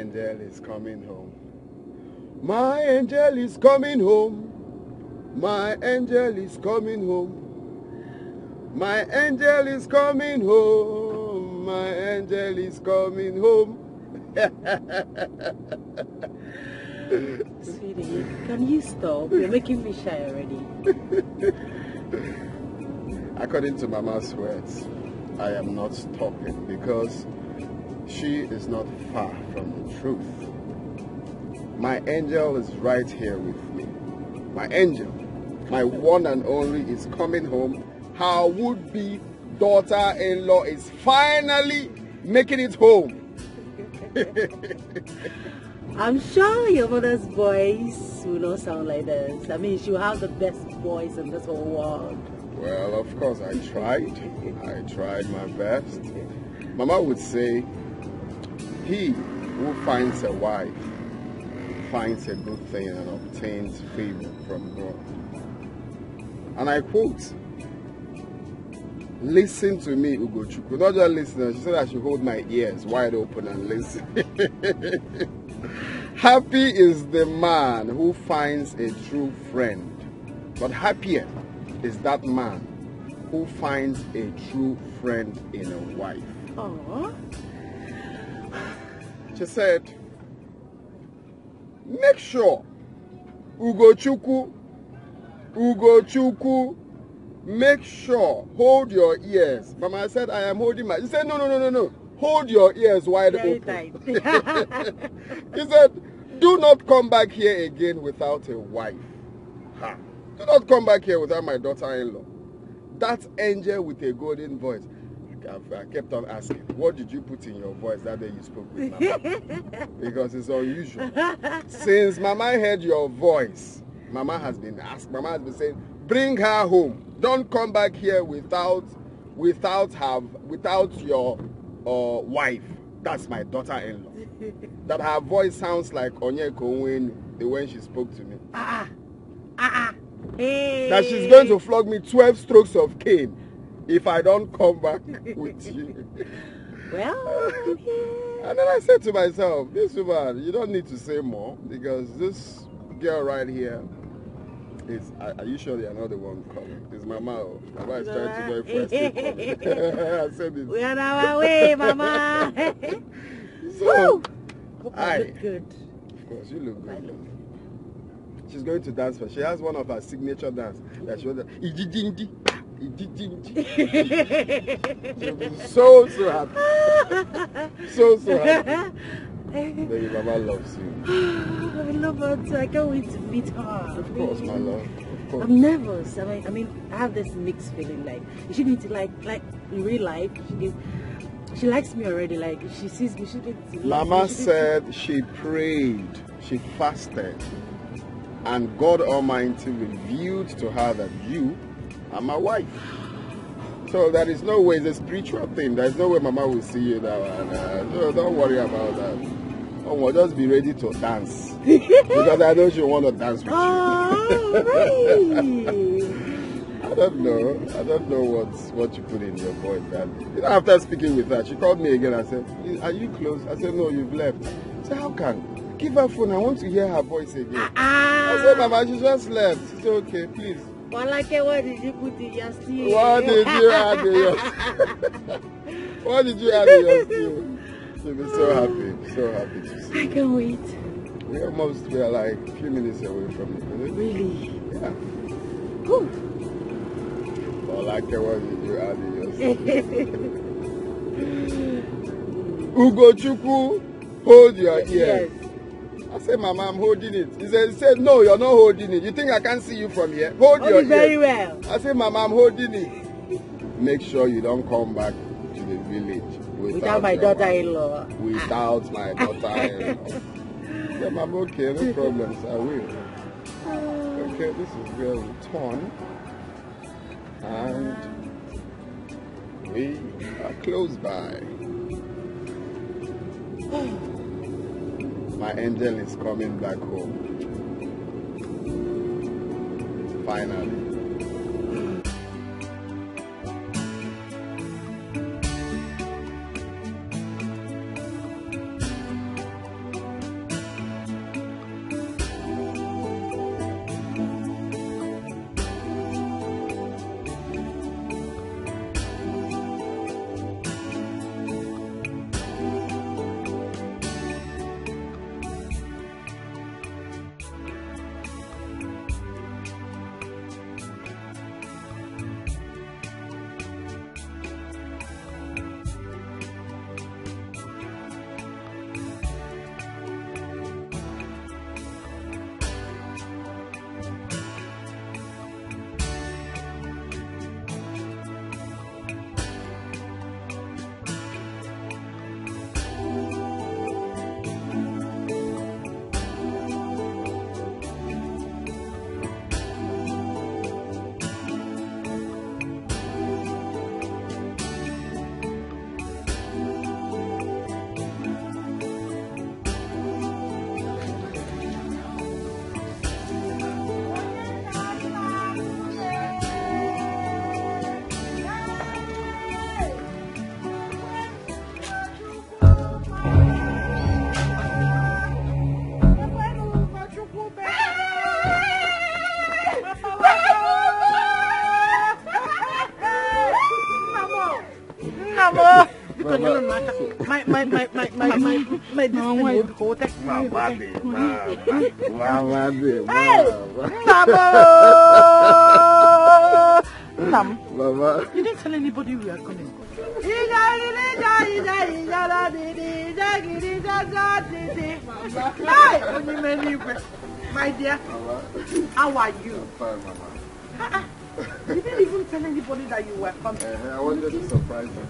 angel is coming home. My angel is coming home. My angel is coming home. My angel is coming home. My angel is coming home. Sweetie, can you stop? You're making me shy already. According to Mama's words, I am not stopping because she is not far from the truth. My angel is right here with me. My angel, my one and only, is coming home. Her would-be daughter-in-law is finally making it home. I'm sure your mother's voice will not sound like this. I mean, she'll have the best voice in this whole world. Well, of course, I tried. I tried my best. Mama would say, he who finds a wife finds a good thing and obtains favor from God. And I quote, listen to me, Ugochukwu. Not just listen, she said I should hold my ears wide open and listen. Happy is the man who finds a true friend, but happier is that man who finds a true friend in a wife. Aww. She said, make sure, Ugochukwu, make sure, hold your ears. Mama said, I am holding my... She said, no. Hold your ears wide open. Tight. He said, do not come back here again without a wife. Ha. Do not come back here without my daughter-in-law. That angel with a golden voice. I kept on asking, what did you put in your voice that day you spoke with Mama? Because it's unusual. Since Mama heard your voice, Mama has been saying, bring her home. Don't come back here without your wife. That's my daughter-in-law. That her voice sounds like Onyeko when she spoke to me. Hey. That she's going to flog me 12 strokes of cane if I don't come back with you. Well, and then I said to myself, this woman, you don't need to say more, because this girl right here is, are you sure you're not the one calling? It's Mama. Mama is trying to go first. I said it. We are on our way, Mama. So, hope I look good. Of course, you look good. She's going to dance for. She has one of her signature dance that she was. She'll be so happy. So happy. Baby, Mama loves you. I love her too. I can't wait to meet her. Of course, my love. Of course. I'm nervous. I mean, I have this mixed feeling. Like, she needs to like in real life. She likes me already. Like, she sees me. She needs to. Mama said she prayed, she fasted, and God Almighty revealed to her that you are my wife. So there is no way, it's a spiritual thing. There is no way Mama will see you now. No, don't worry about that. Oh, we'll just be ready to dance. Because I know she want to dance with you. Right. I don't know what you put in your voice. You know, after speaking with her, she called me again and said, are you close? I said, no, you've left. I said, how can? Give her phone. I want to hear her voice again. I said, Mama, she just left. She said, okay, please. Well, like, what did you put in your stew? What did you add in your stew? What did you add in your stew? She'll be so happy to see you. I can't wait. We are like a few minutes away from you. Really? Yeah. Whew. Well, like, what did you add in your stew? Ugochukwu, hold your ears. Yes. I said, Mama, I'm holding it. He said, no, you're not holding it. You think I can't see you from here? Hold your ear. Very well. I said, Mama, I'm holding it. Make sure you don't come back to the village without my daughter-in-law. Without my daughter-in-law. Yeah, Mama, okay, no problems. I will. Okay, this is where we turn. And we are close by. My angel is coming back home. Finally. Mama, you didn't tell anybody we are coming. My dear, how are you? I'm fine, Mama. You didn't even tell anybody that you were coming. I wanted to surprise you.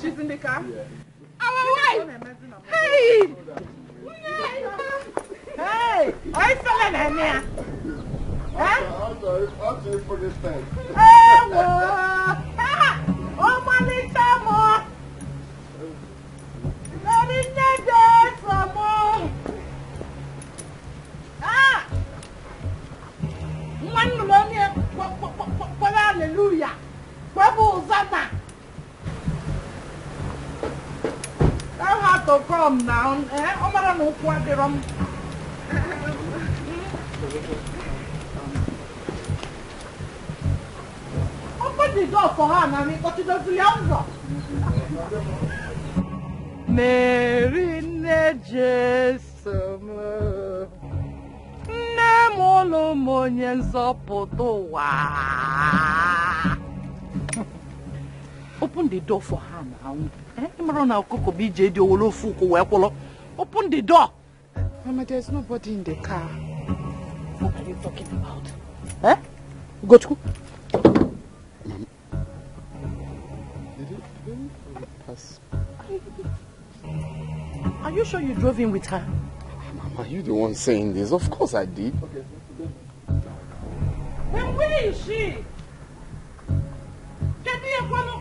She's in the car? Yeah. Our wife! Hey! Hey! I fell in here. How do you put this thing? Oh, my more. Hallelujah. I have to come down. Open the door for her, Nami, because she doesn't answer. Mary Nejesama Nemolo Monyan Sopotowa. Open the door for her now. Open the door. Mama, there's nobody in the car. What are you talking about? Eh? Go to. Mama. Did it pass? Are you sure you drove in with her? Mama, you the one saying this. Of course I did. Okay. Then where is she? Get me a follow.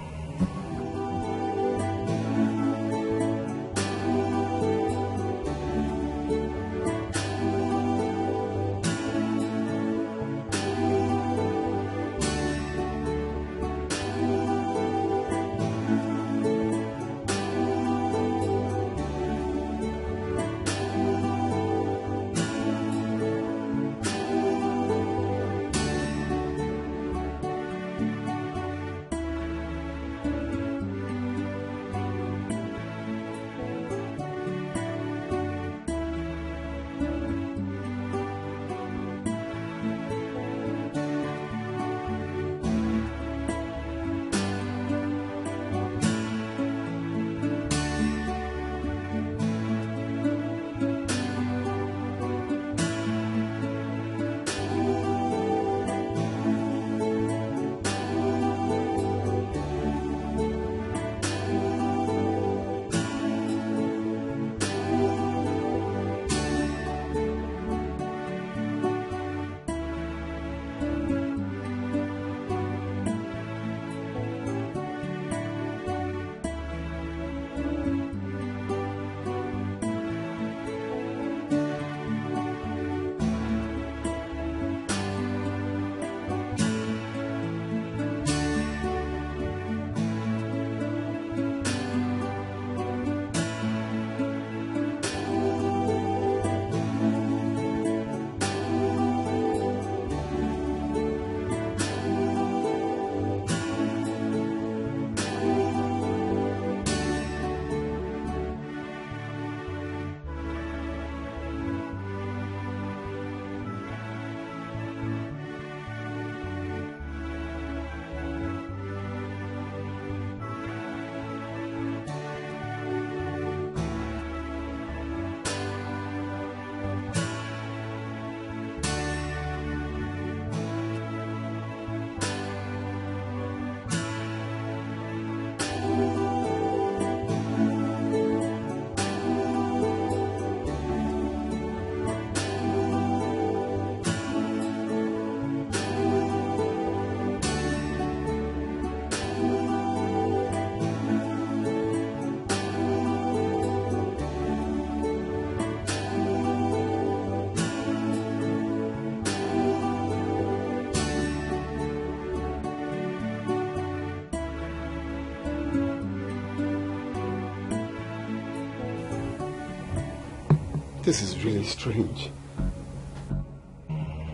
This is really strange.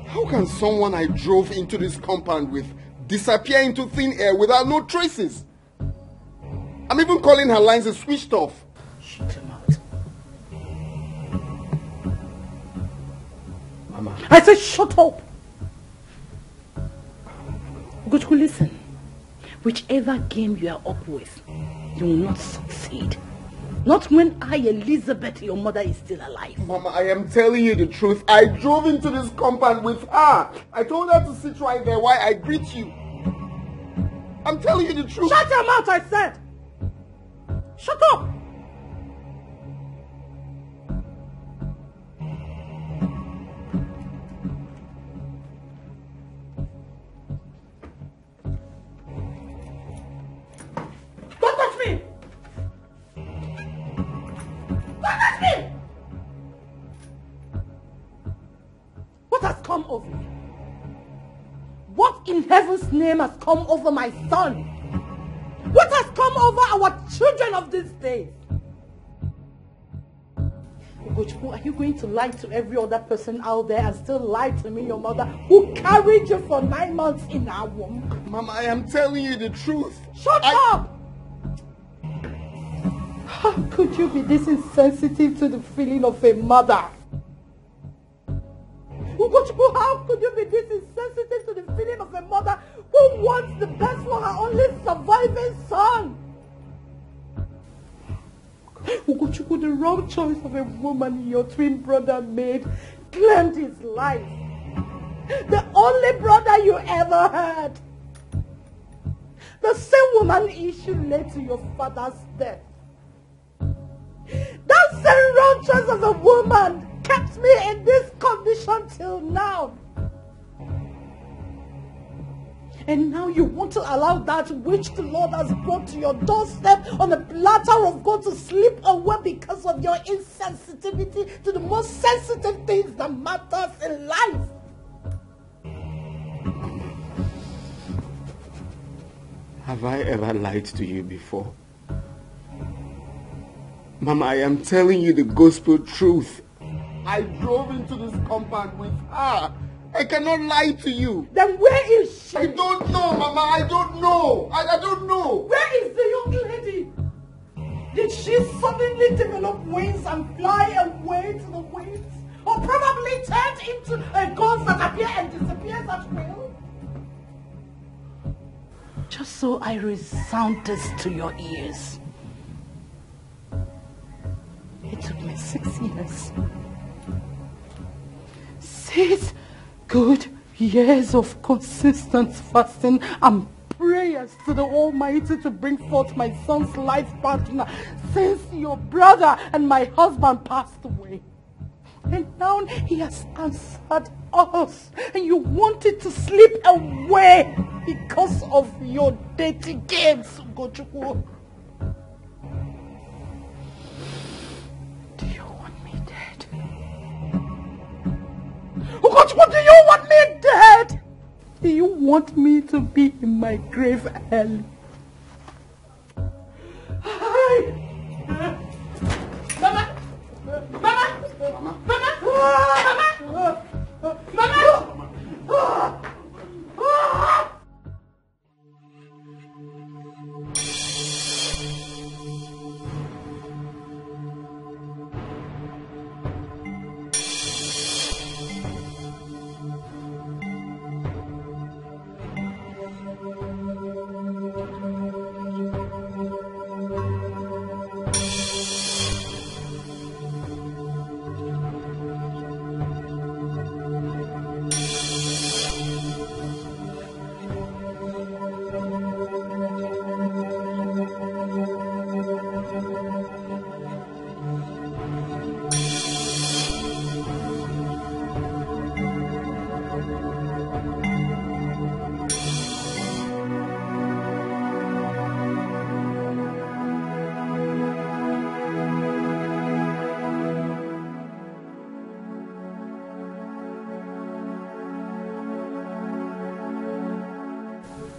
How can someone I drove into this compound with disappear into thin air without no traces? I'm even calling her lines is switched off. Shut your mouth. Mama. I said shut up. Ugochukwu, listen. Whichever game you are up with, you will not succeed. Not when I, Elizabeth, your mother, is still alive. Mama, I am telling you the truth. I drove into this compound with her. I told her to sit right there while I greet you. I'm telling you the truth. Shut your mouth, I said. Shut up. Don't touch me. What has come over you? What in heaven's name has come over my son? What has come over our children of these days? Ugochukwu, are you going to lie to every other person out there and still lie to me, your mother, who carried you for 9 months in her womb? Mama, I am telling you the truth. Shut up! How could you be this insensitive to the feeling of a mother? Ugochukwu, how could you be this insensitive to the feeling of a mother who wants the best for her only surviving son? Ugochukwu, the wrong choice of a woman your twin brother made claimed his life. The only brother you ever had. The same woman issue led to your father's death. That same wrong choice of a woman kept me in this condition till now. And now you want to allow that which the Lord has brought to your doorstep on a platter of gold to slip away because of your insensitivity to the most sensitive things that matters in life. Have I ever lied to you before? Mama, I am telling you the gospel truth. I drove into this compound with her. I cannot lie to you. Then where is she? I don't know, Mama. I don't know. I don't know. Where is the young lady? Did she suddenly develop wings and fly away to the winds? Or probably turned into a ghost that appears and disappears at will? Just so I resound this to your ears. It took me 6 years. 6 good years of consistent fasting and prayers to the Almighty to bring forth my son's life partner since your brother and my husband passed away. And now he has answered us, and you wanted to slip away because of your dirty games, Ugochukwu. Do you want me dead? Ugochukwu, do you want me dead? Do you want me to be in my grave early? Mama! Mama! Mama! Mama! Mama! Mama!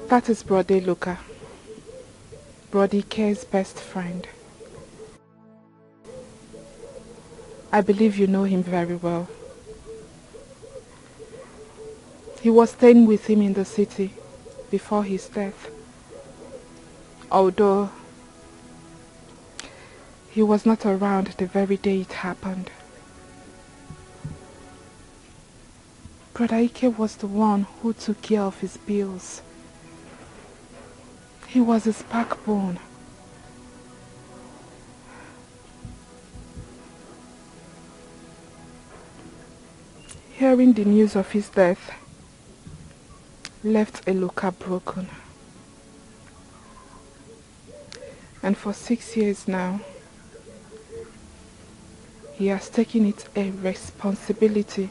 That is Brody Luca, Brody Dikeh's best friend. I believe you know him very well. He was staying with him in the city before his death. Although he was not around the very day it happened. Brother Ike was the one who took care of his bills. He was his backbone. Hearing the news of his death left Eluka broken. And for 6 years now, he has taken it a responsibility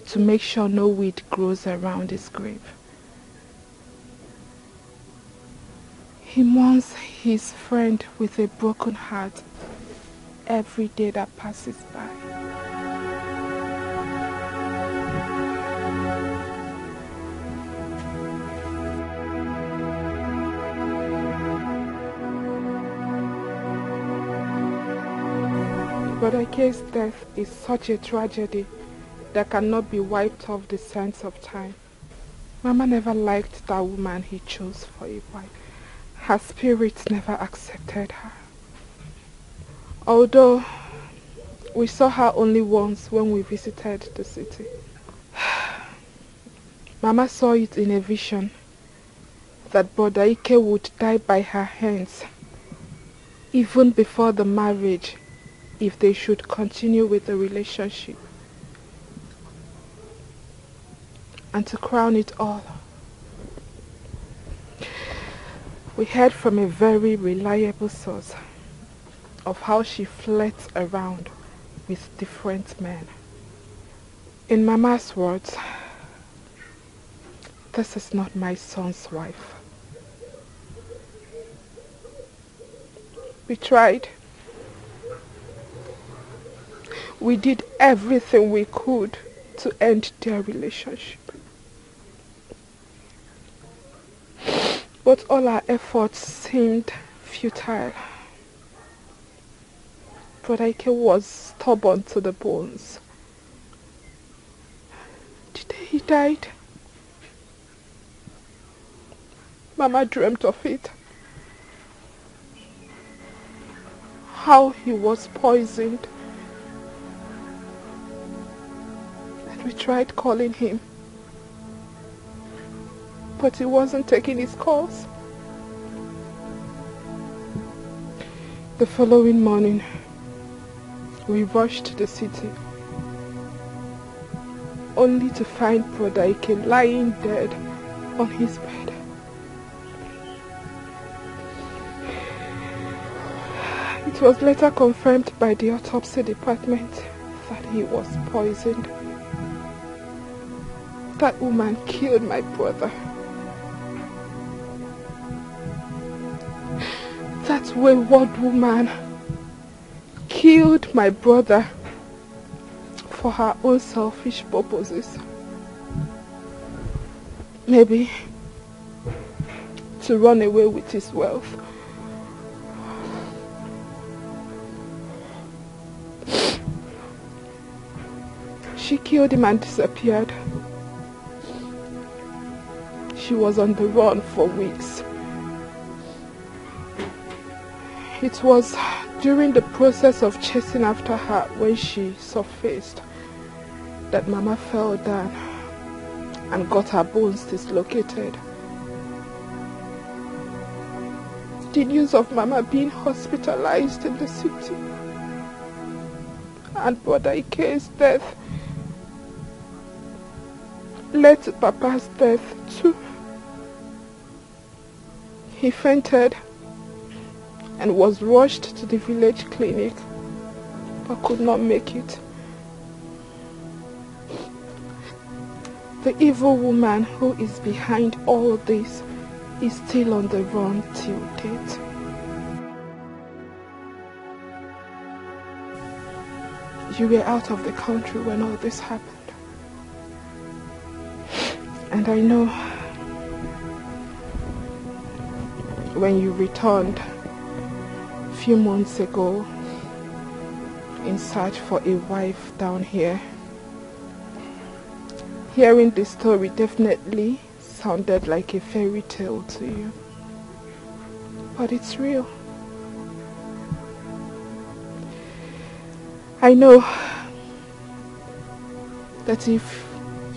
to make sure no weed grows around his grave. He mourns his friend with a broken heart every day that passes by. Brother Ike's death is such a tragedy that cannot be wiped off the sands of time. Mama never liked that woman he chose for a wife. Her spirit never accepted her. Although we saw her only once when we visited the city. Mama saw it in a vision that Brother Ike would die by her hands even before the marriage if they should continue with the relationship. And to crown it all, we heard from a very reliable source of how she flirts around with different men. In Mama's words, this is not my son's wife. We tried. We did everything we could to end their relationship. But all our efforts seemed futile. Brother Ike was stubborn to the bones. The day he died, Mama dreamt of it. How he was poisoned. We tried calling him, but he wasn't taking his calls. The following morning, we rushed to the city, only to find Brother Ike lying dead on his bed. It was later confirmed by the autopsy department that he was poisoned. That woman killed my brother. That wayward woman killed my brother for her own selfish purposes. Maybe to run away with his wealth. She killed him and disappeared. She was on the run for weeks. It was during the process of chasing after her when she surfaced that Mama fell down and got her bones dislocated. The news of Mama being hospitalized in the city and Brother Ike's death led to Papa's death too. He fainted and was rushed to the village clinic, but could not make it. The evil woman who is behind all this is still on the run till date. You were out of the country when all this happened. And I know when you returned a few months ago, in search for a wife down here. Hearing the story definitely sounded like a fairy tale to you. But it's real. I know that if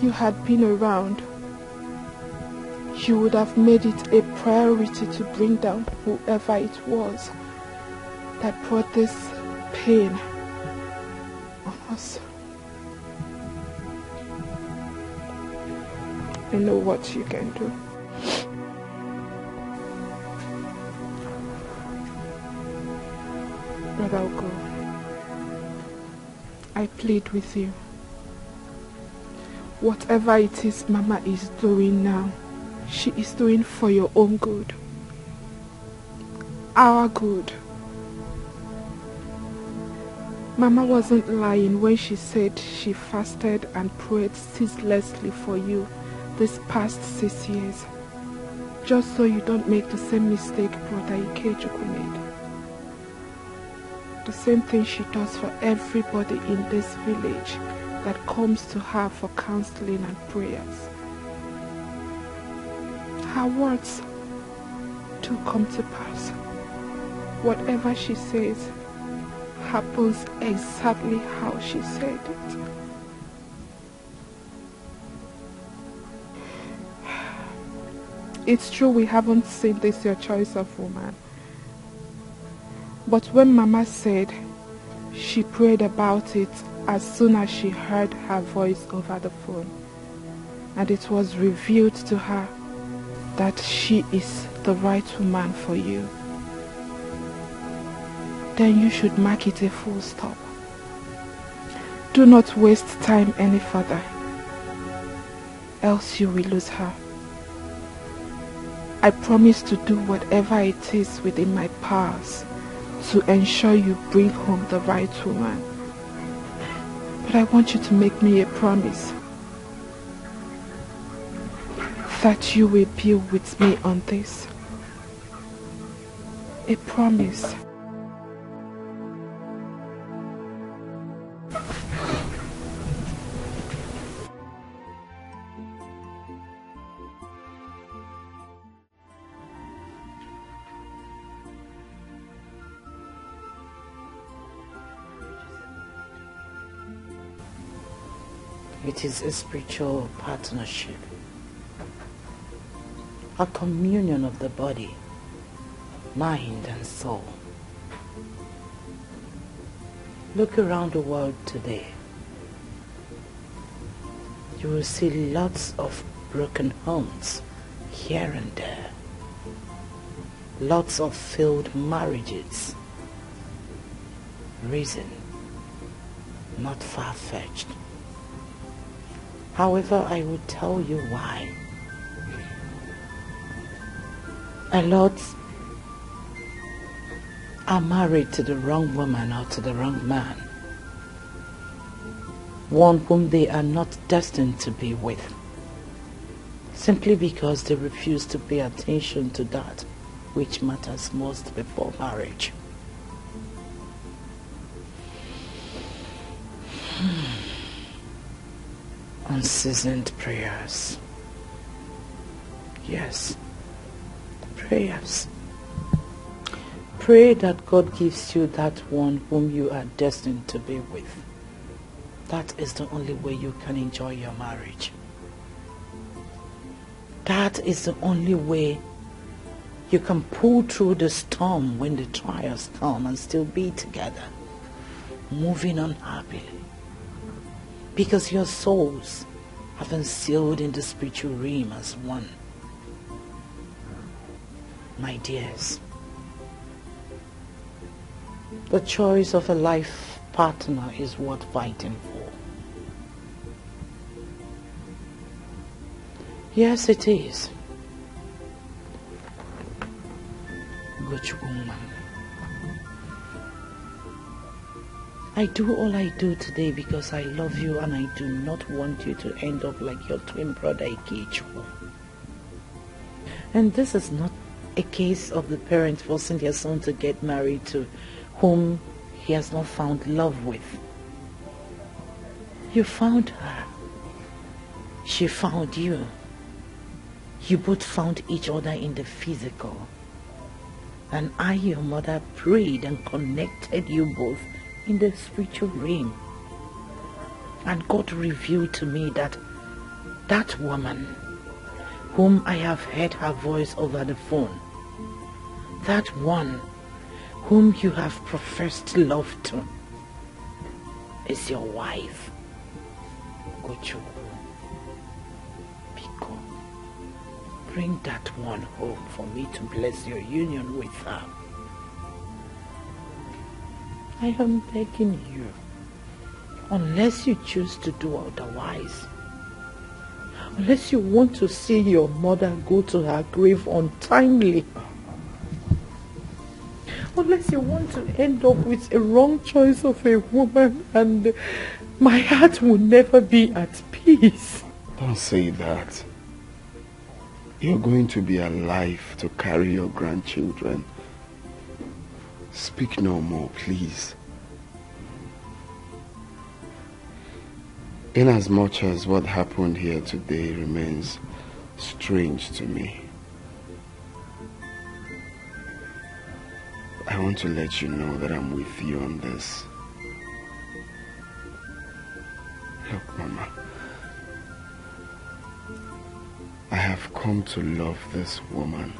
you had been around, you would have made it a priority to bring down whoever it was that brought this pain on us. I know what you can do. But I'll go. I plead with you. Whatever it is Mama is doing now, she is doing for your own good. Our good. Mama wasn't lying when she said she fasted and prayed ceaselessly for you this past 6 years, just so you don't make the same mistake Brother Ikechukwu made. The same thing she does for everybody in this village that comes to her for counseling and prayers. Her words do come to pass. Whatever she says happens exactly how she said it. It's true we haven't seen this your choice of woman. But when Mama said she prayed about it as soon as she heard her voice over the phone, and it was revealed to her that she is the right woman for you, then you should mark it a full stop. Do not waste time any further, else you will lose her. I promise to do whatever it is within my powers to ensure you bring home the right woman. But I want you to make me a promise that you will be with me on this. A promise. It is a spiritual partnership, a communion of the body, mind and soul. Look around the world today. You will see lots of broken homes here and there. Lots of failed marriages. Reason, not far-fetched. However, I will tell you why. A lot are married to the wrong woman or to the wrong man. One whom they are not destined to be with. Simply because they refuse to pay attention to that which matters most before marriage. Unseasoned prayers. Yes, prayers. Pray that God gives you that one whom you are destined to be with. That is the only way you can enjoy your marriage. That is the only way you can pull through the storm when the trials come and still be together, moving on happily. Because your souls have been sealed in the spiritual realm as one. My dears, the choice of a life partner is worth fighting for. Yes, it is. Good woman. I do all I do today because I love you and I do not want you to end up like your twin brother Ikechukwu. And this is not a case of the parents forcing their son to get married to whom he has not found love with. You found her. She found you. You both found each other in the physical. And I, your mother, prayed and connected you both in the spiritual realm. And God revealed to me that that woman, whom I have heard her voice over the phone, that one whom you have professed love to, is your wife, Gochukwu. Biko, bring that one home for me to bless your union with her. I am begging you, unless you choose to do otherwise. Unless you want to see your mother go to her grave untimely. Unless you want to end up with a wrong choice of a woman and my heart will never be at peace. Don't say that. You're going to be alive to carry your grandchildren. Speak no more, please. Inasmuch as what happened here today remains strange to me, I want to let you know that I'm with you on this. Look, Mama, I have come to love this woman.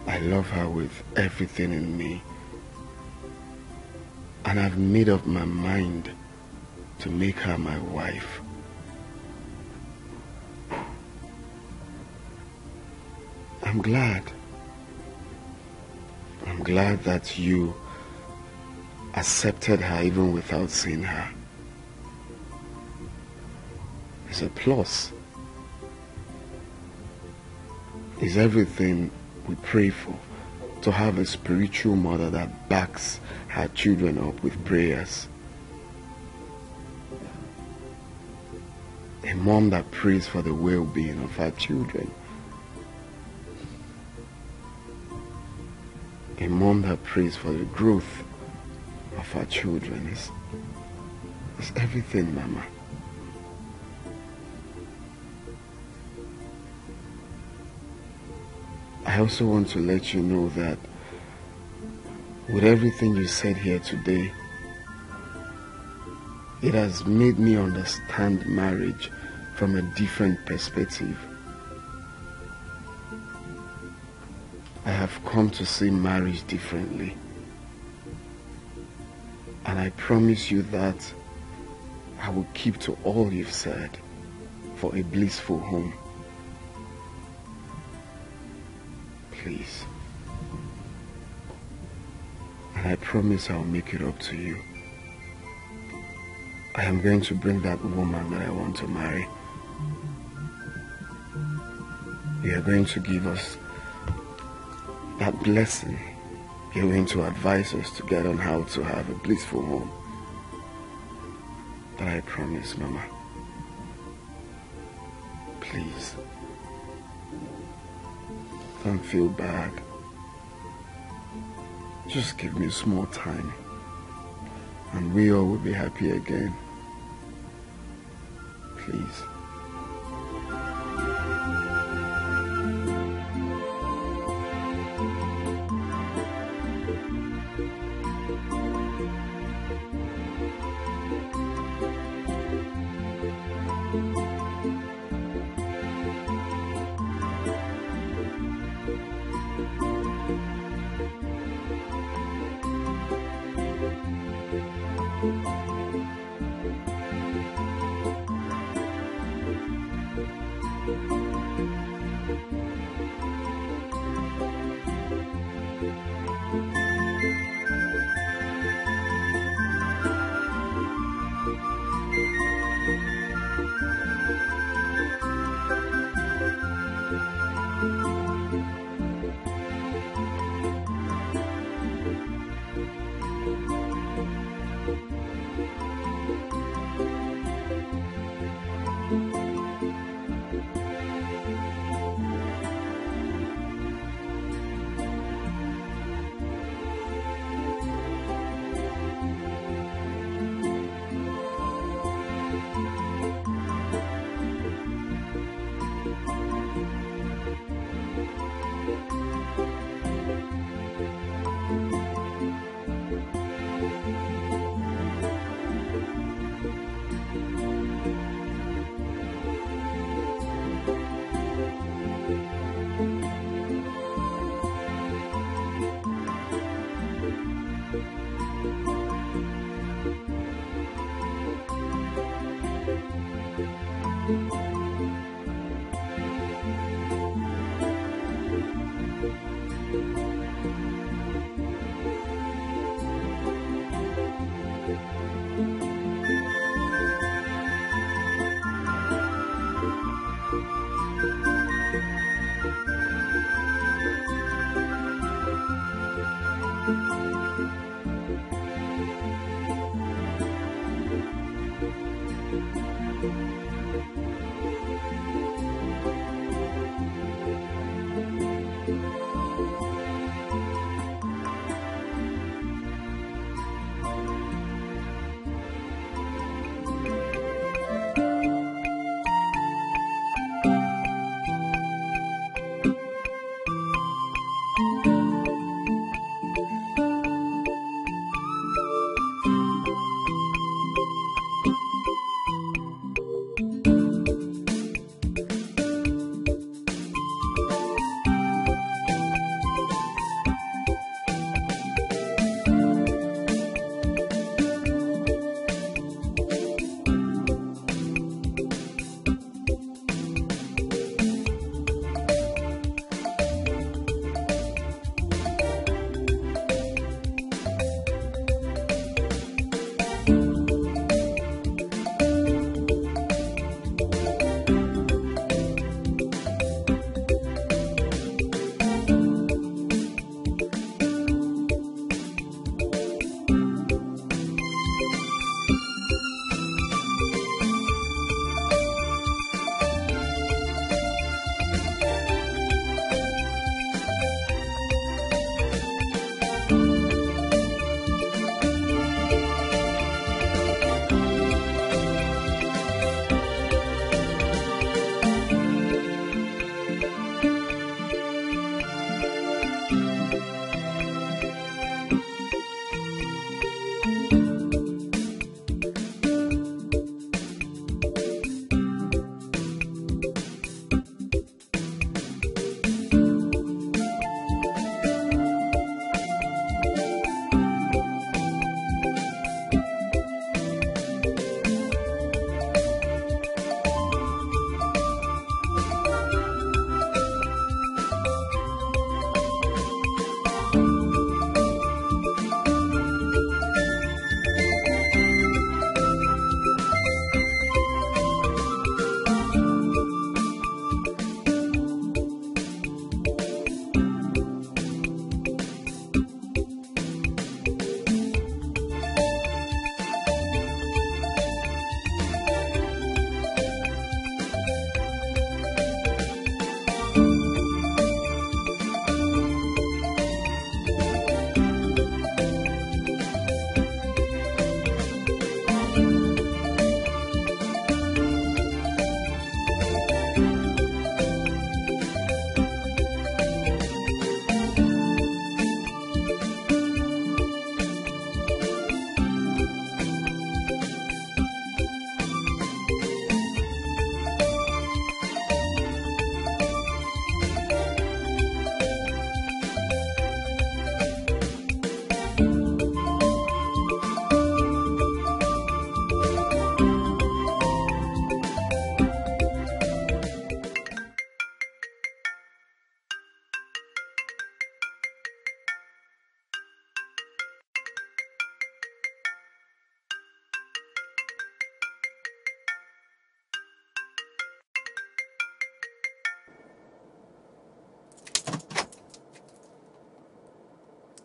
I love her with everything in me. And I've made up my mind to make her my wife. I'm glad that you accepted her even without seeing her. It's a plus. It's everything we pray for, to have a spiritual mother that backs her children up with prayers. A mom that prays for the well-being of her children. A mom that prays for the growth of her children. It's everything, Mama. I also want to let you know that with everything you said here today, it has made me understand marriage from a different perspective. I have come to see marriage differently. And I promise you that I will keep to all you've said for a blissful home. Please. And I promise I'll make it up to you. I am going to bring that woman that I want to marry. You are going to give us that blessing. You're going to advise us together on how to have a blissful home. That I promise, Mama. Please. Don't feel bad. Just give me small time, and we all will be happy again. Please.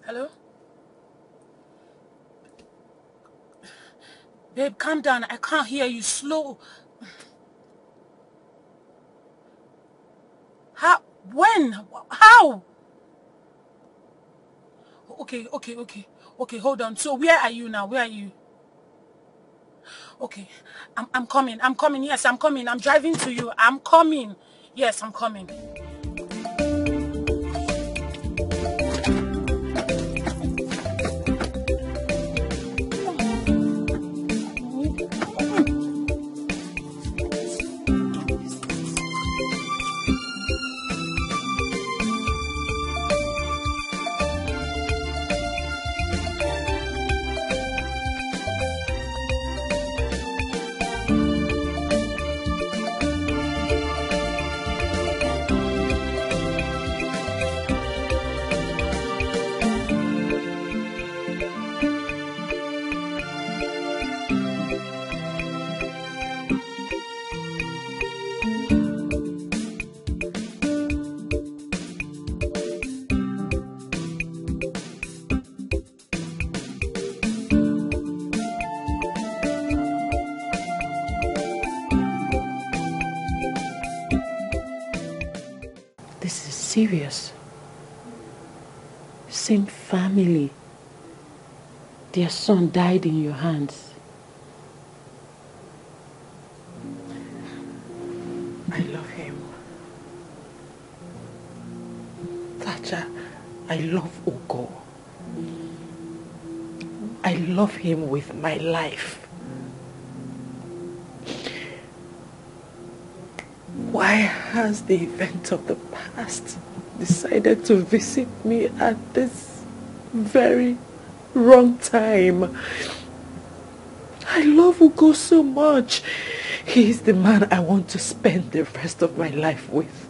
Hello? Babe, calm down. I can't hear you. Slow. How? When? How? Okay. Okay, hold on. So where are you now? Where are you? Okay. I'm coming. I'm coming. Yes, I'm coming. I'm driving to you. I'm coming. Yes, I'm coming. This is serious. Same family. Their son died in your hands. I love him. Thatcher, I love Ugo. I love him with my life. Why has the event of the past decided to visit me at this very wrong time? I love Ugo so much. He is the man I want to spend the rest of my life with.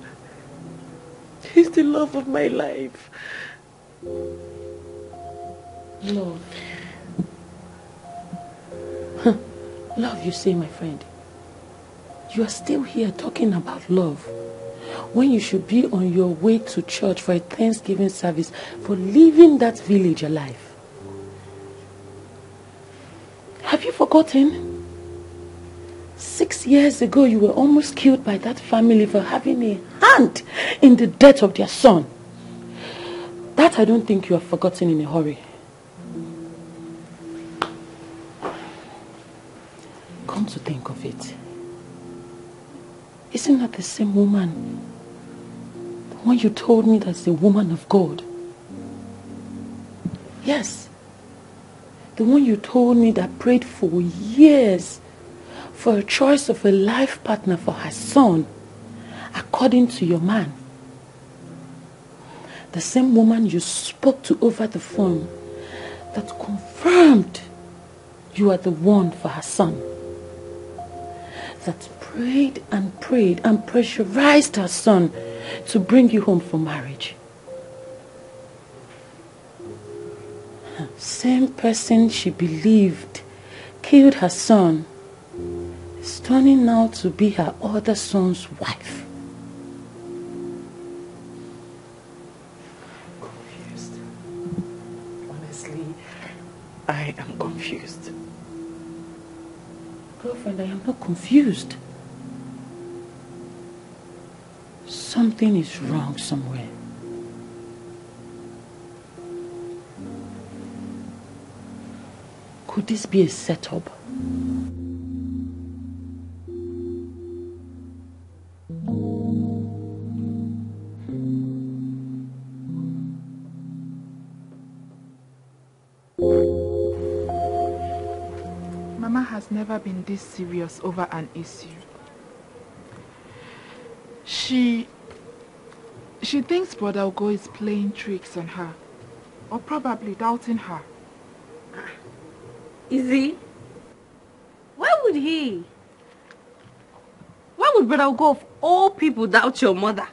He's the love of my life. Love. Love, you say, my friend. You are still here talking about love when you should be on your way to church for a Thanksgiving service for leaving that village alive. Have you forgotten? 6 years ago, you were almost killed by that family for having a hand in the death of their son. That I don't think you have forgotten in a hurry. Come to think of it, isn't that the same woman, the one you told me that's the woman of God? Yes, the one you told me that prayed for years for a choice of a life partner for her son, according to your man. The same woman you spoke to over the phone that confirmed you are the one for her son. That prayed and pressurized her son to bring you home for marriage. Same person she believed killed her son is turning now to be her other son's wife. Confused. Honestly, I am confused. Girlfriend, I am not confused. Something is wrong somewhere. Could this be a setup? Mama has never been this serious over an issue. She thinks Brother Ugo is playing tricks on her, or probably doubting her. Is he? Why would he? Why would Brother Ugo of all people doubt your mother?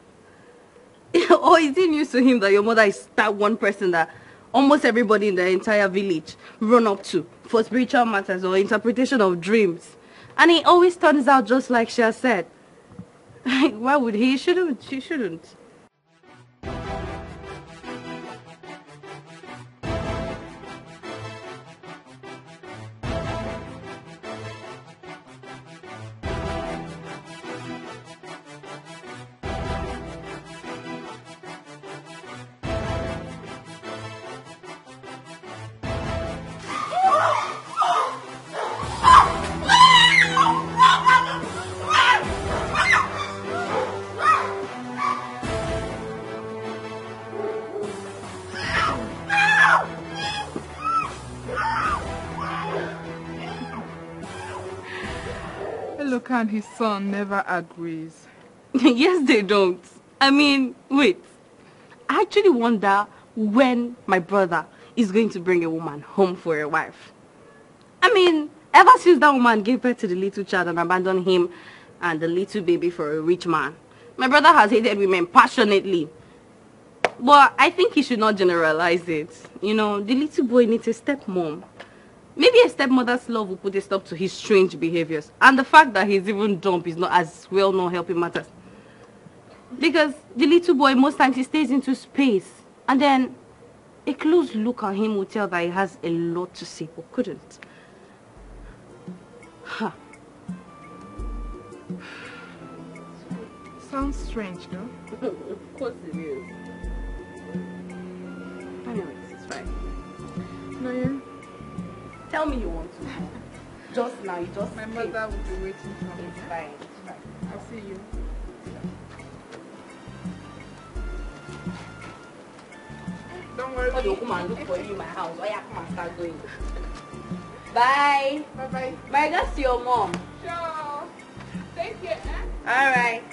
Or is it news to him that your mother is that one person that almost everybody in the entire village run up to for spiritual matters or interpretation of dreams? And it always turns out just like she has said. Why would he? She shouldn't. Eloka and his son never agrees. Yes, they don't. I mean, wait. I actually wonder when my brother is going to bring a woman home for a wife. I mean, ever since that woman gave birth to the little child and abandoned him and the little baby for a rich man, my brother has hated women passionately. But I think he should not generalize it. You know, the little boy needs a stepmom. Maybe a stepmother's love will put a stop to his strange behaviors. And the fact that he's even dumb is not as well known helping matters. Because the little boy, most times he stays into space. And then a close look at him will tell that he has a lot to say, but couldn't. Huh. Sounds strange, no? Of course it is. Anyways, it's fine. No, yeah. Tell me you want to. Just now, you just My came. mother will be waiting for me. It's fine, it's fine. I'll see you. Don't worry. I'll come and look for you in my house. Oh yeah, come and start going. Bye. Bye-bye. My regards to your mom. Sure. Take care, eh? Alright.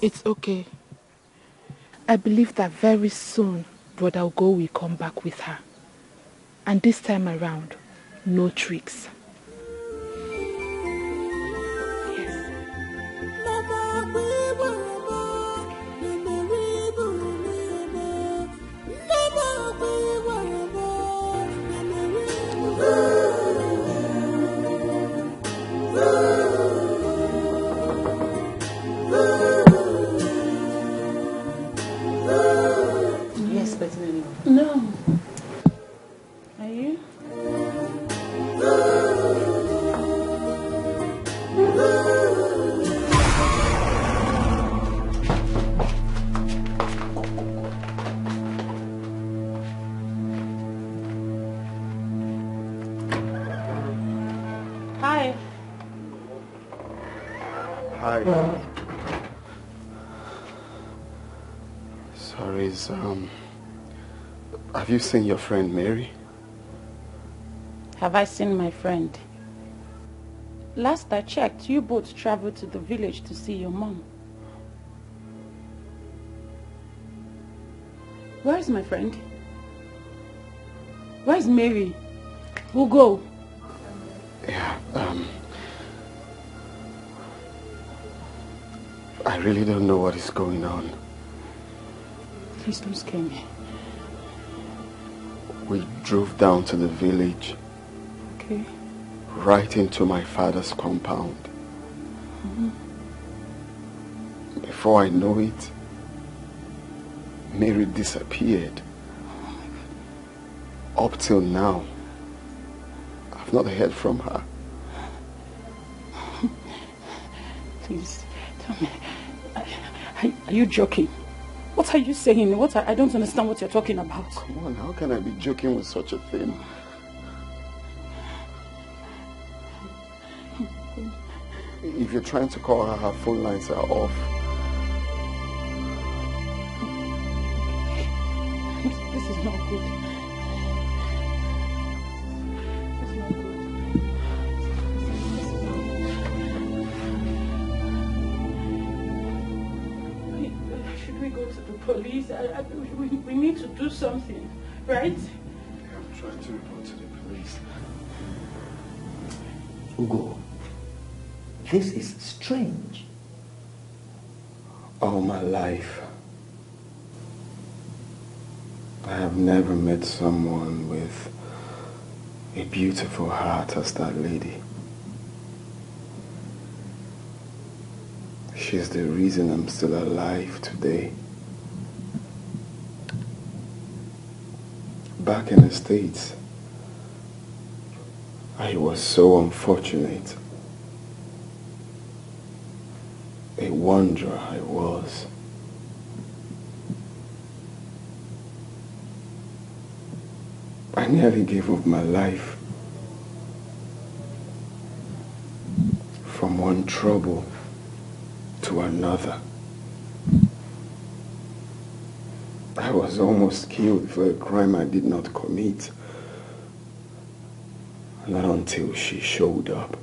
It's okay. I believe that very soon Brother Ugo will come back with her. And this time around, no tricks. Yes. Hi. Sorry, have you seen your friend Mary? Have I seen my friend? Last I checked, you both traveled to the village to see your mom. Where is my friend? Where is Mary? We'll go. Yeah, I really don't know what is going on. Please don't scare me. We drove down to the village. Okay. Right into my father's compound. Before I know it, Mary disappeared. Up till now, I've not heard from her. Please, tell me. Are you joking? What are you saying? I don't understand what you're talking about. Come on, how can I be joking with such a thing? If you're trying to call her, her phone lines are off. This is not good. This is not good. Should we go to the police? We need to do something, right? Yeah, I'm trying to report to the police. Ugo, this is strange. All my life, I have never met someone with a beautiful heart as that lady. She's the reason I'm still alive today. Back in the States, I was so unfortunate. A wanderer I was. I nearly gave up my life from one trouble to another. I was almost killed for a crime I did not commit. Not until she showed up.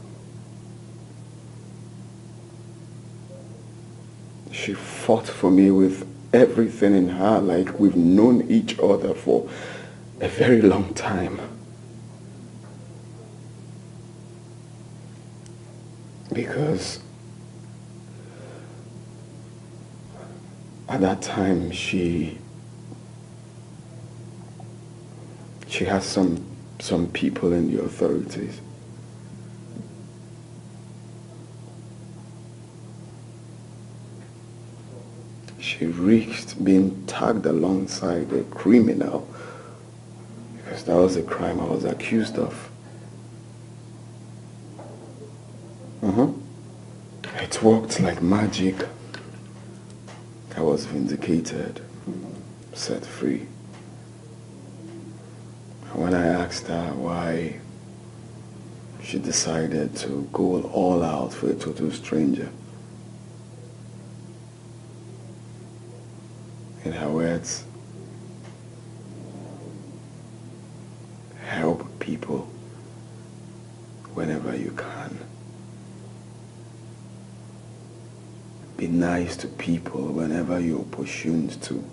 She fought for me with everything in her, like we've known each other for a very long time. Because at that time she has some people in the authorities. She risked being tagged alongside a criminal because that was a crime I was accused of. It worked like magic. I was vindicated, set free. And when I asked her why she decided to go all out for a total stranger, in her words, help people whenever you can. Be nice to people whenever you're opportuned to.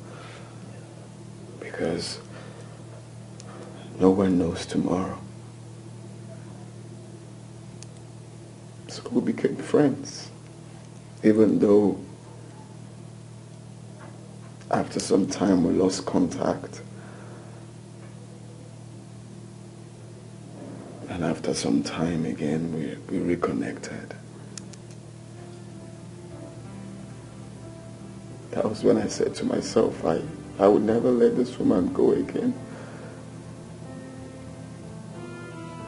Because no one knows tomorrow. So we became friends. Even though after some time we lost contact. And after some time again we reconnected. That was when I said to myself, I would never let this woman go again.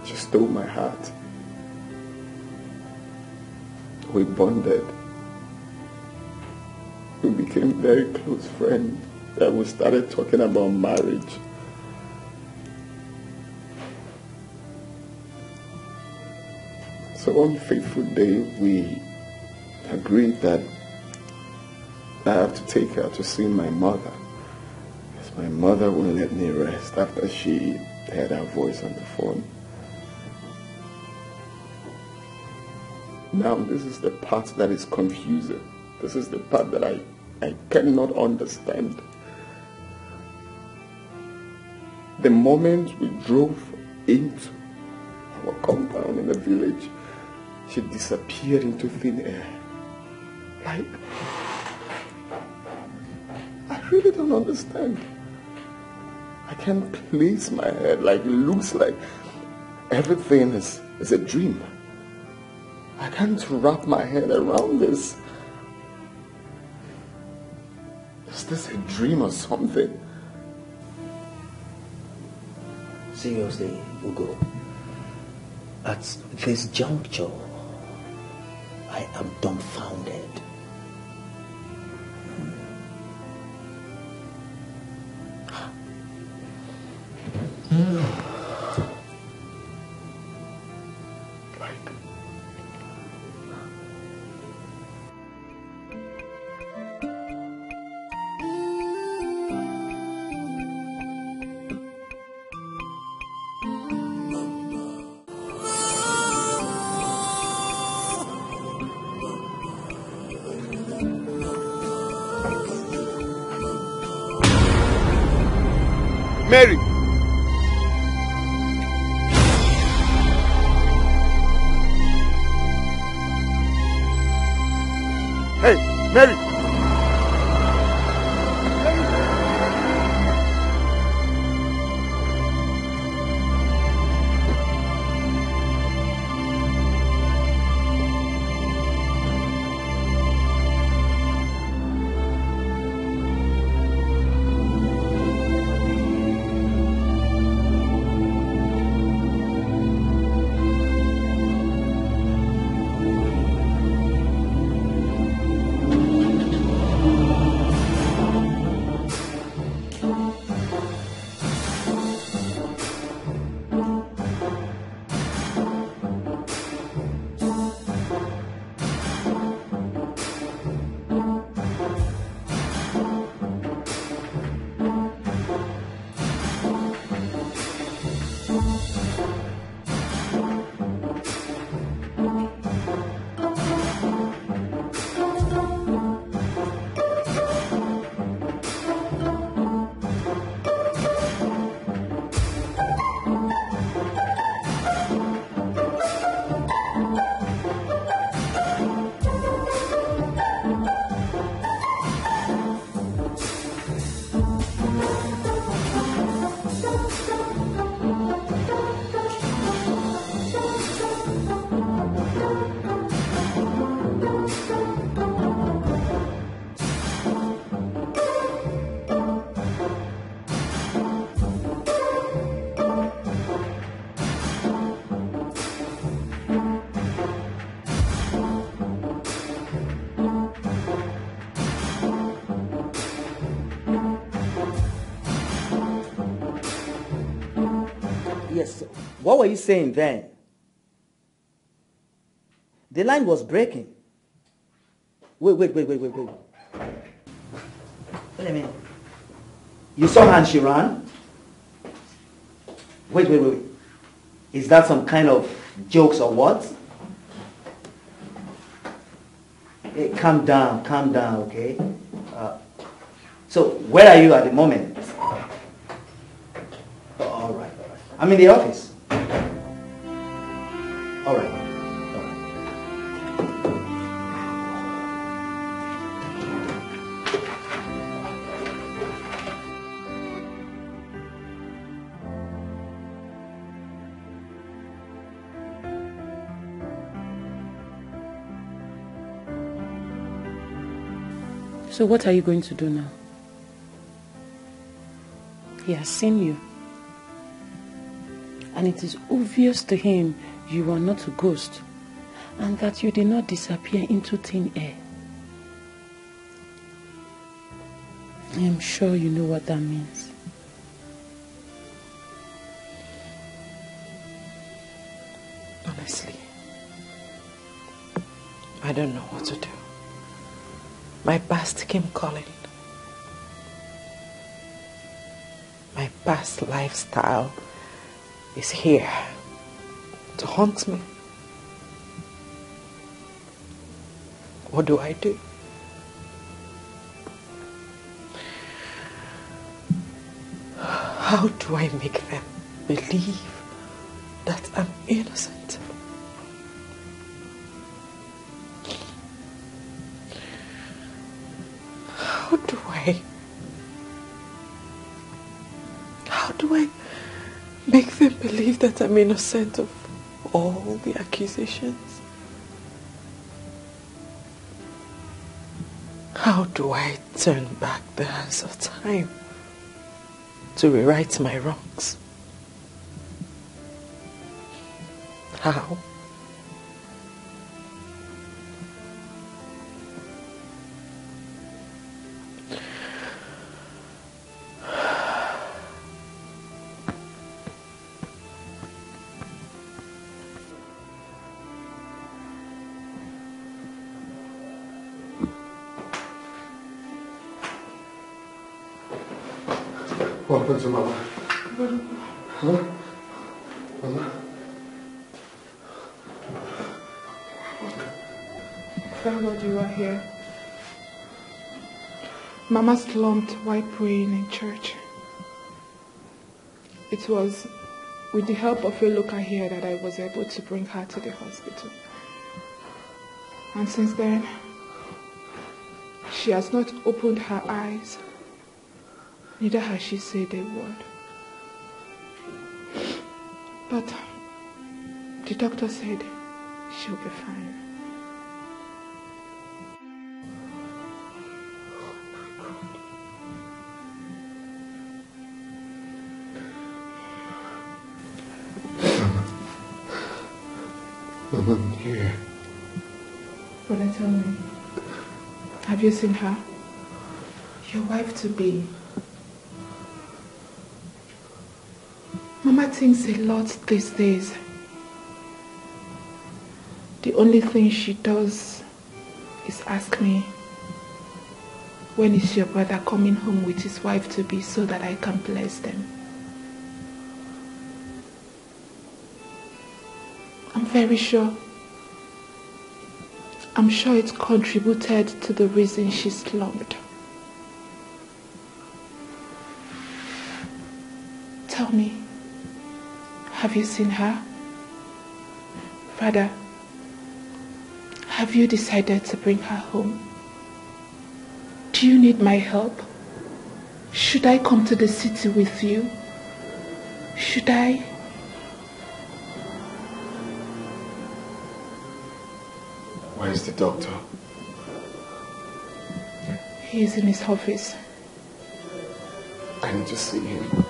She stole my heart. We bonded. We became very close friends. And we started talking about marriage. So one fateful day, we agreed that I have to take her to see my mother. Because my mother won't let me rest after she heard her voice on the phone. Now this is the part that is confusing. This is the part that I cannot understand. The moment we drove into our compound in the village, she disappeared into thin air. Like, I really don't understand. I can't place my head. Like, it looks like everything is a dream. I can't wrap my head around this. Is this a dream or something? Seriously, Ugo, at this juncture, I am dumbfounded. Mary! Hey, Mary! Yes, what were you saying then? The line was breaking. Wait. Wait a minute. You saw her and she ran? Wait. Is that some kind of jokes or what? Hey, calm down, okay? So, where are you at the moment? All right. I'm in the office. All right. So what are you going to do now? He has seen you. And it is obvious to him you are not a ghost and that you did not disappear into thin air. I am sure you know what that means. Honestly, I don't know what to do. My past came calling. My past lifestyle is here to haunt me. What do I do? How do I make them believe that I'm innocent? How do I make them believe that I'm innocent of all the accusations? How do I turn back the hands of time to rewrite my wrongs? How? What happened to Mama? Huh? Mama? Thank God you are here. Mama slumped while praying in church. It was with the help of a local here that I was able to bring her to the hospital. And since then, she has not opened her eyes. Neither has she said a word. But the doctor said she'll be fine. Mama, I'm here. Brother, tell me, have you seen her? Your wife-to-be. Mama thinks a lot these days. The only thing she does is ask me, when is your brother coming home with his wife-to-be so that I can bless them? I'm very sure. I'm sure it contributed to the reason she slumped. Tell me, have you seen her? Father, have you decided to bring her home? Do you need my help? Should I come to the city with you? Should I? Where is the doctor? He is in his office. I need to see him.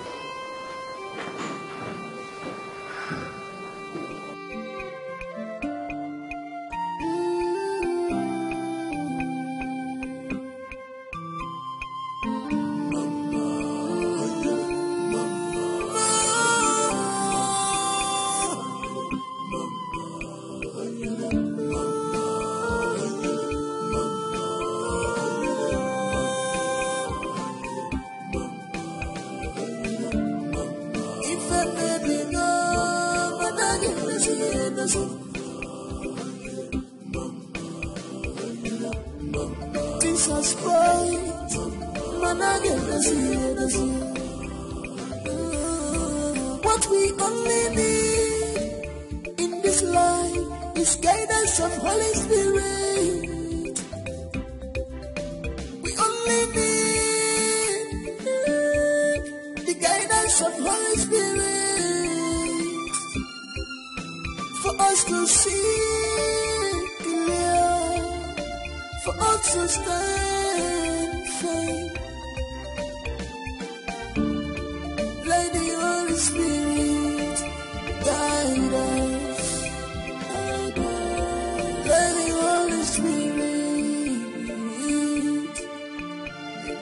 What we only need in this life is guidance of Holy Spirit. We only need the guidance of Holy Spirit for us to see clear, for us to stand firm. Let the Holy Spirit guide us. Let the Holy Spirit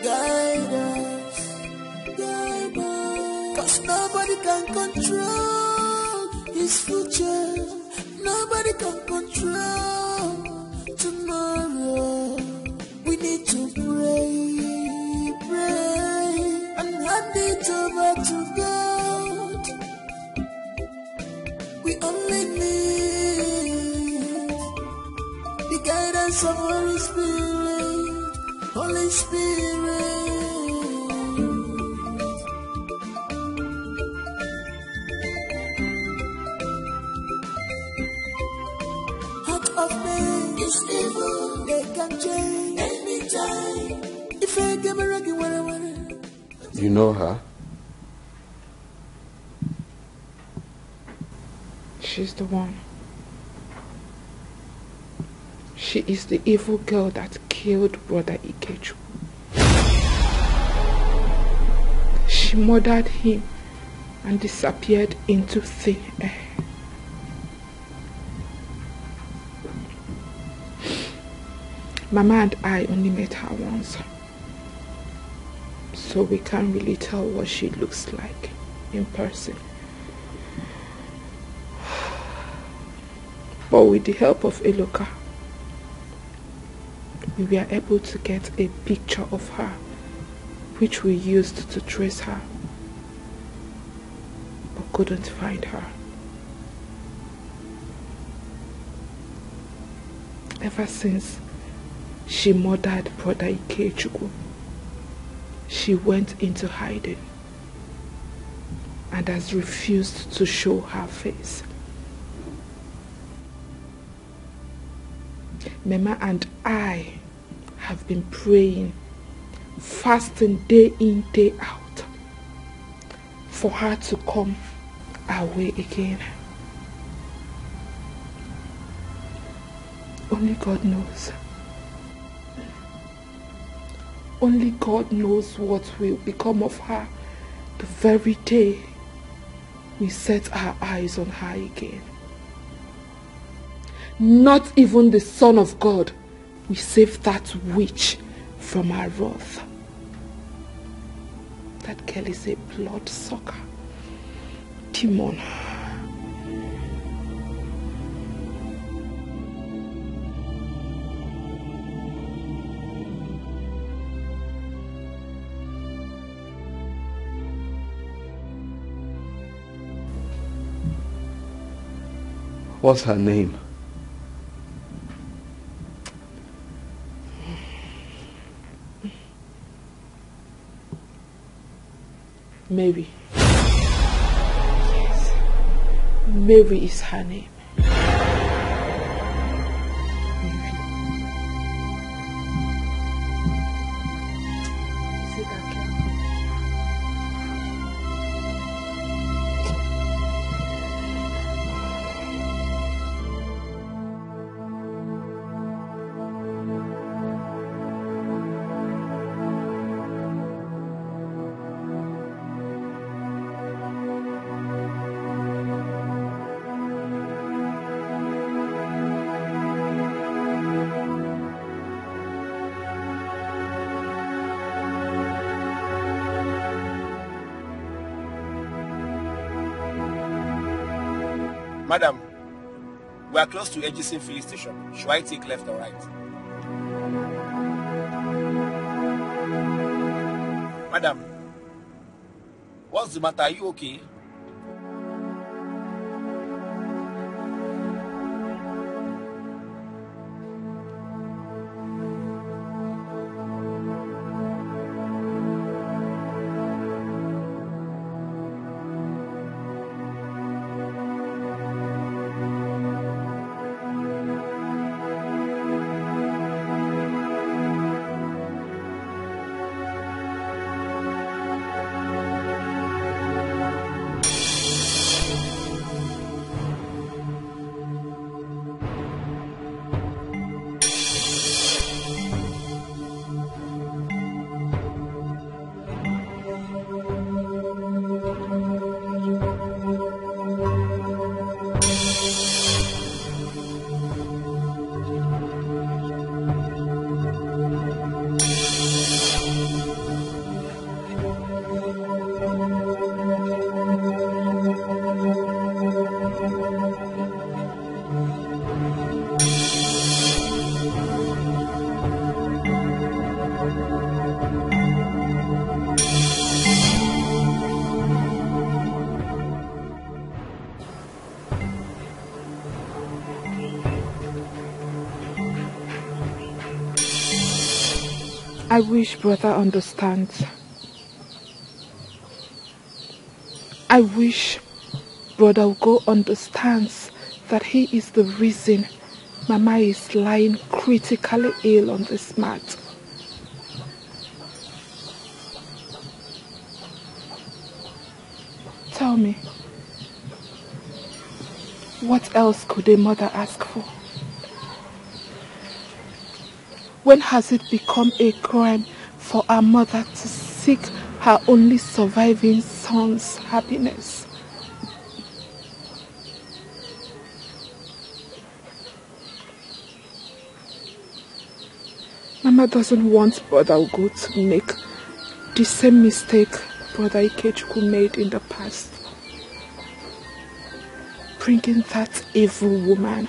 guide us. Cause nobody can control his future. Nobody can control tomorrow. We need to pray, pray, and hand it over to God. We only need the guidance of Holy Spirit, Holy Spirit. Heart of man is evil, they can change anytime. If I give a rocky, You know her? She's the one. She is the evil girl that killed Brother Ikechu. She murdered him and disappeared into thin air. Mama and I only met her once, so we can't really tell what she looks like in person. But with the help of Eloka, we were able to get a picture of her, which we used to trace her, but couldn't find her. Ever since she murdered Brother Ikechukwu, she went into hiding and has refused to show her face. Mama and I have been praying, fasting day in, day out, for her to come our way again. Only God knows. Only God knows what will become of her the very day we set our eyes on her again. Not even the Son of God will save that witch from her wrath. That girl is a bloodsucker. Demon. What's her name? Mary. Yes. Mary is her name. Madam, we are close to Edison Filling Station. Should I take left or right? Madam, what's the matter? Are you okay? I wish brother understands. I wish Brother Ugo understands that he is the reason Mama is lying critically ill on this mat. Tell me, what else could a mother ask for? When has it become a crime for a mother to seek her only surviving son's happiness? Mama doesn't want Brother Ugo to make the same mistake Brother Ikechukwu made in the past. Bringing that evil woman,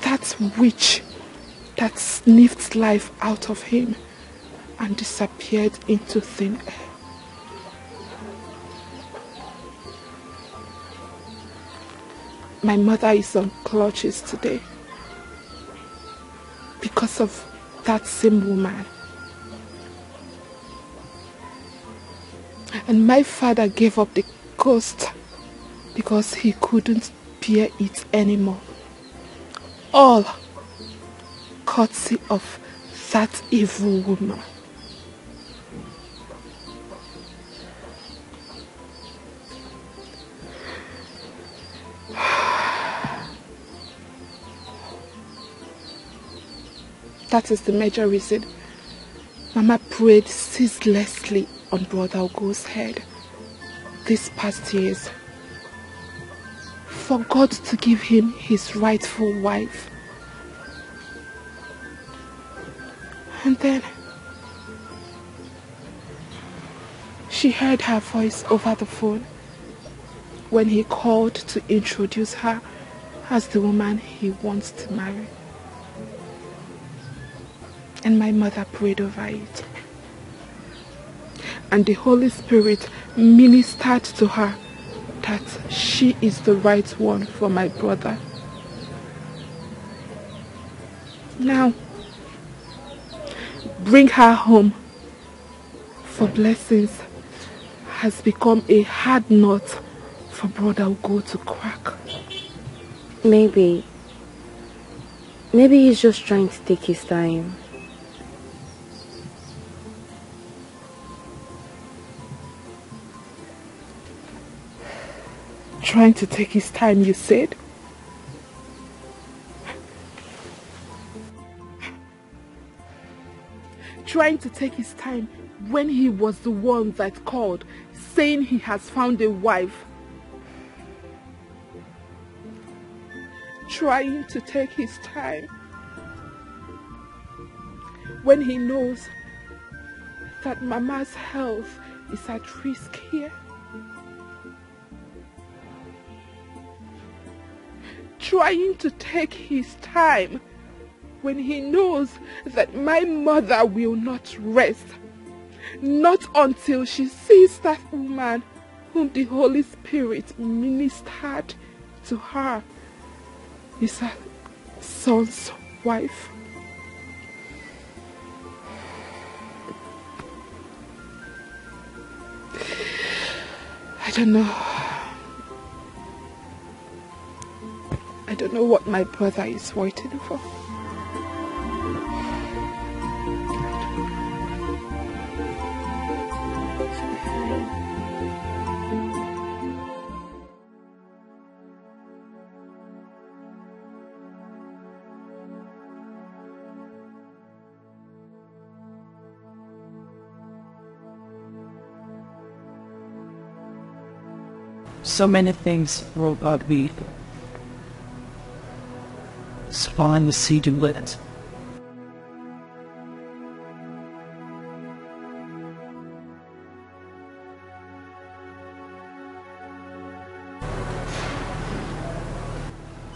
that witch that sniffed life out of him and disappeared into thin air. My mother is on clutches today because of that same woman. And my father gave up the ghost because he couldn't bear it anymore. All courtesy of that evil woman. That is the major reason Mama prayed ceaselessly on Brother Ugo's head these past years for God to give him his rightful wife. And then she heard her voice over the phone when he called to introduce her as the woman he wants to marry. And my mother prayed over it. And the Holy Spirit ministered to her that she is the right one for my brother. Now, bring her home for blessings has become a hard nut for Brother Ugo to crack. Maybe he's just trying to take his time. Trying to take his time, you said? Trying to take his time when he was the one that called, saying he has found a wife. Trying to take his time when he knows that Mama's health is at risk here. Trying to take his time when he knows that my mother will not rest, not until she sees that woman whom the Holy Spirit ministered to her is her son's wife. I don't know. I don't know what my brother is waiting for. So many things wrote about me. Spawn the seed of lit.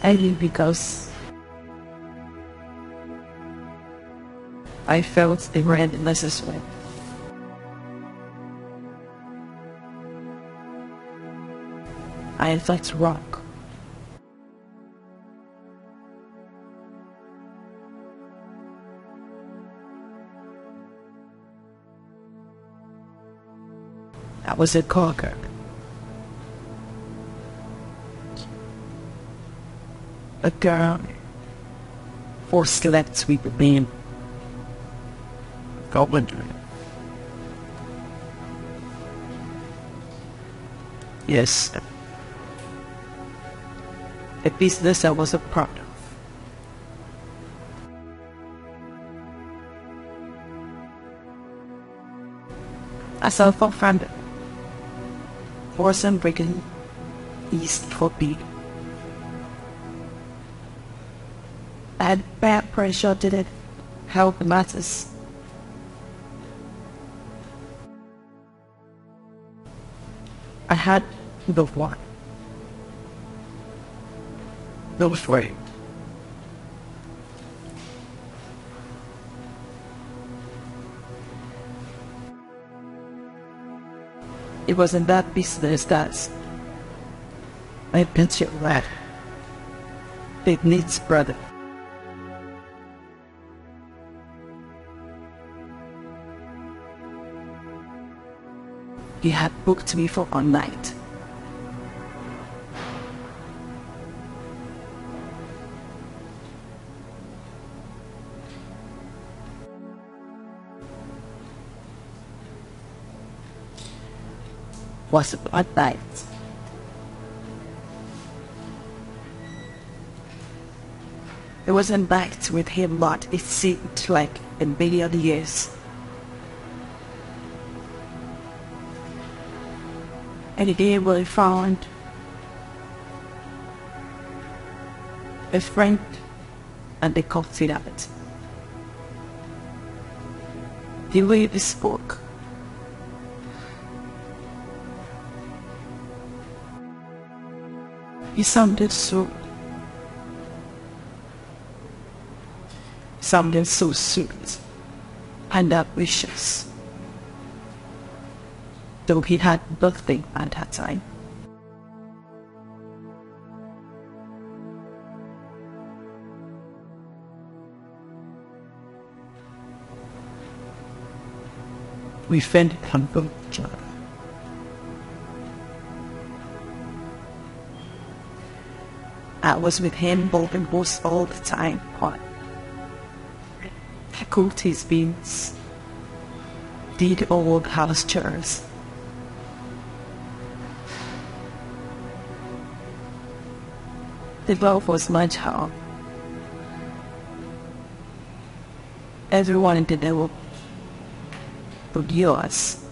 Only because I felt they were unnecessary. I felt wrong. I was a cocker. A girl forced left with me. Goblin. Yes. A business I was a part of. I self-funded. Wasn't breaking East for B. I had bad pressure, didn't help matters. I had the one. No way. It wasn't that business that I pension lad. It needs brother. He had booked me for one night. Was one night. It wasn't back with him, but it seemed like a million years. And here we found a friend and a confidant. The way they spoke, he sounded so sweet and ambitious. Though he had nothing at that time. We fell in love with each other. I was with him almost all the time, but I cooked his beans, did all the house chores. The love was much hard. Everyone in the world would yours.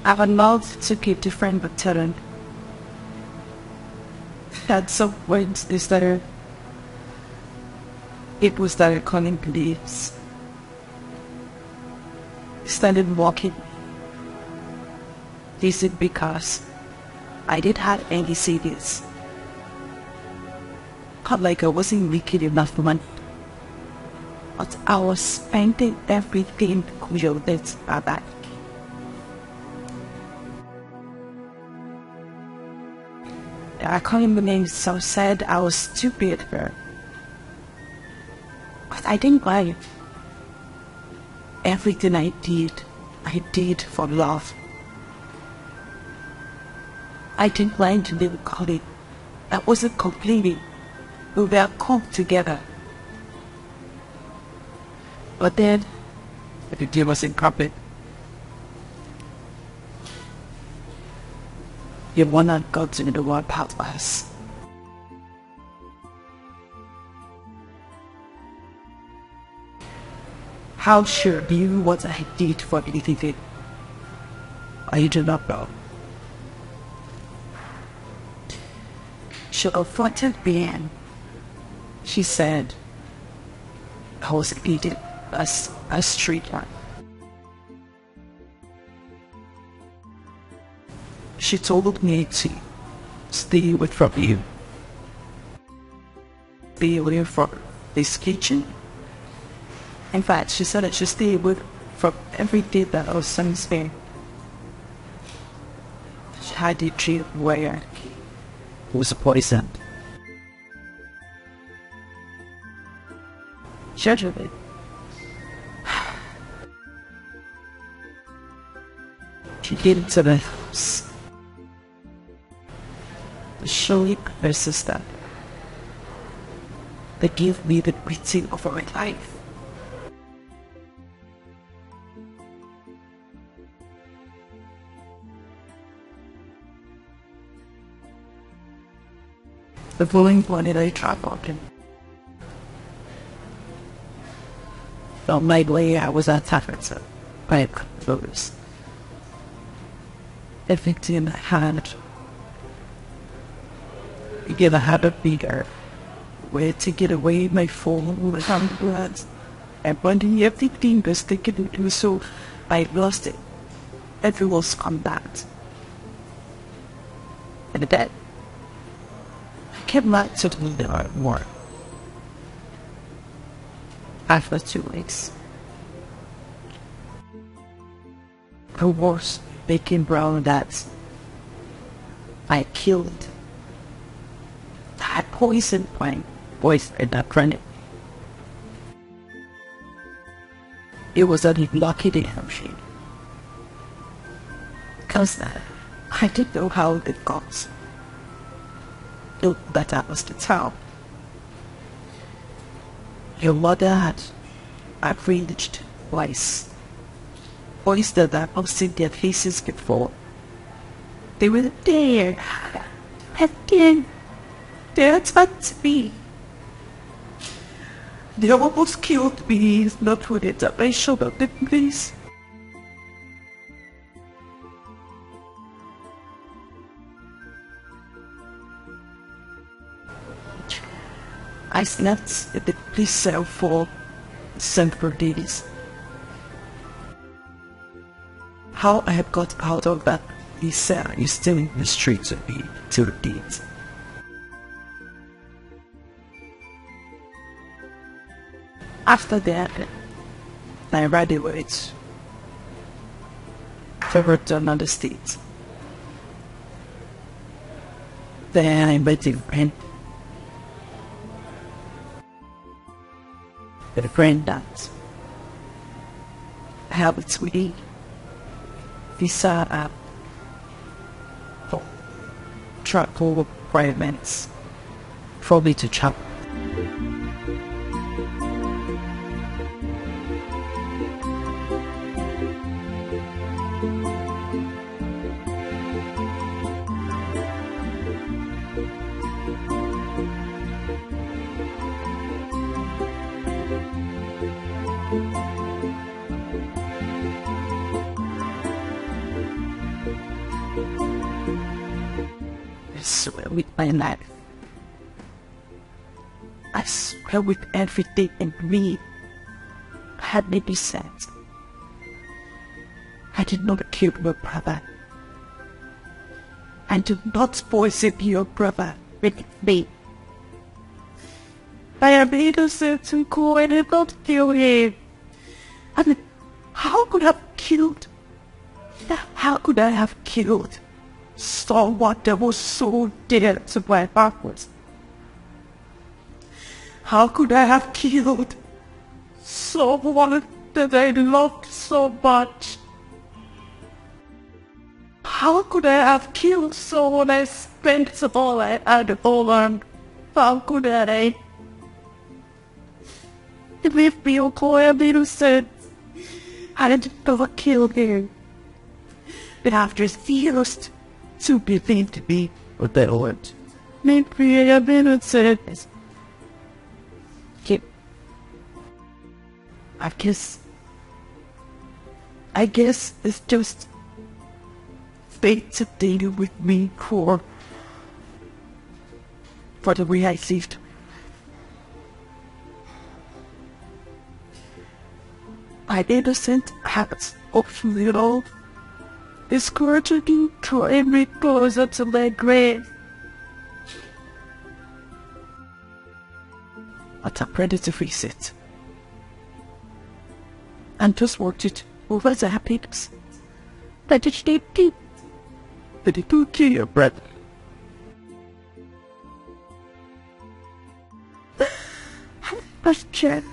I would love to keep the friend but talent. At some point they started, people started calling police. Started walking. This is because I didn't have any savings. Not like I wasn't making enough money, but I was spending everything with my back. I can't even name so sad I was stupid for. But I didn't mind. Everything I did for love. I didn't plan to live college. I wasn't complaining. We were come together. But then, the deal wasn't complete. You wanna go to the world part of us. How sure you what I did for anything? I do not know. She confronted me. She said I was eating a street rat. She told me to stay away from you. Stay away from this kitchen. In fact, she said I should stay away from everything that our son's been. She had a dream where it was poisoned. Judge of it. She came to the house. Showing her sister. They gave me the greeting of my life. The following morning I traveled him. On my way I was attacked by a controllers. Everything in my hand. Again, I had a bigger way to get away my phone with handguards. And when everything was taken to do so, I lost it. Everyone's come back. And then I came back to the war. After 2 weeks. The worst baking brown that I killed. I poisoned my boyfriend that friend. It was a lucky day for me. Because I didn't know how it got. That was the town. Your mother had arranged twice. Boys that I've seen their faces before. They were there. Again. They attacked me. They almost killed me. It's not with it. I showed up the police. I slept in the police cell for several days. How I have got out of that police cell is still in the streets of me till date. After that, I ran away to another state. Then I met a friend. A friend that helped me visa app for travel requirements for me to travel. I swear with my life. I swear with everything in me. Had me said, I did not kill your brother. I did not poison your brother with me. I am innocent to go and did not kill him. I mean, how could I have killed? How could I have killed someone that was so dear to my heart? How could I have killed someone that I loved so much? How could I have killed someone I spent all I had on? How could I? Leave me, oh, I am innocent. I didn't ever kill him. But after refused to believe me what they want. Maybe I am innocent. I guess it's just fate to deal with me for the way I lived. My innocent habits of little is gradually drawing me closer to my grave. But I'm ready to face it. And just worked it over the happiness that it did. That it took to your brother. Question.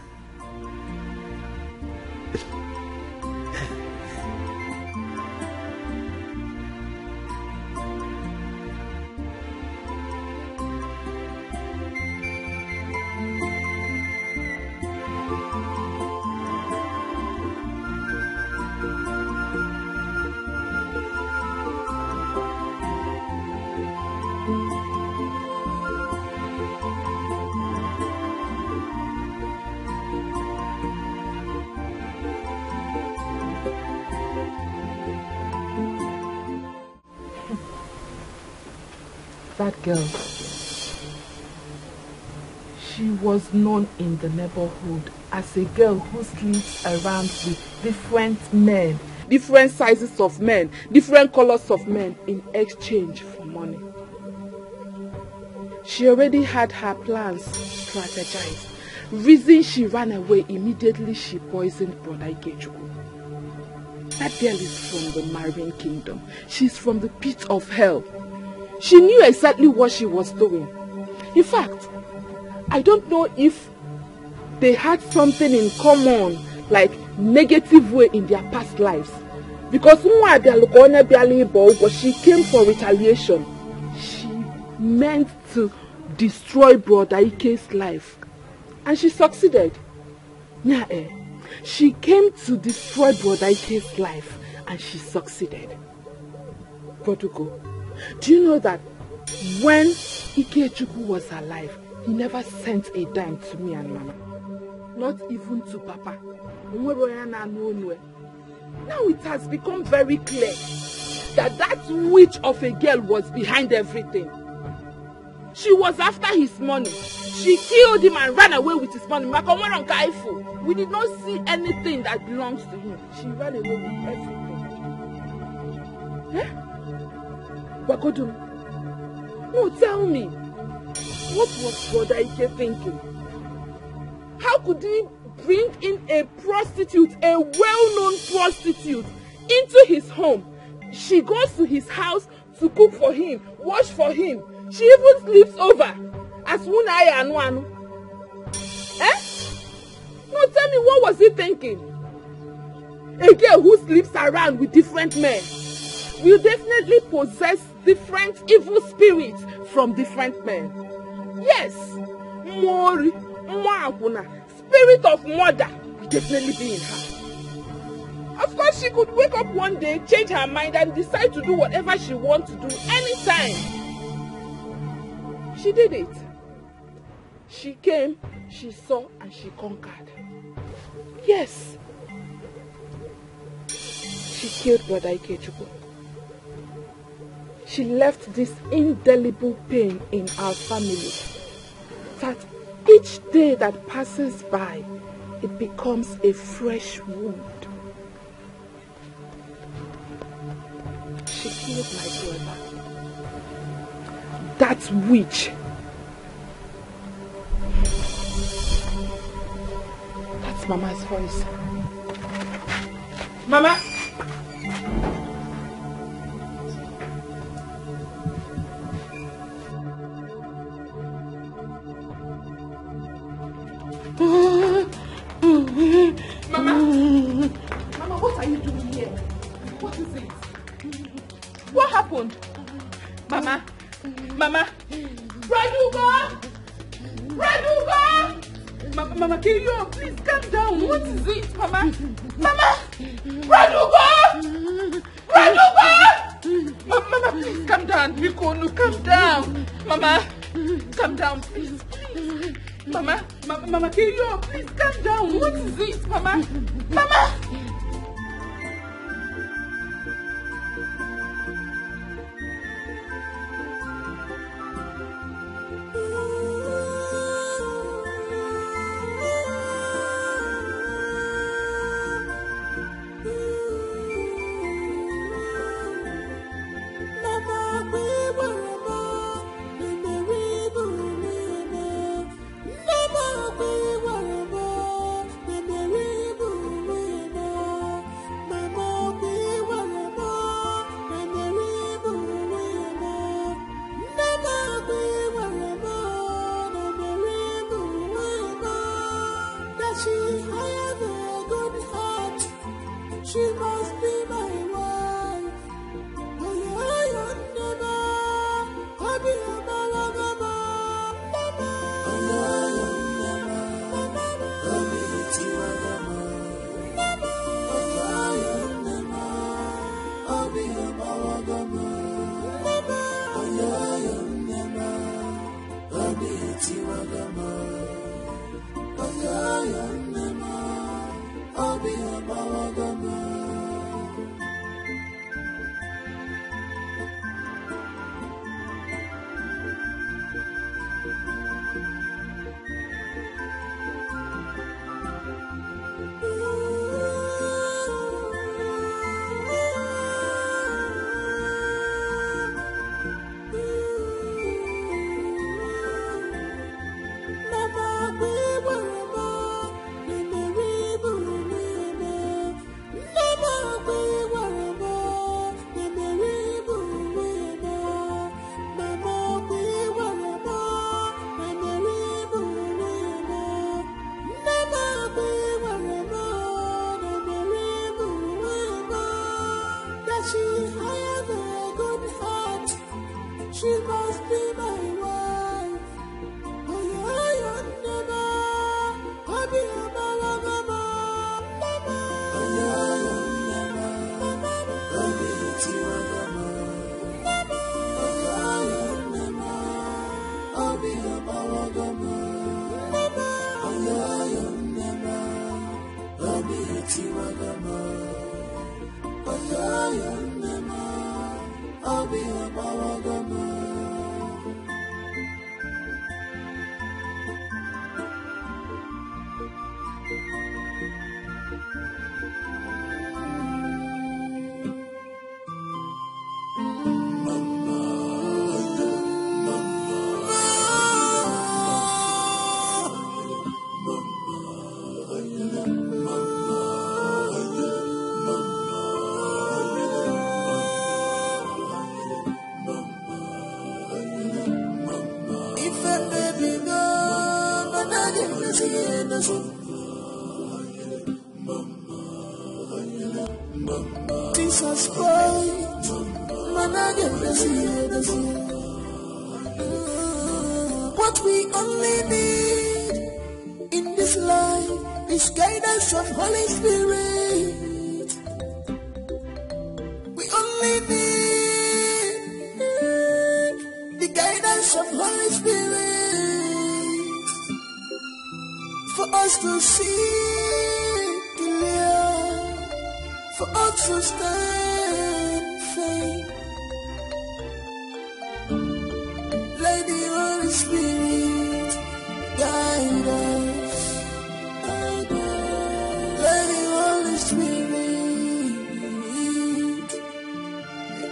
That girl, she was known in the neighborhood as a girl who sleeps around with different men, different sizes of men, different colors of men in exchange for money. She already had her plans strategized. Reason she ran away immediately, she poisoned Brother Ikechukwu. That girl is from the marine kingdom. She's from the pit of hell. She knew exactly what she was doing. In fact, I don't know if they had something in common, like negative way in their past lives. Because she came for retaliation. She meant to destroy Brother Ike's life. And she succeeded. She came to destroy Brother Ike's life and she succeeded. Protocol. Do you know that when Ikechukwu was alive, he never sent a dime to me and Mama? Not even to Papa. Now it has become very clear that that witch of a girl was behind everything. She was after his money. She killed him and ran away with his money. We did not see anything that belongs to him. She ran away with everything. Eh? Wakodum, no, tell me, what was Brother Ike thinking? How could he bring in a prostitute, a well-known prostitute, into his home? She goes to his house to cook for him, wash for him. She even sleeps over as Unaya and one. Eh? No, tell me, what was he thinking? A girl who sleeps around with different men will definitely possess different evil spirits from different men. Yes, Mori, Mwakuna, spirit of murder will definitely be in her. Of course, she could wake up one day, change her mind, and decide to do whatever she wants to do anytime. She did it. She came, she saw, and she conquered. Yes. She killed Brother Ikechukwu. She left this indelible pain in our family, that each day that passes by, it becomes a fresh wound. She killed my brother. That witch. That's Mama's voice. Mama! Mama, what are you doing here? What is it? What happened? Mama, Raduga! Mama, can you please calm down? What is it, Mama? Raduga! Mama, please calm down. Bikonu, calm down. Mama, calm down, please. Mama, can you please calm down? What is it, Mama? Things are spoiled, man, I get the what we only need in this life is guidance of Holy Spirit. We only need the guidance of Holy Spirit for us to see clear, for us to stand firm. Let the Holy Spirit guide us. Let the Holy Spirit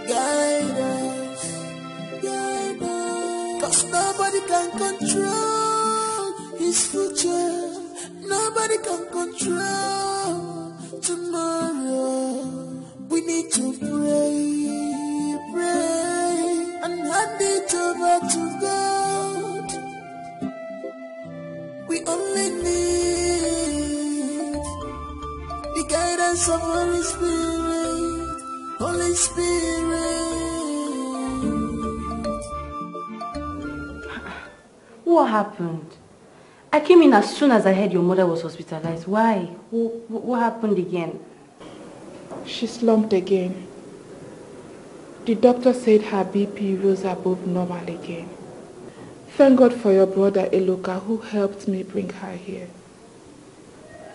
guide us. Guide us. 'Cause nobody can control his future. Nobody can control tomorrow. We need to pray, pray, and hand it over to God. We only need the guidance of Holy Spirit. Holy Spirit. What happened? I came in as soon as I heard your mother was hospitalized. Why? What happened again? She slumped again. The doctor said her BP rose above normal again. Thank God for your brother Eloka who helped me bring her here.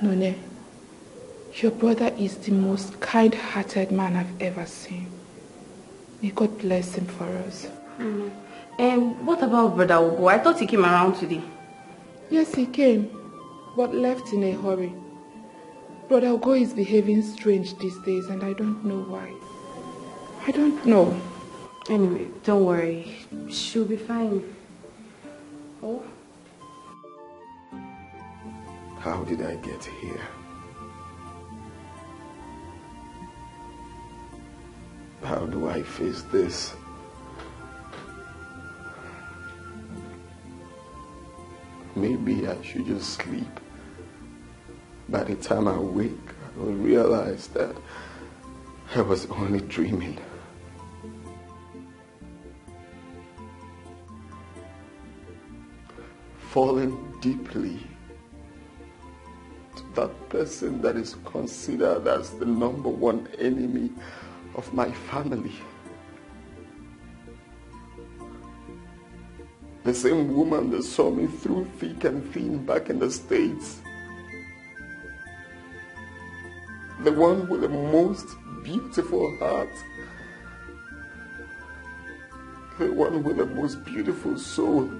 None, your brother is the most kind-hearted man I've ever seen. May God bless him for us. And what about Brother Ogo? I thought he came around today. Yes, he came, but left in a hurry. Brother Ogo is behaving strange these days and I don't know why. I don't know. Anyway, don't worry. She'll be fine. Oh? How did I get here? How do I face this? Maybe I should just sleep. By the time I wake, I will realize that I was only dreaming. Falling deeply to that person that is considered as the #1 enemy of my family. The same woman that saw me through thick and thin back in the States. The one with the most beautiful heart. The one with the most beautiful soul.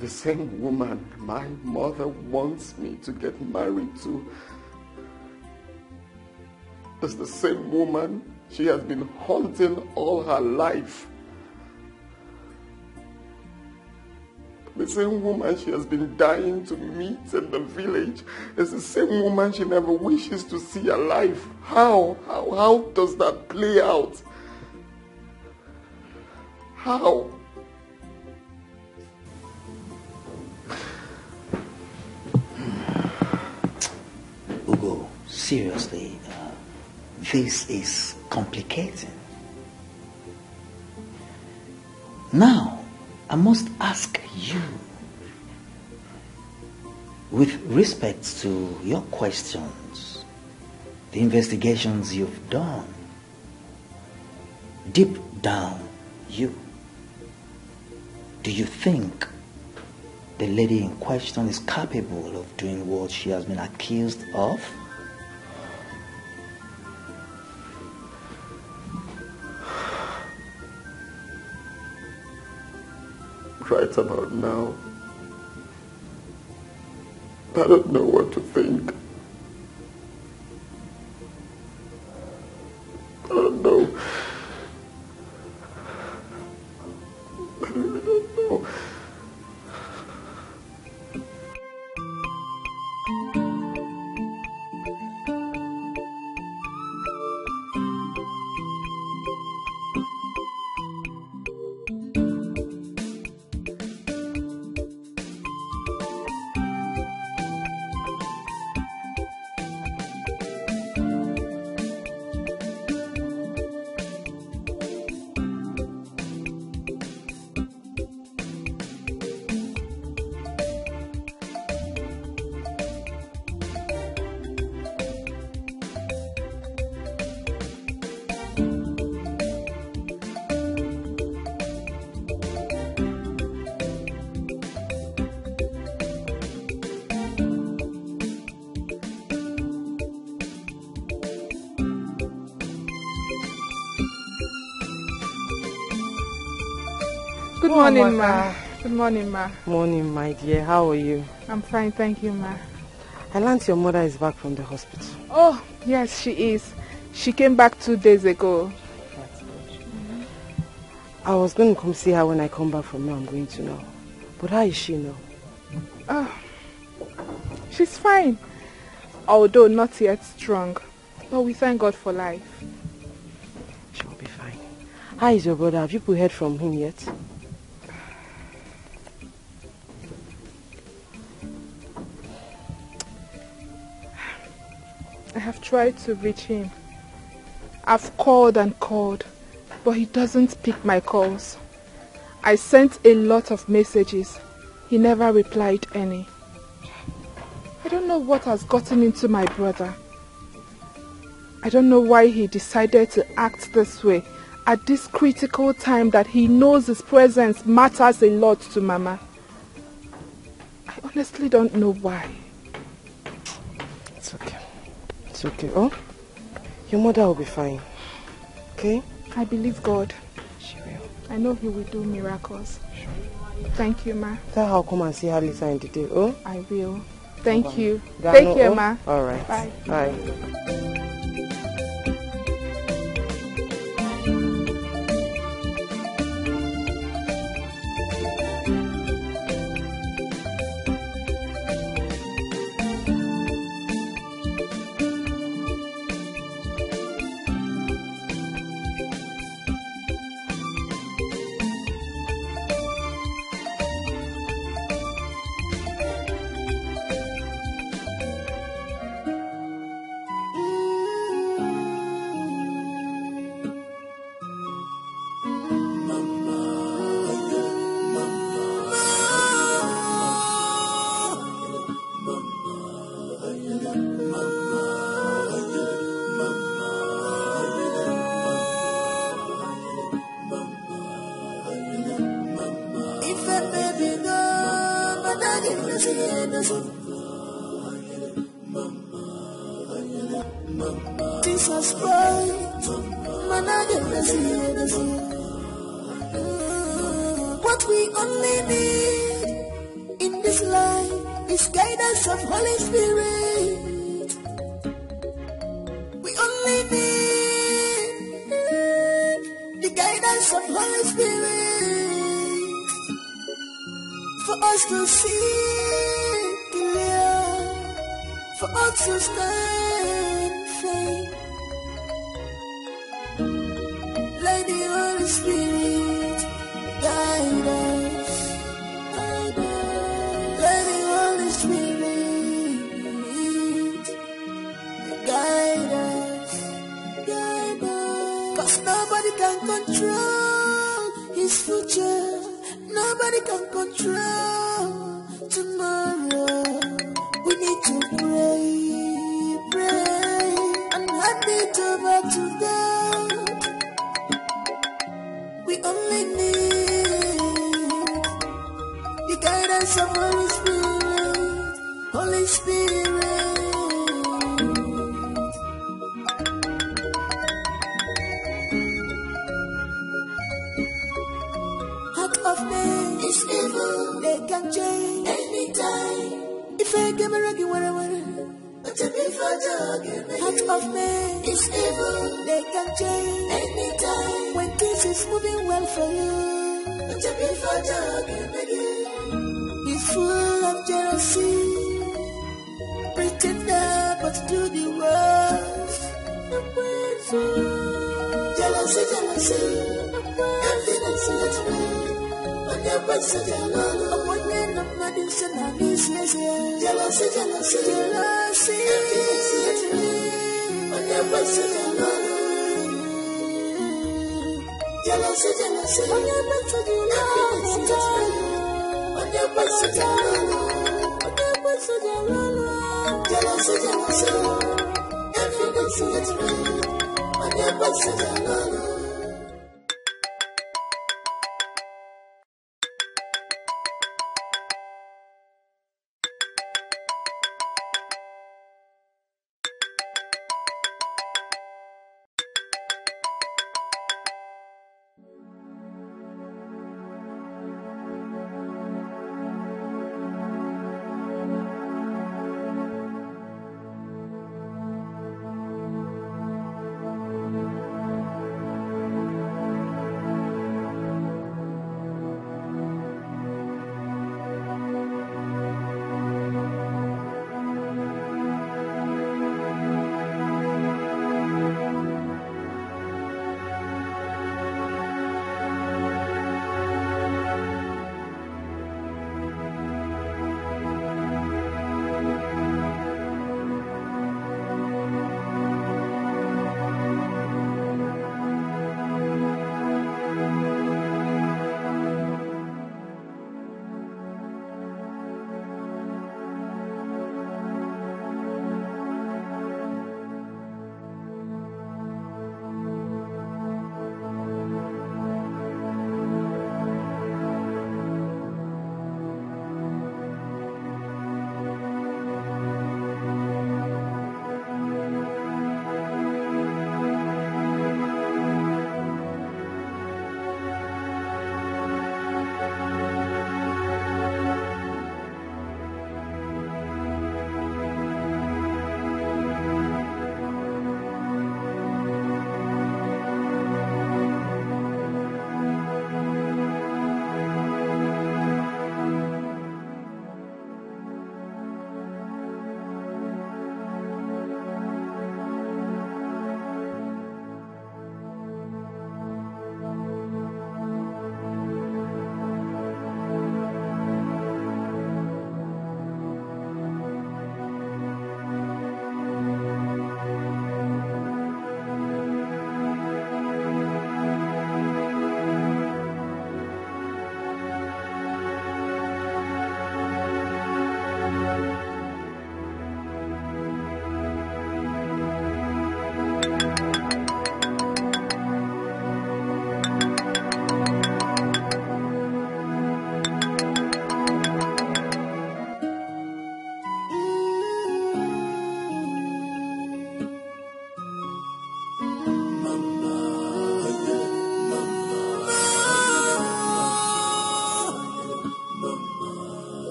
The same woman my mother wants me to get married to is the same woman she has been hunting all her life. The same woman she has been dying to meet in the village is the same woman she never wishes to see alive. How does that play out? How? Ugo, seriously, this is complicating. Now, I must ask you, with respect to your questions, the investigations you've done, deep down do you think the lady in question is capable of doing what she has been accused of? Right about now, I don't know what to think. I don't know. I really don't know. Good morning, ma. Good morning, ma. Morning, my dear. How are you? I'm fine, thank you, ma. I learned your mother is back from the hospital. Oh, yes, she is. She came back 2 days ago. That's good. I was going to come see her when I come back from where I'm going to now. But how is she now? Oh, she's fine. Although not yet strong. But we thank God for life. She'll be fine. How is your brother? Have you heard from him yet? I have tried to reach him. I've called and called, but he doesn't pick my calls. I sent a lot of messages. He never replied any. I don't know what has gotten into my brother. I don't know why he decided to act this way at this critical time that he knows his presence matters a lot to Mama. I honestly don't know why. It's okay. It's okay. Oh, your mother will be fine. Okay? I believe God. She will. I know he will do miracles. Sure. Thank you, ma. Tell her I'll come and see her later in the day. Oh? I will. Thank you. Gano, Take care, ma. All right. Bye. Bye. Jesus Christ, what we only need in this life is guidance of Holy Spirit. We only need the guidance of Holy Spirit for us to see clear, for us to stand firm. Let the Holy Spirit guide us. Let the Holy Spirit guide us. Cause nobody can control his future. Nobody can control tomorrow. We need to pray, and hand it over to God. We only need the guidance of Holy Spirit. Holy Spirit. Heart of man is evil. They can change anytime. If I give a reggae, but if I heart of man is evil. They can change anytime. When things is moving well for you, but if I he's full of jealousy. Pretender, but do the worst. Jealousy, emptiness, let's pray. When your boys are jealous, when you're not mad, you say, I'm easy. Jealousy, emptiness, let's pray. When your boys are jealous, jealousy, when your boys are jealous, let's pray. When your boys are jealous, jealousy, emptiness, let's pray. When your boys are jealous.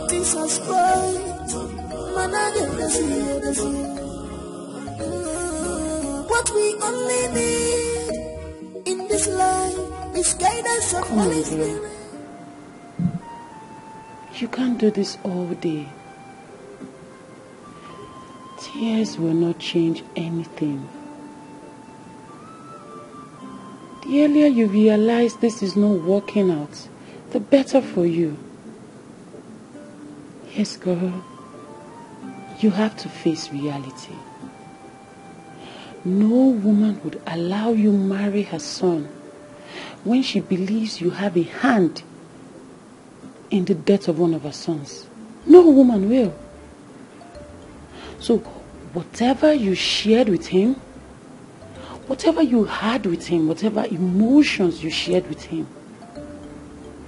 This has spoiled. What we only need in this life is guidance of Holy Spirit. You can't do this all day. Tears will not change anything. The earlier you realize this is not working out, the better for you. Yes, girl. You have to face reality. No woman would allow you marry her son when she believes you have a hand in the death of one of her sons. No woman will. So whatever you shared with him, whatever you had with him, whatever emotions you shared with him,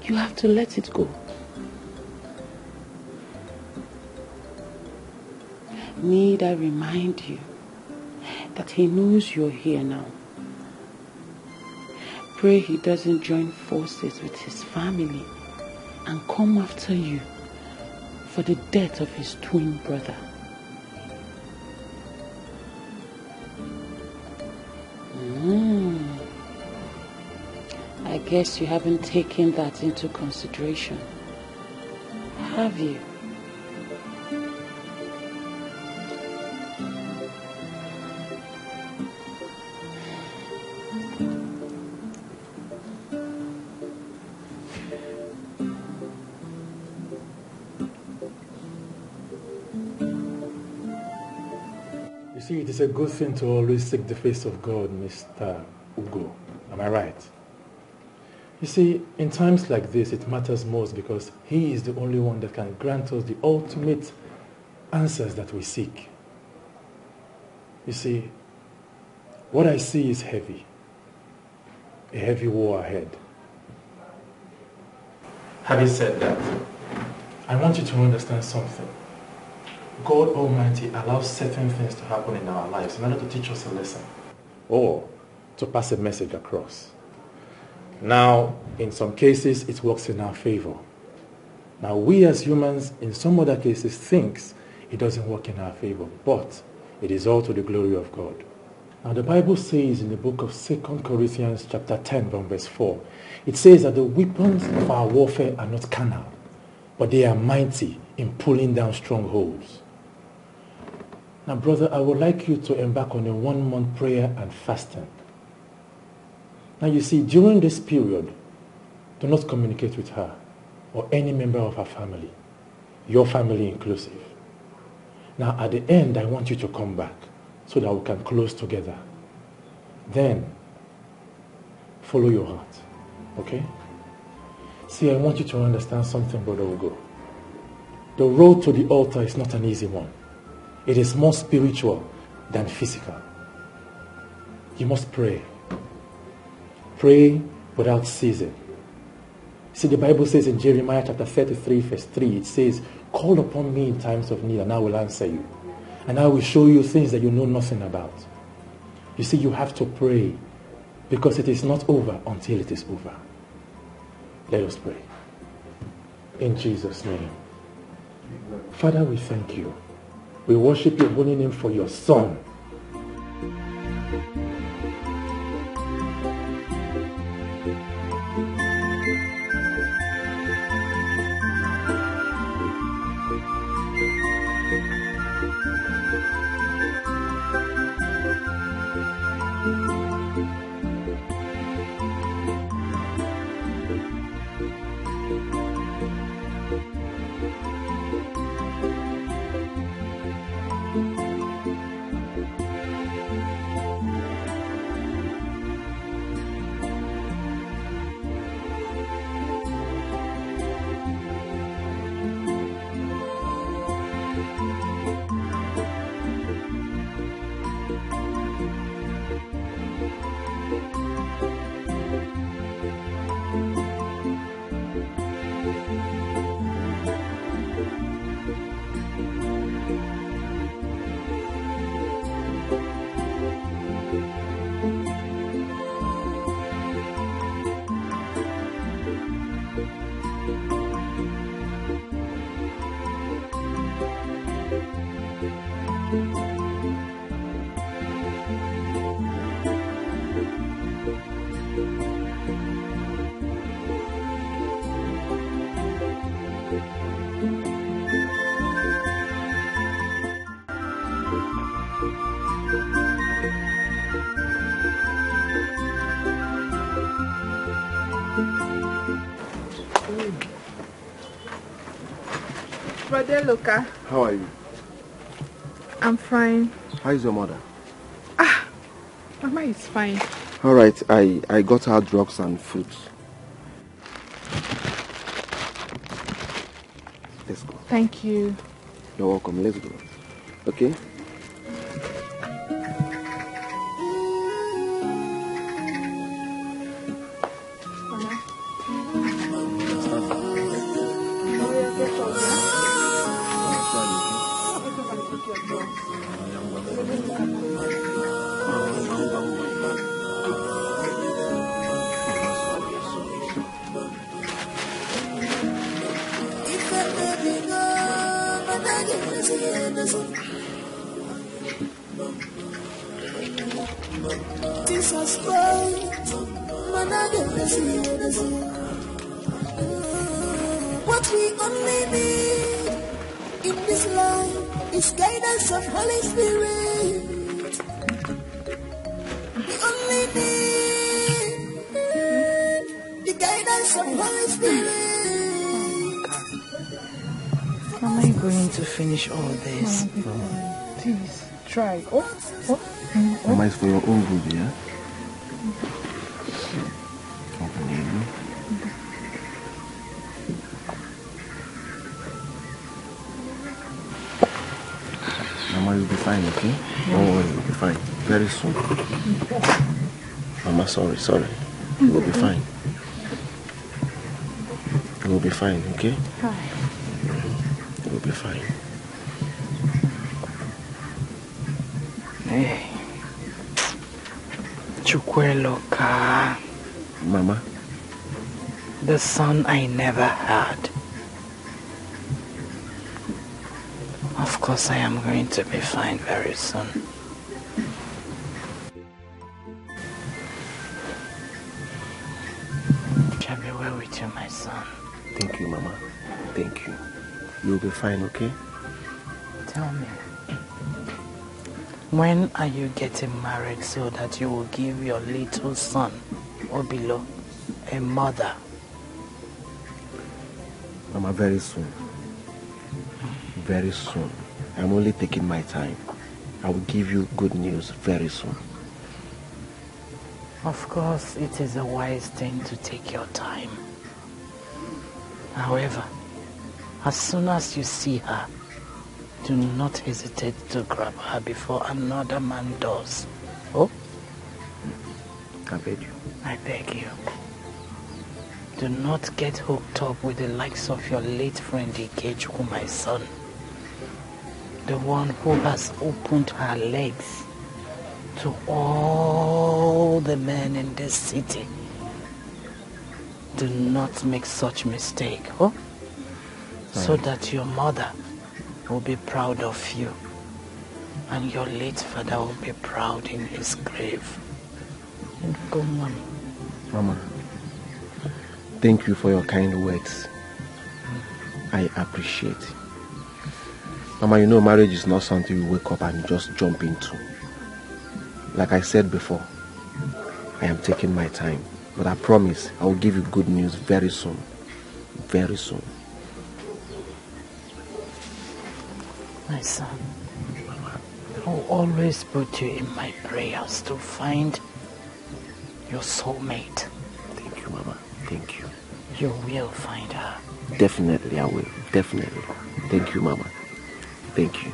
you have to let it go. Need I remind you that he knows you're here now. Pray he doesn't join forces with his family and come after you for the death of his twin brother. I guess you haven't taken that into consideration, have you? You see, it is a good thing to always seek the face of God, Mr. Ugo. Am I right? You see, in times like this, it matters most because He is the only one that can grant us the ultimate answers that we seek. You see, what I see is heavy. A heavy war ahead. Having said that, I want you to understand something. God Almighty allows certain things to happen in our lives in order to teach us a lesson or to pass a message across. Now, in some cases, it works in our favor. Now, we as humans, in some other cases, think it doesn't work in our favor, but it is all to the glory of God. Now, the Bible says in the book of 2 Corinthians chapter 10, from verse 4, it says that the weapons of our warfare are not carnal, but they are mighty in pulling down strongholds. Now, brother, I would like you to embark on a 1-month prayer and fasting. Now, you see, during this period, do not communicate with her or any member of her family, your family inclusive. Now, at the end, I want you to come back so that we can close together. Then, follow your heart, okay? See, I want you to understand something, Brother Ugo. The road to the altar is not an easy one. It is more spiritual than physical. You must pray. Pray without ceasing. See, the Bible says in Jeremiah chapter 33, verse 3, it says, call upon me in times of need and I will answer you. And I will show you things that you know nothing about. You see, you have to pray because it is not over until it is over. Let us pray. In Jesus' name. Father, we thank you. We worship your holy name for your Son. Loka. How are you? I'm fine. How is your mother? Mama is fine. All right, I got her drugs and fruits. Let's go. Thank you. You're welcome. Let's go. Okay? What we only need in this life is guidance of Holy Spirit. We only need the guidance of Holy Spirit. Am I going to finish all this? Please, try. Mama, it's for your own good, yeah? Mama, you'll be fine, okay? Don't worry, you'll be fine. Very soon. Mama, sorry. You'll be fine. You'll be fine, okay? You'll be fine. Hey. Chukweloka. Mama? The son I never had. Of course I am going to be fine very soon. Shall be well with you, my son. Thank you, Mama. Thank you. You'll be fine, okay? Tell me, when are you getting married so that you will give your little son, Obilo, a mother? Mama, very soon. Very soon. I'm only taking my time. I will give you good news very soon. Of course, it is a wise thing to take your time. However, as soon as you see her, do not hesitate to grab her before another man does. Oh? I beg you. I beg you. Do not get hooked up with the likes of your late friend Dikeh, my son. The one who has opened her legs to all the men in this city. Do not make such mistake, oh? So that your mother will be proud of you and your late father will be proud in his grave. And go, Mommy. Mama, thank you for your kind words. I appreciate it. Mama, you know marriage is not something you wake up and just jump into. Like I said before, I am taking my time. But I promise I will give you good news very soon. Very soon. My son, I will always put you in my prayers to find your soulmate. Thank you, Mama. Thank you. You will find her. Definitely I will. Definitely. Thank you, Mama. Thank you.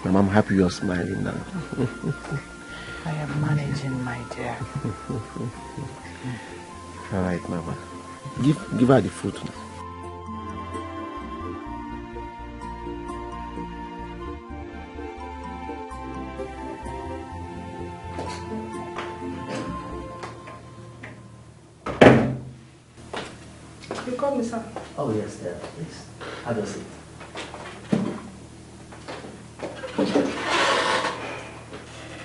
Mama, I'm happy you're smiling now. I am managing, my dear. All right, Mama. Give her the fruit now. You call me, sir? Oh, yes, there, please. Have a seat.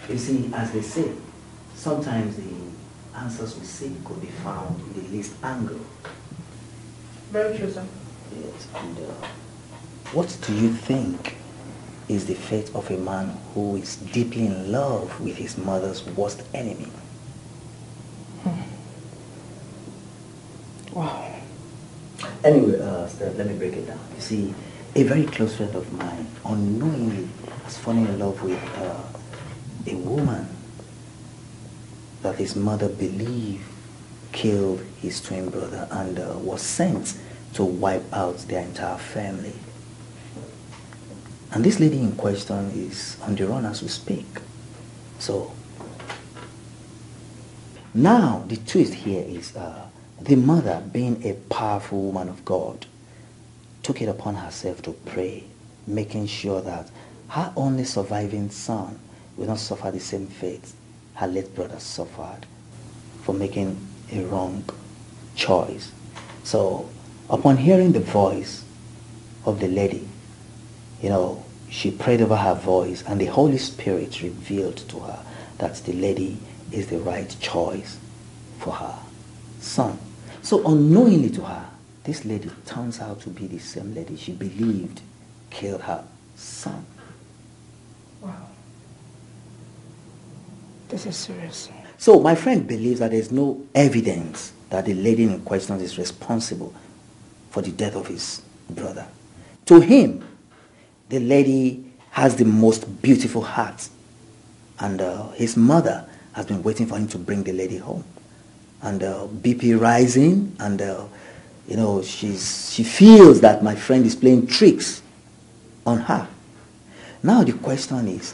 You see, as they say, sometimes the answers we seek could be found in the least angle. Very true, sir. Yes, and what do you think is the fate of a man who is deeply in love with his mother's worst enemy? Wow. Anyway, Steph, let me break it down. You see, a very close friend of mine unknowingly has fallen in love with a woman that his mother believed killed his twin brother and was sent to wipe out their entire family. And this lady in question is on the run as we speak. So, now the twist here is the mother, being a powerful woman of God, took it upon herself to pray, making sure that her only surviving son will not suffer the same fate her late brother suffered for making a wrong choice. So, upon hearing the voice of the lady, she prayed over her voice and the Holy Spirit revealed to her that the lady is the right choice for her son. So unknowingly to her, this lady turns out to be the same lady she believed killed her son. Wow. This is serious. So my friend believes that there's no evidence that the lady in question is responsible for the death of his brother. To him, the lady has the most beautiful heart, and his mother has been waiting for him to bring the lady home. And BP rising, and she feels that my friend is playing tricks on her. Now the question is,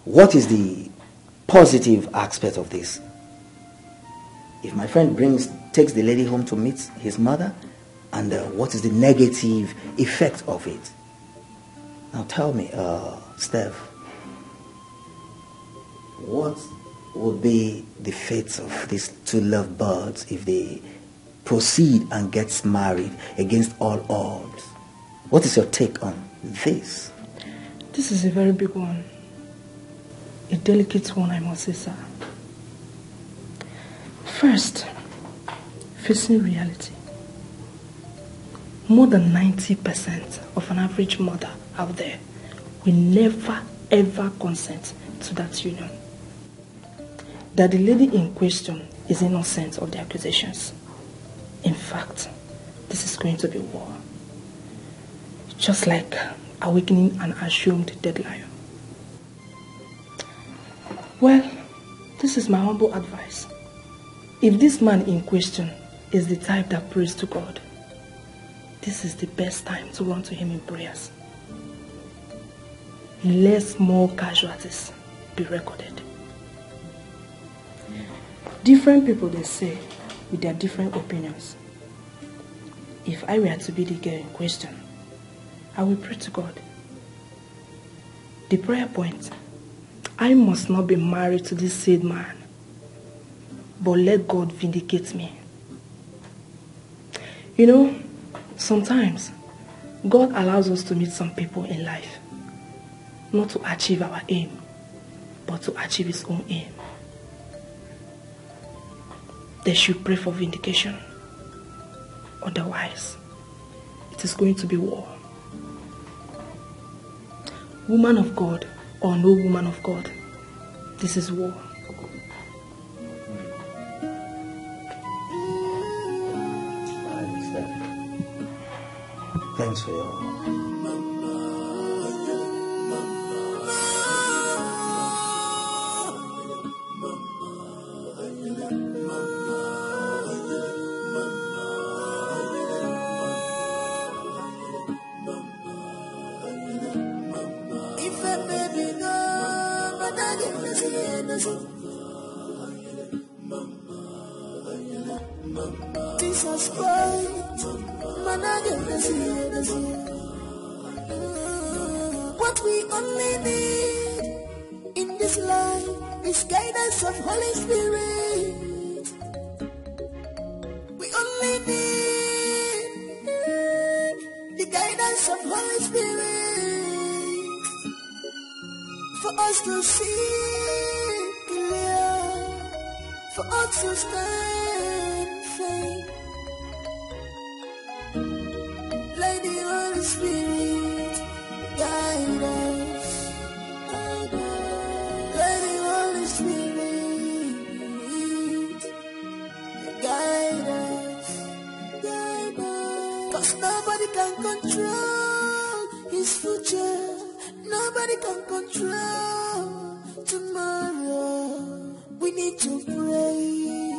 what is the positive aspect of this? If my friend takes the lady home to meet his mother, and what is the negative effect of it? Now tell me, Steph, what would be the fate of these two lovebirds if they proceed and get married against all odds? What is your take on this? This is a very big one. A delicate one, I must say, sir. First, facing reality. More than 90% of an average mother out there will never ever consent to that union. That the lady in question is innocent of the accusations. In fact, this is going to be war. Just like awakening an assumed dead lion. Well, this is my humble advice. If this man in question is the type that prays to God, this is the best time to run to him in prayers. Less more casualties be recorded. Different people, they say, with their different opinions. If I were to be the girl in question, I will pray to God. The prayer point: I must not be married to this said man, but let God vindicate me. Sometimes God allows us to meet some people in life, not to achieve our aim, but to achieve his own aim. They should pray for vindication. Otherwise, it is going to be war. Woman of God or no woman of God, this is war. Thanks for your... What we only need in this life is guidance of Holy Spirit. We only need the guidance of Holy Spirit for us to see clear, for us to stand firm. Lady Holy Spirit, guide us. Lady Holy Spirit, guide us. 'Cause can control his future. Nobody can control tomorrow. We need to pray,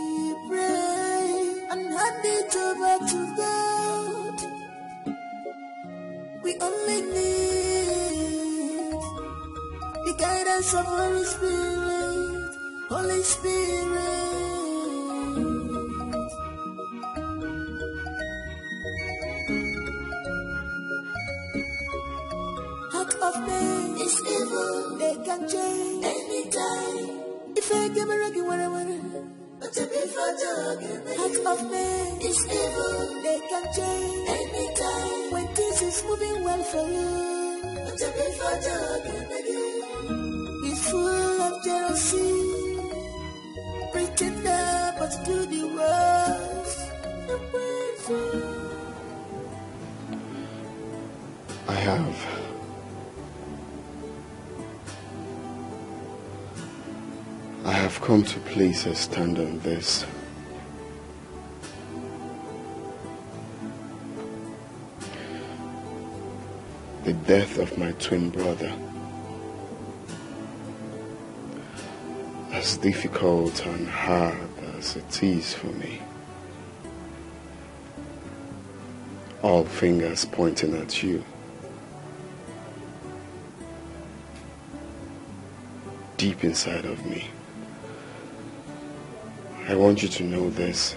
and hand it over to God. We only need the guidance of Holy Spirit, Holy Spirit. Heart of man is evil, they can change anytime. If I give a rocky but to be heart of man is evil, they can change anytime. When this is moving well for you, but to be it's full of jealousy, pretender but do the worst. I have come to place a stand on this. The death of my twin brother, as difficult and hard as it is for me, all fingers pointing at you, deep inside of me, I want you to know this.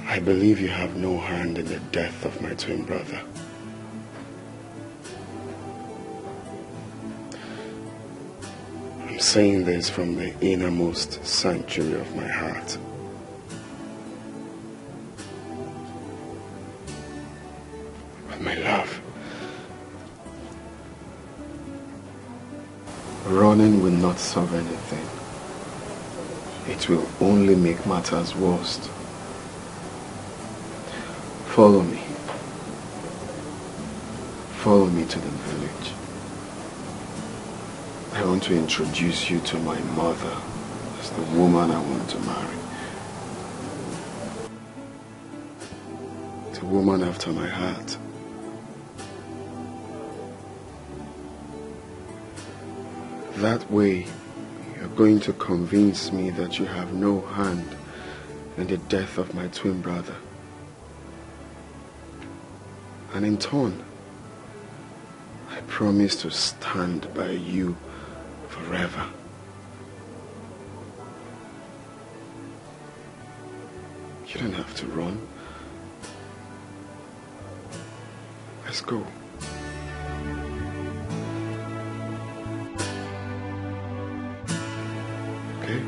I believe you have no hand in the death of my twin brother. I'm saying this from the innermost sanctuary of my heart. But my love, running will not solve anything. It will only make matters worse. Follow me. Follow me to the village. I want to introduce you to my mother as the woman I want to marry. The woman after my heart. That way, you're going to convince me that you have no hand in the death of my twin brother. And in turn, I promise to stand by you forever. You don't have to run. Let's go. Okay?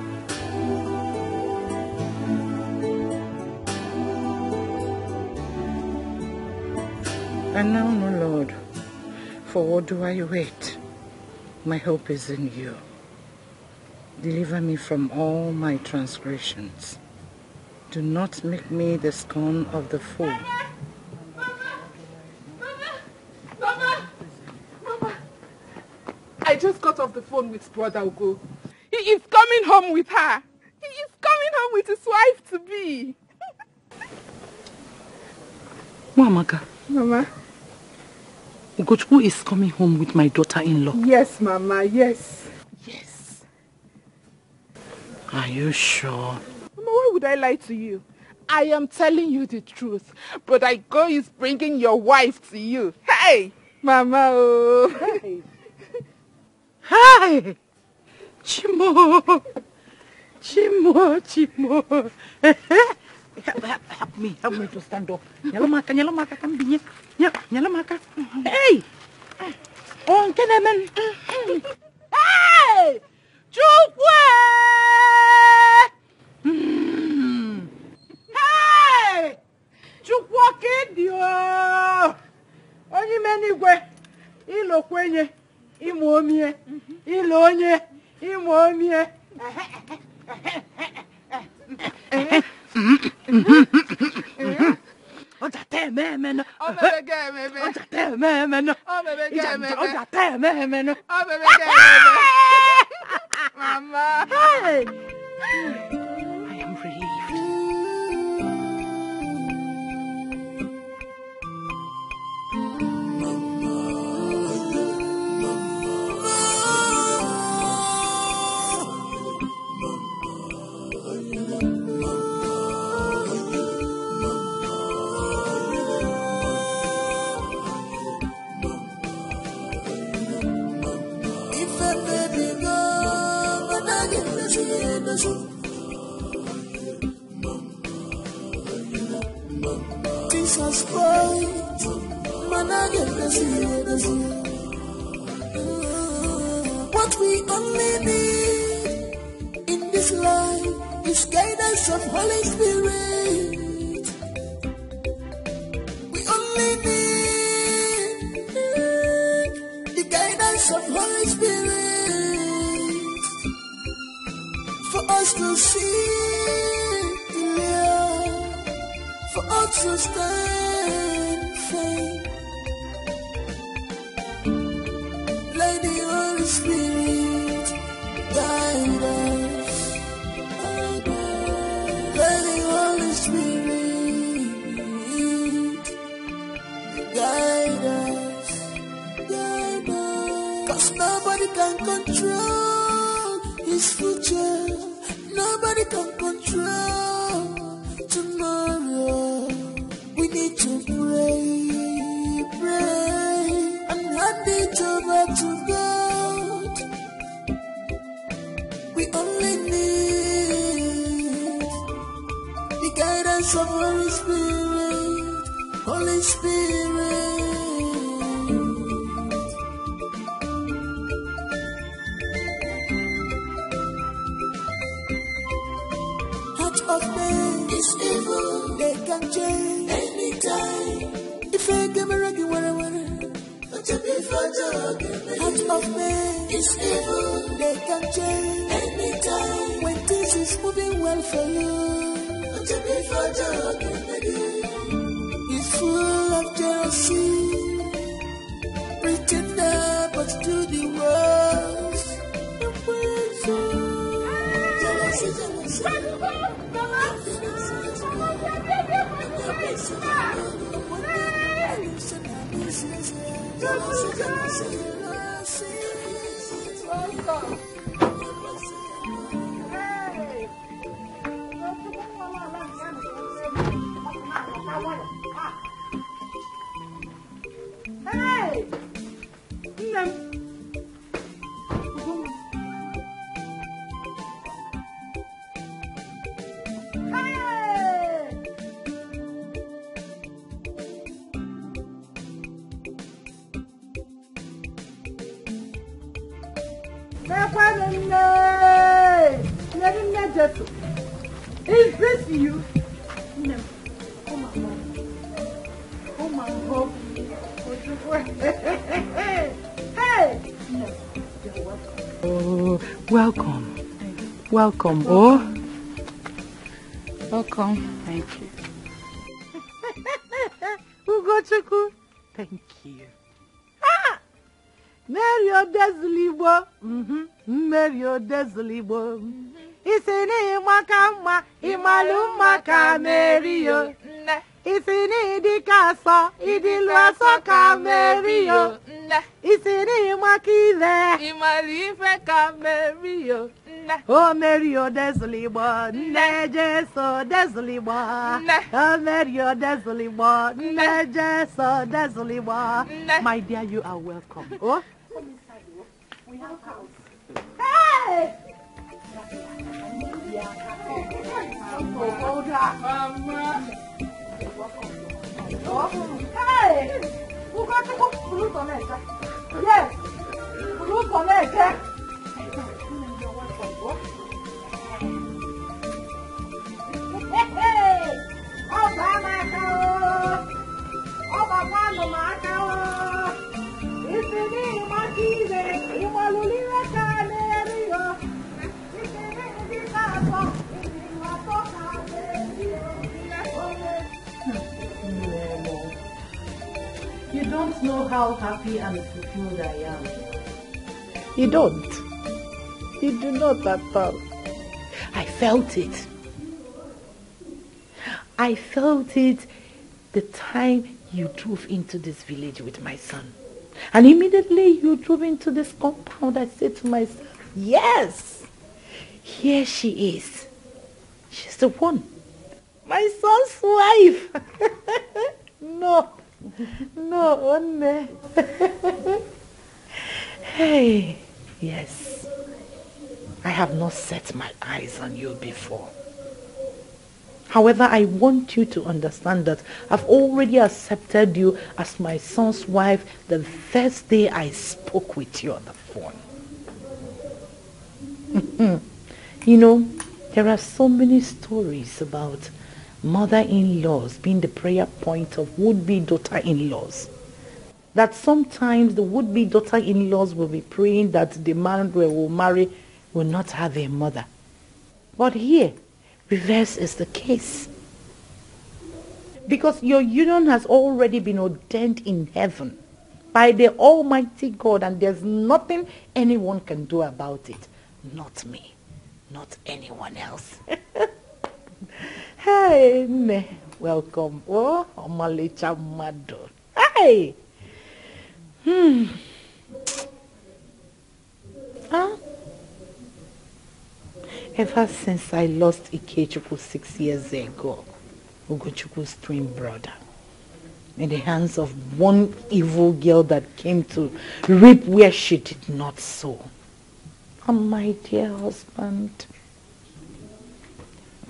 And now, no Lord, for what do I wait? My hope is in you. Deliver me from all my transgressions. Do not make me the scorn of the fool. Mama! I just got off the phone with Brother Ugo. He is coming home with her. He is coming home with his wife-to-be. Mamaka. Mama. Ugochukwu is coming home with my daughter-in-law. Yes, Mama, yes. Yes. Are you sure? Mama, why would I lie to you? I am telling you the truth. Brother Ugo is bringing your wife to you. Hey! Mama, oh. Hey! Hi! Chimo! Chimo, Chimo! Help me to stand up. Nyalamaka, come be. Nyalamaka. Hey! On Kenemen. Hey! Chukwe! Hey! Chukwa kedio! Onye menigwe. Ilo kwenye. Imo omie. Ilo onye. Imo omie. Mama. I am relieved. baby go, but I get the same. This has spoiled, man, I get the same. What we only need in this life is guidance of Holy Spirit. We only need the guidance of Holy Spirit for us to see clear, for us to stand firm. Lady Holy Spirit, guide us. Lady Holy Spirit, guide us. Guide us. 'Cause nobody can control his future. Nobody can control tomorrow. We need to pray, and hand it over to God. We only need the guidance of Holy Spirit. Holy Spirit. Heart of man is evil. They can change anytime. If I give a reggae, heart of man is evil. They can change anytime. When things is moving well for you, it's full of jealousy. Pretender, but do the worst. Jealousy, jealousy. Is this you? No. Come on, come on, home. Hey! No. You're welcome. Oh, welcome. Welcome. Oh. Welcome. Thank you. Ugochukwu. Thank you. Ah! Mary Odezlibo. Mary Odezlibo. Isini makama, imaluma kamerio. Isini dikasa, idiluaso kamerio. Isini makile, imalife kamerio. Oh Mario Deslibo, Nejeso Deslibo. Oh Mario Deslibo, Nejeso Deslibo. My dear, you are welcome. Oh, come inside. We have house. Hey! Hey! Who got to go fruit on it? Yes! Fruit on it! Hey! Oh, Mama! Oh, Mama! It's the name of Jesus! You are Lulira Canario! You don't know how happy and fulfilled I am. You don't. You do not at all. I felt it. I felt it the time you drove into this village with my son. And immediately you drove into this compound, I said to myself, yes, here she is. She's the one. My son's wife. No, Onne. Hey, Yes. I have not set my eyes on you before. However, I want you to understand that I've already accepted you as my son's wife the first day I spoke with you on the phone. You know, there are so many stories about mother-in-laws being the prayer point of would-be daughter-in-laws. That sometimes the would-be daughter-in-laws will be praying that the man we will marry will not have a mother. But here, reverse is the case. Because your union has already been ordained in heaven by the Almighty God, and there's nothing anyone can do about it. Not me, not anyone else. Hey, welcome. Oh, Omalicha Mado. Hey! Huh? Ever since I lost Ikechukwu 6 years ago, Ugochukwu's twin brother, in the hands of one evil girl that came to reap where she did not sow. And my dear husband,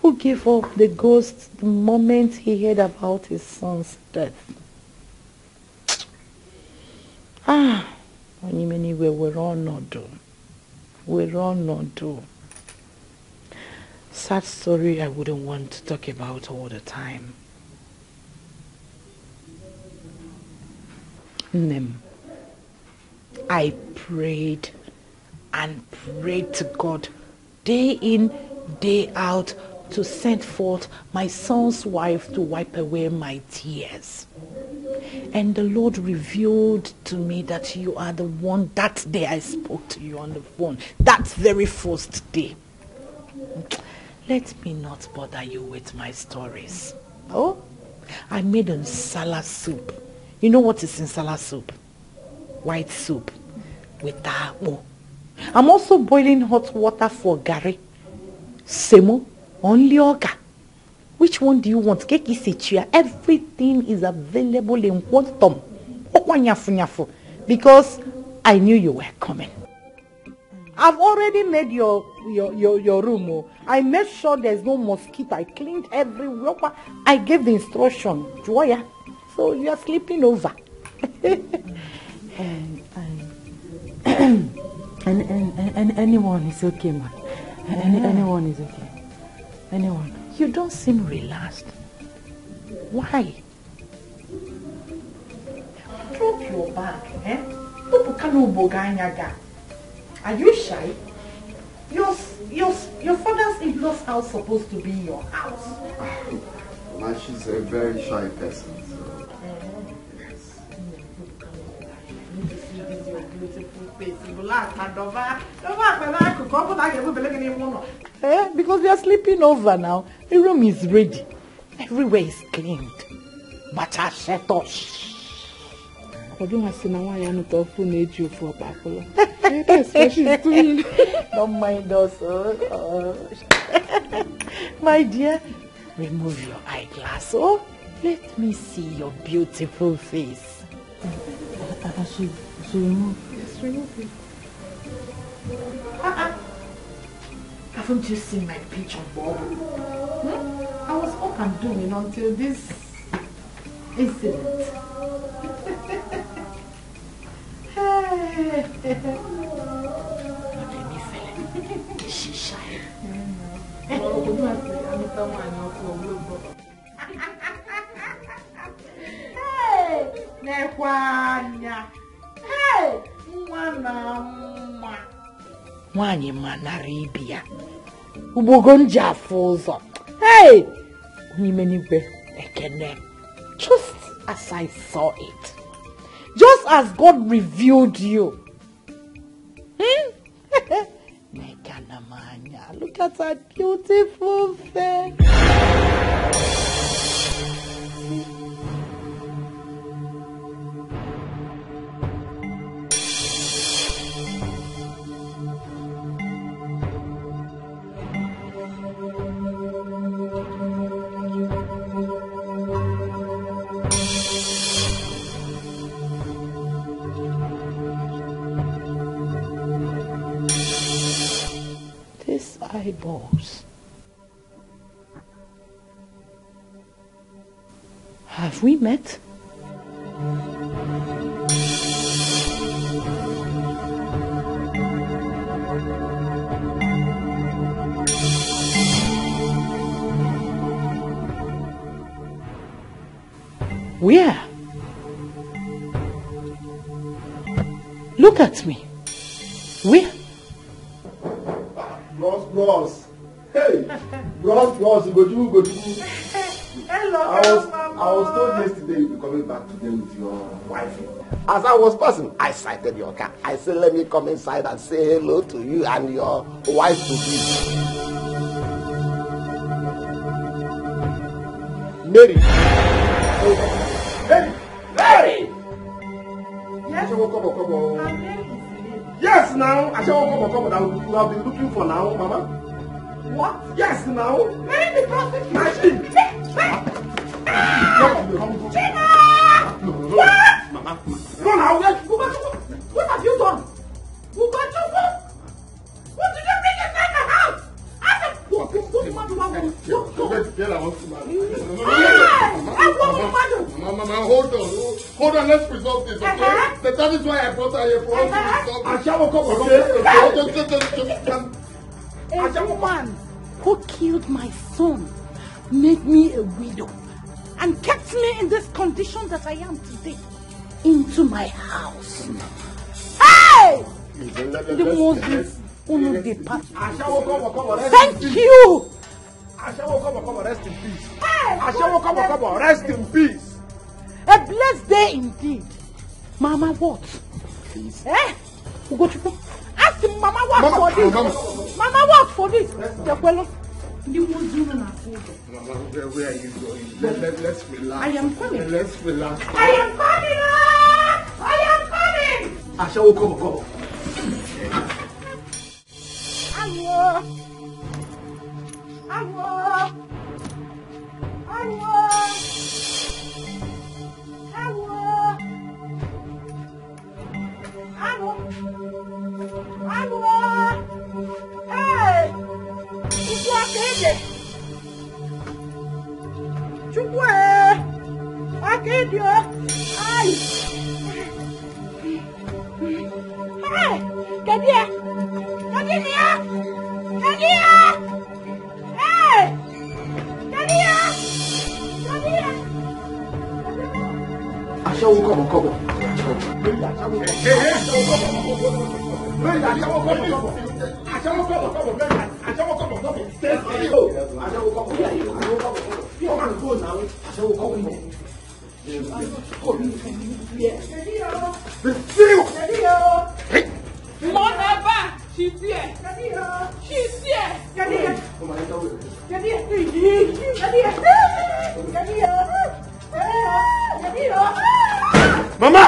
who gave up the ghost the moment he heard about his son's death. We're all not do. We're all not do. Sad story I wouldn't want to talk about all the time. Nem, I prayed and prayed to God day in, day out to send forth my son's wife to wipe away my tears. And the Lord revealed to me that you are the one. That day I spoke to you on the phone. That very first day. Let me not bother you with my stories. Oh, I made nsala soup. You know what is nsala soup? White soup with akpu. I'm also boiling hot water for gari. Semo, only oga. Which one do you want? Keki sechuya. Everything is available in one tom. Because I knew you were coming. I've already made your room. Oh. I made sure there's no mosquito. I cleaned everywhere. I gave the instruction. Joya. So you are sleeping over. and anyone is okay, man. Anyone is okay. Anyone. You don't seem relaxed. Why? Drop your bag, eh? Are you shy? Your father's in-law's house supposed to be your house. Man, she's a very shy person. So. Yes. Because we are sleeping over now. The room is ready. Everywhere is cleaned. But I set us. Don't mind us. My dear, remove your eyeglass. Oh, let me see your beautiful face. She remove. Yes, remove it. Haven't you seen my picture, Bob? I was up and doing until this incident. She's shy. Hey, Wanya manaribia. Ubogonja fozo. Hey! Just as I saw it. Just as God revealed you. Look at that beautiful face. eyeballs. Have we met? Where? Look at me. Where? Bros. Hey, bros, go to. Hello, I was told yesterday you'll be coming back today with your wife. As I was passing, I sighted your car. I said, let me come inside and say hello to you and your wife to be. Mary! Yes? Yes, now. I shall come down. You have been looking for now, Mama. What? Yes, now. Mary, the prostitute. China! Mama. Run out. What have you done? What did you bring inside my house? I said, what you want to Mama, hold on, let's resolve this, okay? That is why I brought her here for us to resolve this. A woman who killed my son made me a widow and kept me in this condition that I am today into my house. Hey! The Moses only depart. Thank you! Rest in peace. Rest in peace. A blessed day indeed. Mama, what? Please. Ask him, Mama, what for this? Mama, what for this? Mama, where are you going? Let's relax. I am coming. Let's relax. I am coming! I am coming! Asha will come. Hey! It's okay. Chukwe! Akedio! Ay! Hey! Kadia! Kadia! Hey! Kadia! Asha will come. She's here. Mama!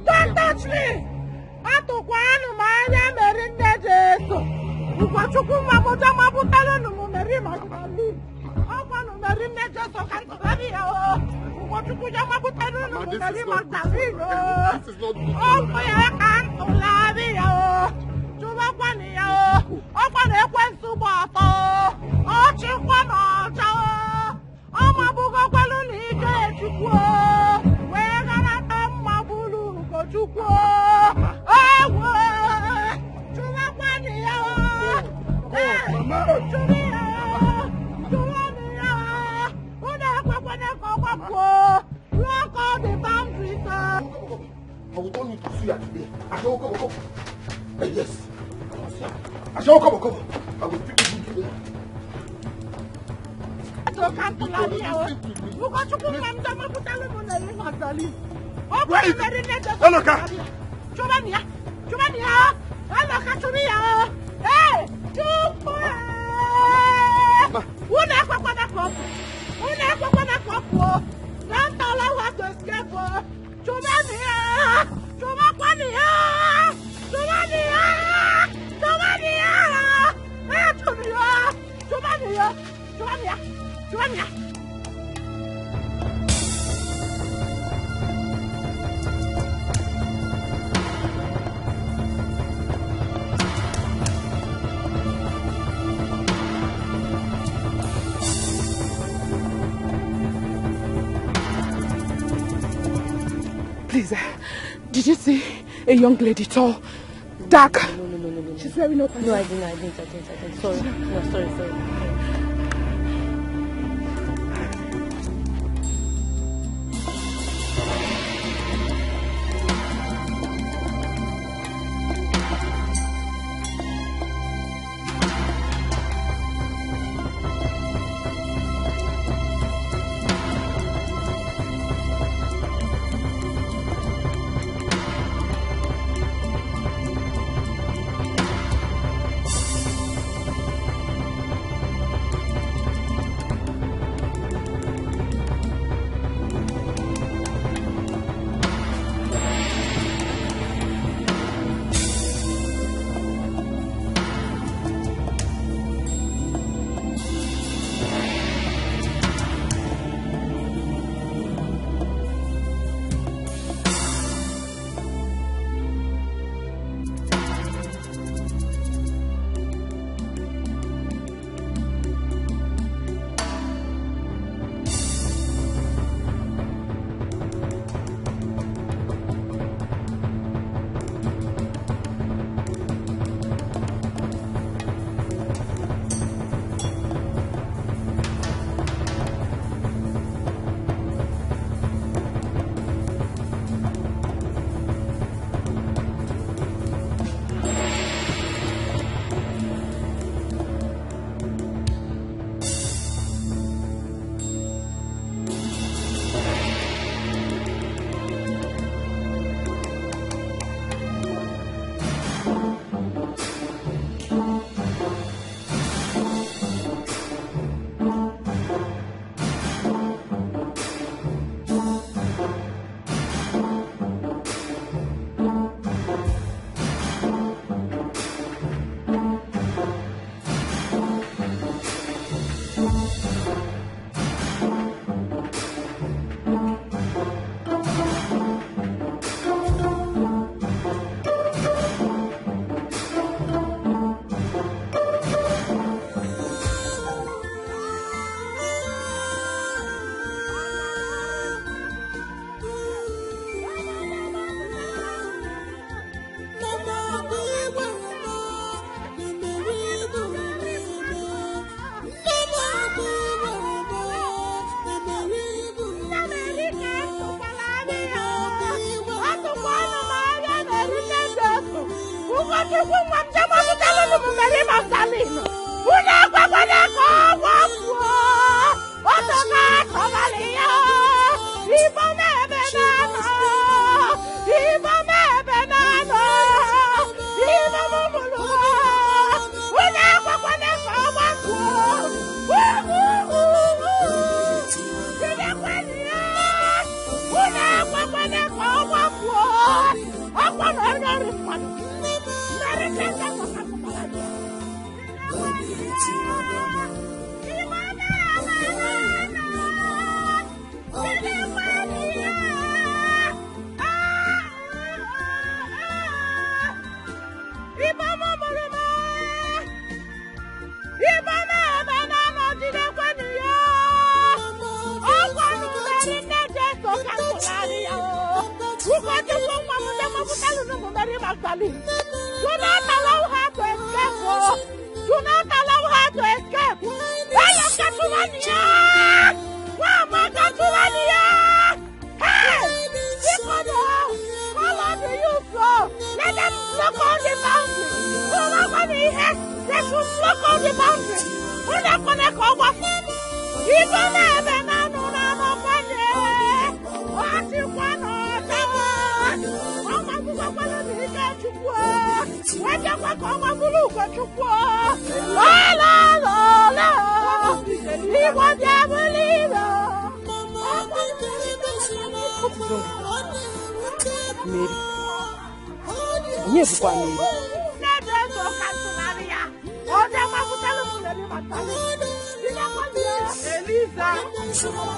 Don't touch me! Atukwanu manya merinde Jesu. Ukwachuku mamuja mabutalo numu meri magdali. Akwanu merinde Jesu kanto babi ya o. Ukwachuku jama butalo numu meri magdali yo. Okwaya kanto labi ya o. Juba kwani ya o. Okwanu ekwensu bato. Ochikwa na ocha o. Amabugo kwelu ni ike chukwu o. Chukwu, ewo, chukwu kwani ya. Lock all the boundaries, sir. I will tell you to see her today. I shall come. Yes. I shall come. I will speak to you today. So come to Lani. You got to come and tell me what I'm going to Where is it? Aloka! Chumania! Aloka Chumia! Hey! Una don't allow her to escape! Chumania! Please, did you see a young lady tall, dark? No. She's wearing no pants. No, I didn't. Sorry. No, sorry. Do not allow her to escape. Do not allow her to block all the boundaries. When I connect over, even if I know money, what you want to oh my God, when you come on, you la la la la, he was never leave. Mary. Yes, Mary. Elisa.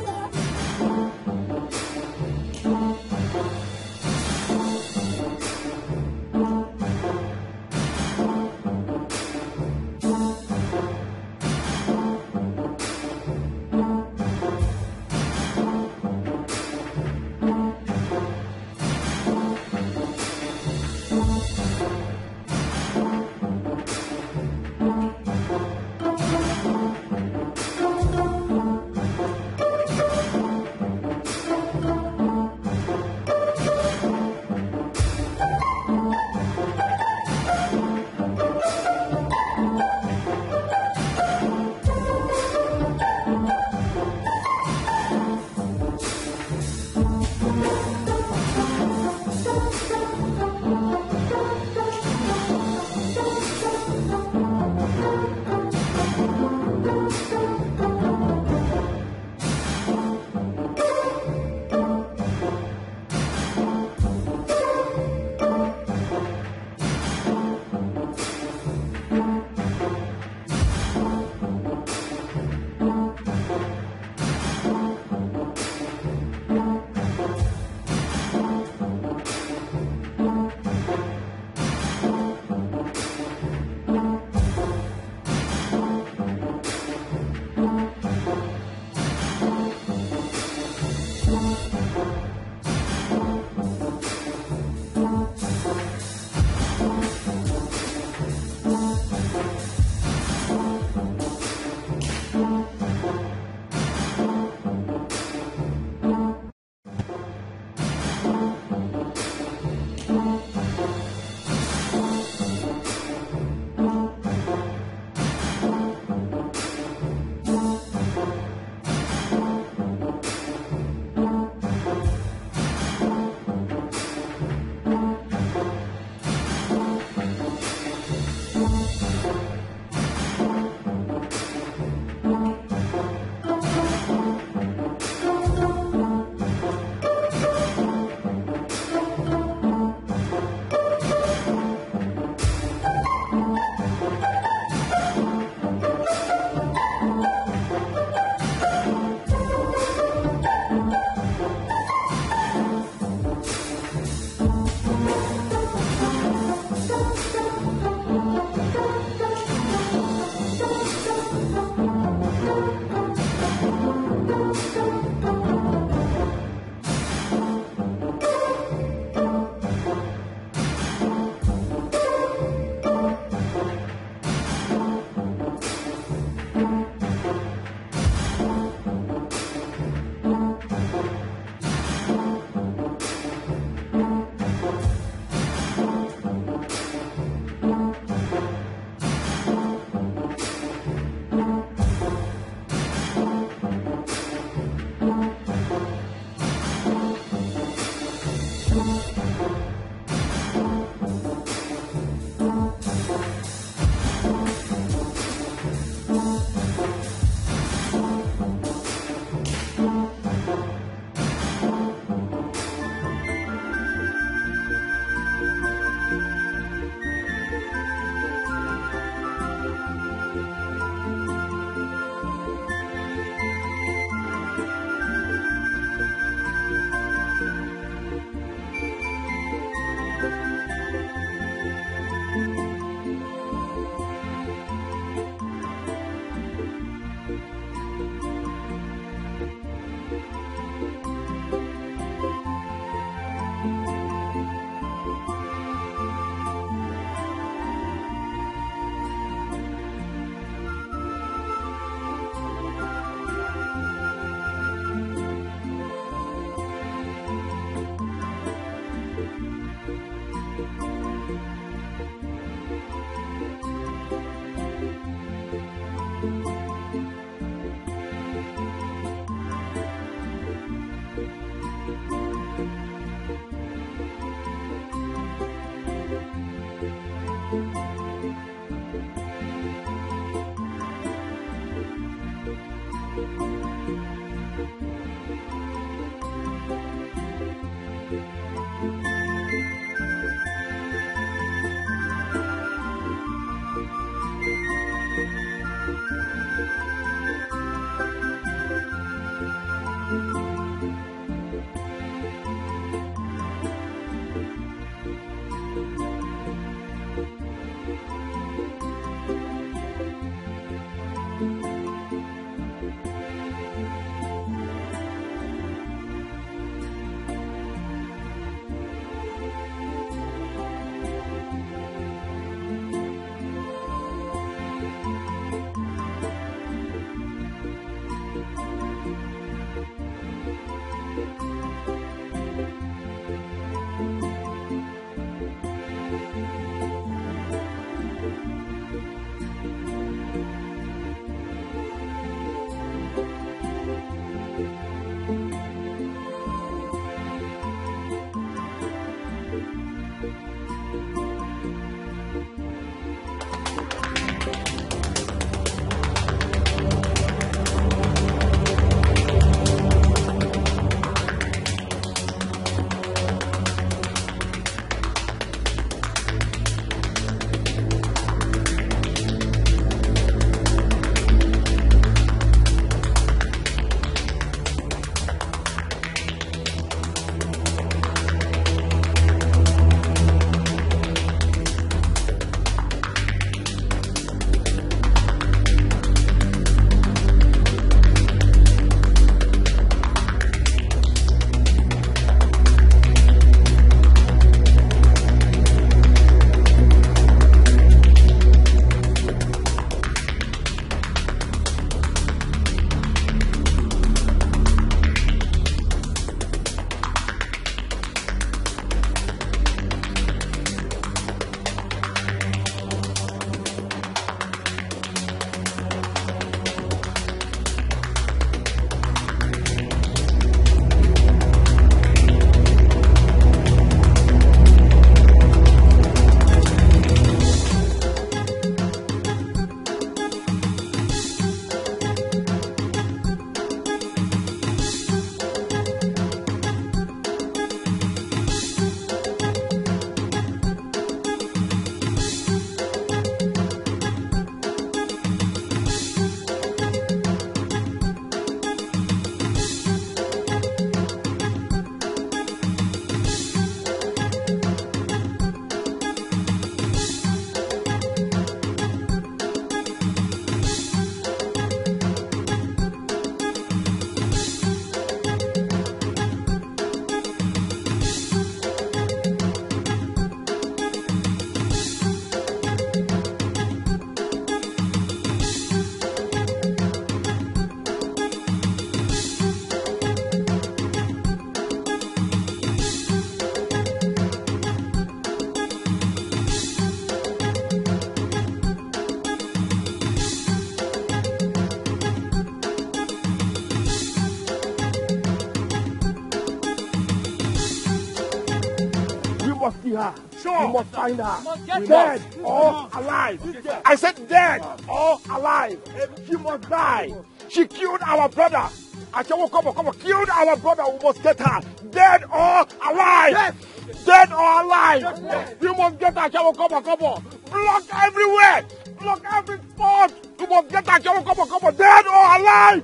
must see her. Sure. You must find her. Get Dead her. or alive. I said dead or alive. She must die. She killed our brother. Achawo, come on, killed our brother. We must get her. Dead or alive. Yes. Dead or alive. Yes. You must get her. Achawo, come on. Block everywhere. Block every spot. You must get her. Achawo, come on. Dead or alive.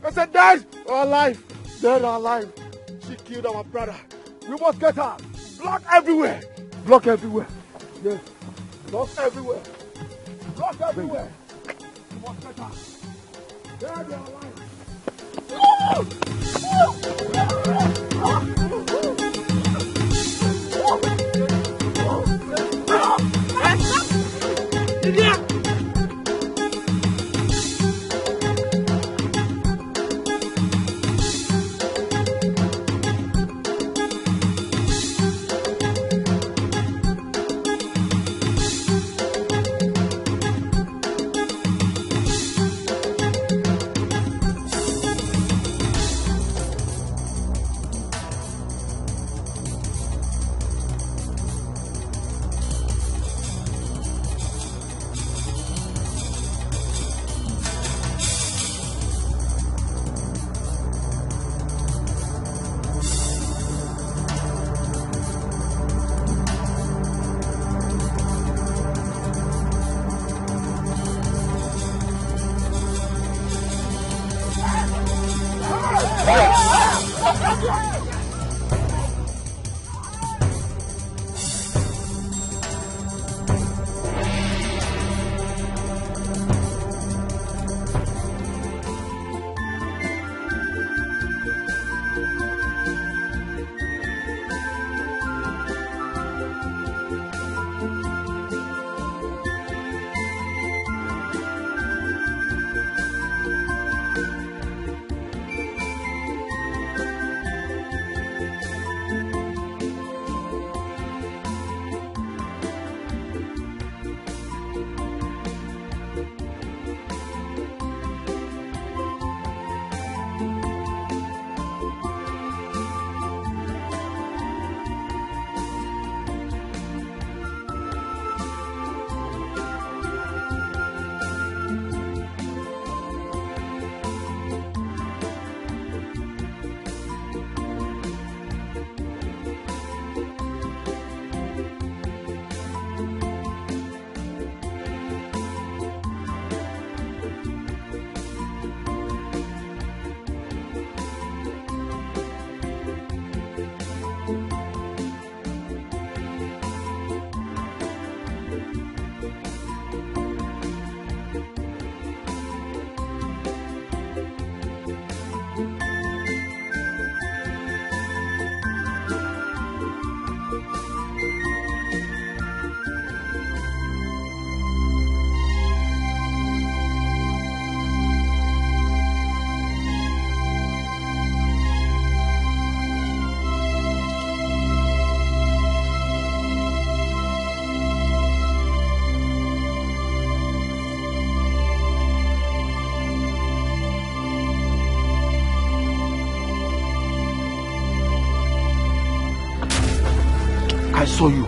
I said dead or alive. Dead or alive. She killed our brother. We must get her. Block everywhere. Block everywhere. Yes. Block everywhere. Block everywhere. We must get her. Dead or alive. I saw you.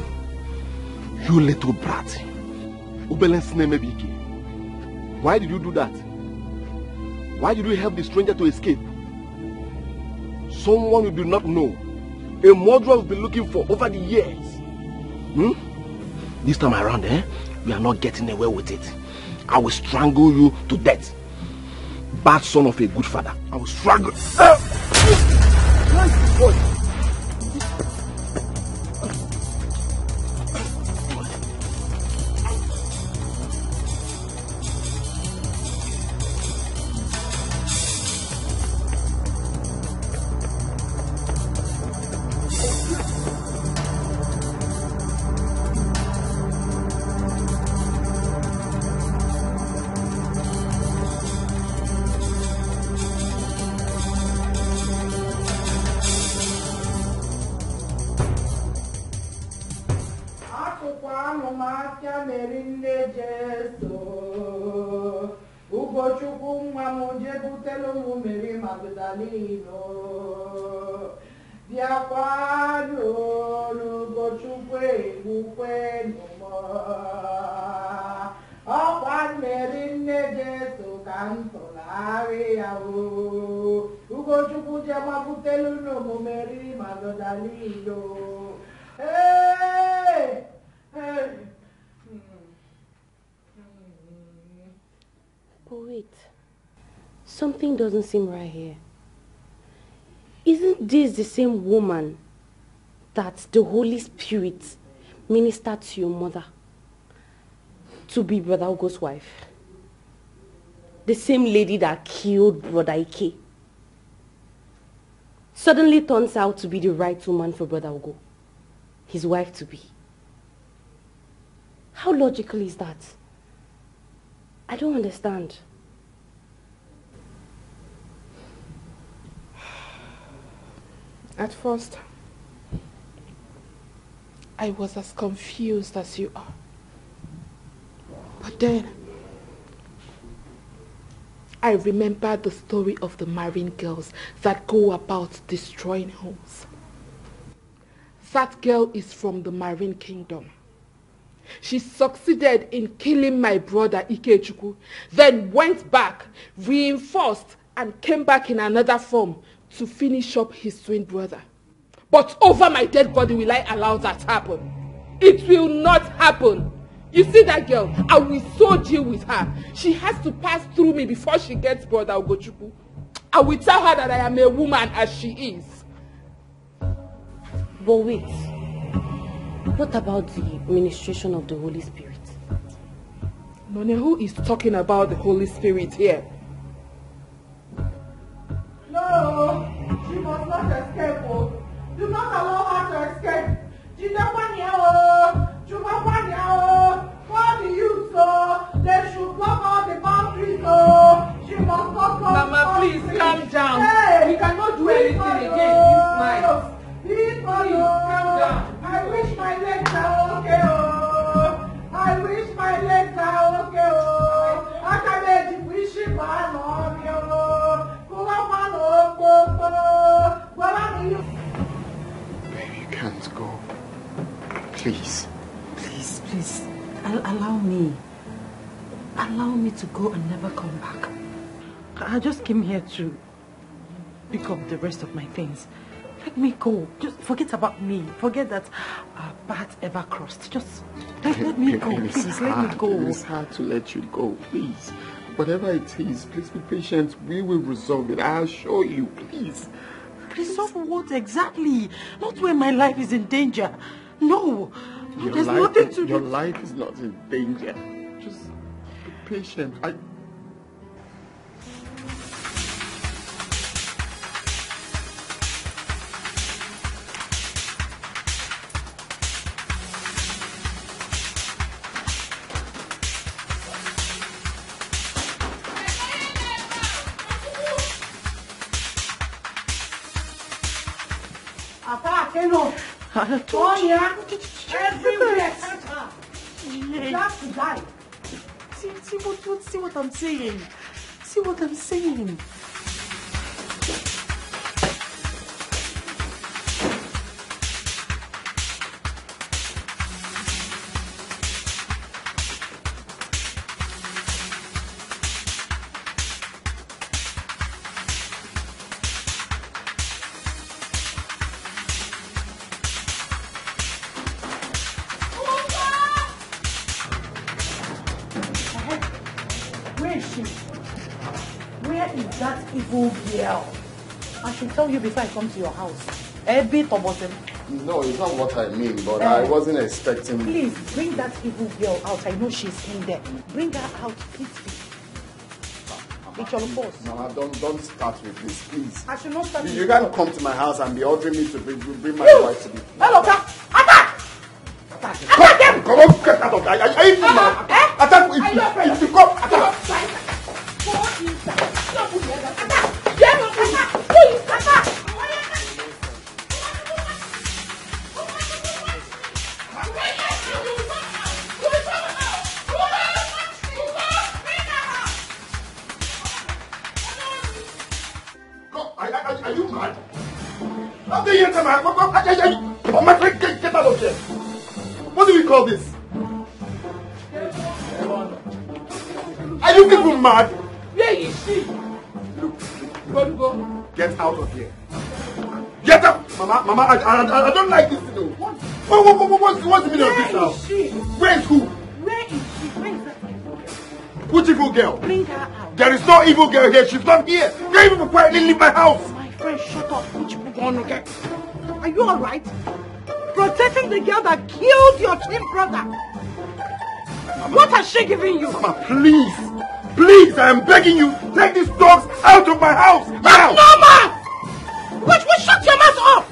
You little brat. Why did you do that? Why did you help the stranger to escape? Someone you do not know. A murderer you've been looking for over the years. This time around, we are not getting away with it. I will strangle you to death. Bad son of a good father. I will strangle. But wait, something doesn't seem right here. Isn't this the same woman that the Holy Spirit ministered to your mother to be Brother Ugo's wife? The same lady that killed Brother Ike suddenly turns out to be the right woman for Brother Ugo, his wife to be. How logical is that? I don't understand. At first, I was as confused as you are. But then, I remembered the story of the marine girls that go about destroying homes. That girl is from the Marine Kingdom. She succeeded in killing my brother Ikechukwu, then went back, reinforced, and came back in another form to finish up his twin brother. But over my dead body will I allow that happen? It will not happen. You see that girl? I will so deal with her. She has to pass through me before she gets brother Ugochukwu. I will tell her that I am a woman as she is. But wait, what about the ministration of the Holy Spirit? None, who is talking about the Holy Spirit here? No, she must not escape. Oh. Do not allow her to escape. What do you so? They should block all the boundaries. So she must not come. Mama, please calm down. Hey, we cannot do anything again this night. Please calm down. I wish my legs are okay. Oh. I wish my legs are okay. Oh. I can't wish it my love. Baby, you can't go. Please. Please, allow me. Allow me to go and never come back. I just came here to pick up the rest of my things. Let me go. Just forget about me. Forget that our paths ever crossed. Just let me go. Please, let me go. It's hard to let you go, please. Whatever it is, please be patient. We will resolve it. I assure you, please. Resolve what exactly? Not when my life is in danger. No. There's nothing to do. Your life is not in danger. Just be patient. I told you. Everywhere. You have to die. See what I'm saying. See what I'm saying. Evil girl. I should tell you before I come to your house. A bit about him. No, it's not what I mean, but I wasn't expecting. Please bring that evil girl out. I know she's in there. Bring her out, please. It's your boss. Mama, don't start with this, please. I should not start. You can't come to my house and be ordering me to bring my wife to be. Hello, attack! Come on, get out of there. Are you now? Attack! If you come, attack! Are you mad? How do you enter my... Oh my friend, get out of here! call this? Are you people mad? Where is she? Go. Get out of here. Get out! Mama, I don't like this, you know. What's the meaning of this now? Where is who? Where is she? Where is that? Which evil girl? Bring her out. There is no evil girl here. She's not here. Can't even quietly leave my house. My friend, shut up. Which one again? Are you alright? Protecting the girl that killed your twin brother. What has she given you? Mama, please. Please, I am begging you. Take these dogs out of my house. Now! Mama! Which will shut your mouth up!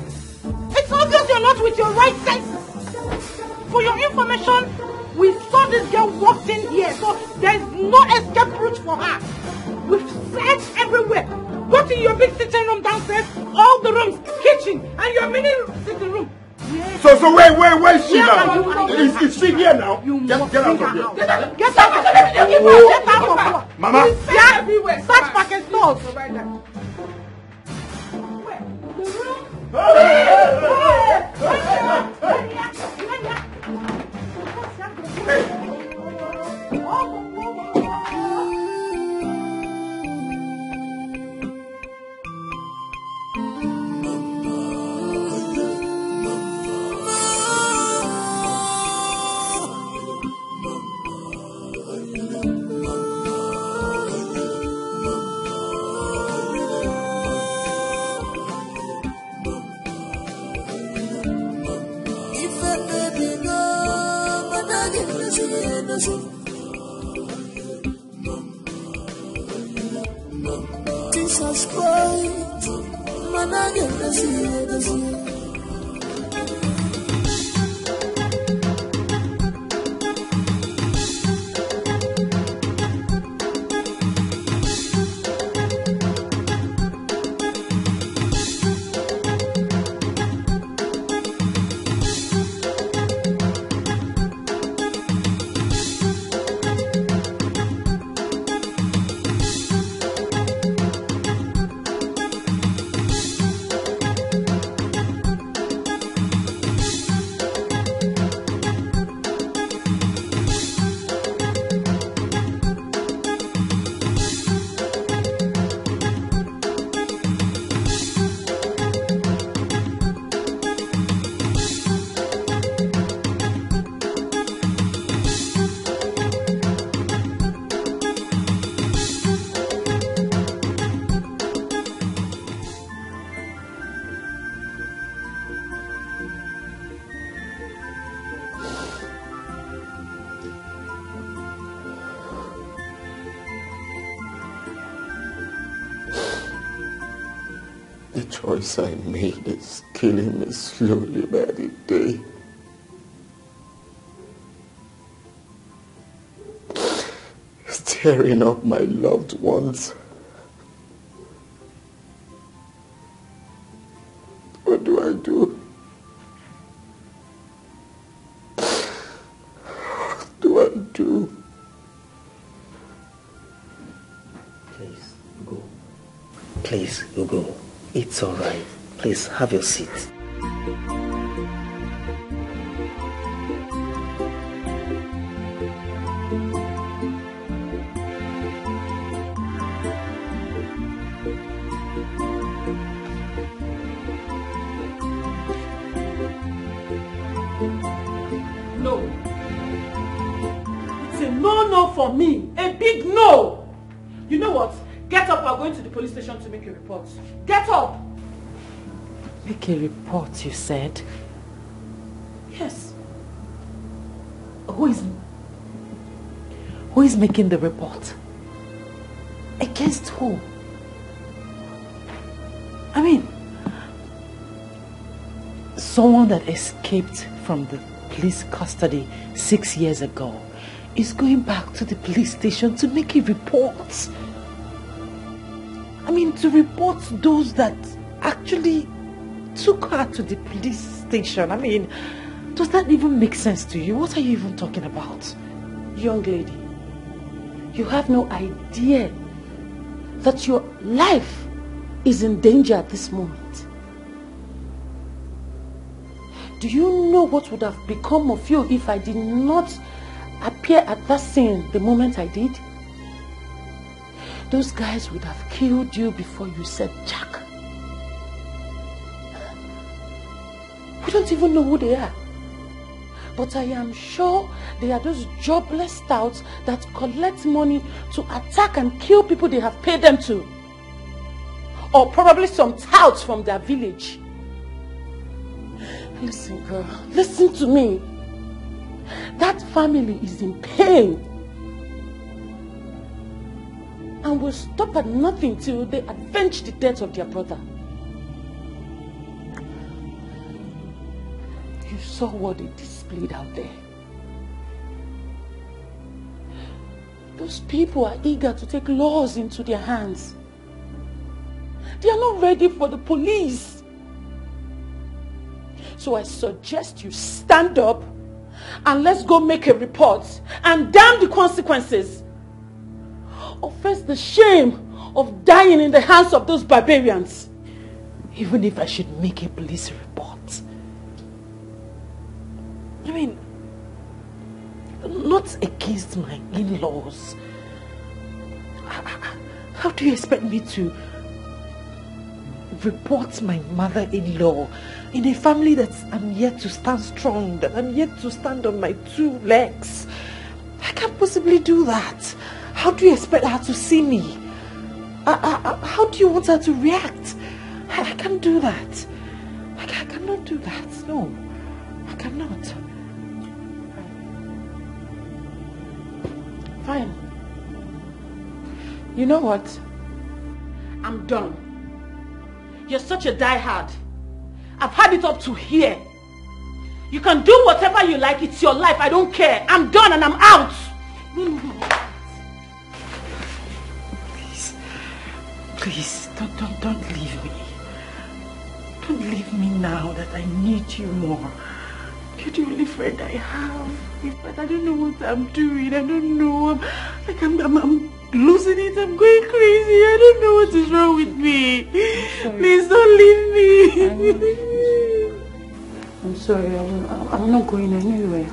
It's obvious you're not with your right senses. For your information, we saw this girl walked in here, so there's no escape route for her. We've searched everywhere. Go to your big sitting room downstairs, all the rooms, kitchen, and your mini sitting room. So where is she now? Is she here now? Get out of here. Get out of here. Get out of here. Mama. Everywhere. Search packet stores. Jesus Christ, The choice I made is killing me slowly by the day. It's tearing up my loved ones. What do I do? What do I do? Please, go. Please, you go. It's all right. Please, have your seat. No. It's a no for me. A big no. You know what? Get up, we're going to the police station to make a report. Get up! Make a report, you said? Yes. Who is making the report? Against who? I mean, someone that escaped from the police custody 6 years ago is going back to the police station to make a report. I mean, to report those that actually took her to the police station. I mean, does that even make sense to you? What are you even talking about? Young lady, you have no idea that your life is in danger at this moment. Do you know what would have become of you if I did not appear at that scene the moment I did? Those guys would have killed you before you said Jack. We don't even know who they are. But I am sure they are those jobless touts that collect money to attack and kill people they have paid them to. Or probably some touts from their village. Listen, girl, listen to me. That family is in pain. And will stop at nothing till they avenge the death of their brother. You saw what they displayed out there. Those people are eager to take laws into their hands. They are not ready for the police. So I suggest you stand up and let's go make a report and damn the consequences. Or face the shame of dying in the hands of those barbarians. Even if I should make a police report. I mean, not against my in-laws. How do you expect me to report my mother-in-law in a family that I'm yet to stand strong, that I'm yet to stand on my 2 legs? I can't possibly do that. How do you expect her to see me? How do you want her to react? I can't do that. I cannot do that. No, I cannot. Fine. You know what? I'm done. You're such a diehard. I've had it up to here. You can do whatever you like. It's your life. I don't care. I'm done and I'm out. Please, don't leave me. Don't leave me now that I need you more. You're the only friend I have. But I don't know what I'm doing. I don't know. I'm losing it. I'm going crazy. I don't know what is wrong with me. Please don't leave me. I'm sorry. I'm not going anywhere.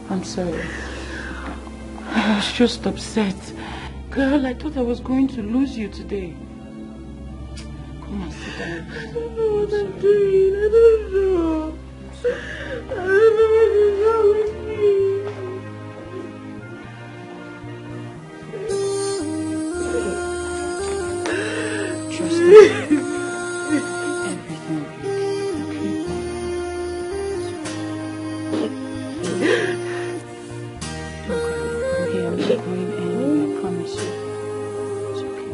I'm sorry. I was just upset. Girl, I thought I was going to lose you today. Come on, sit down. I don't know what I'm doing. I don't know. I don't know what is wrong with me. Trust me. Everything will be okay. Don't cry. I'm here. I'm not going anywhere. I promise you. It's okay.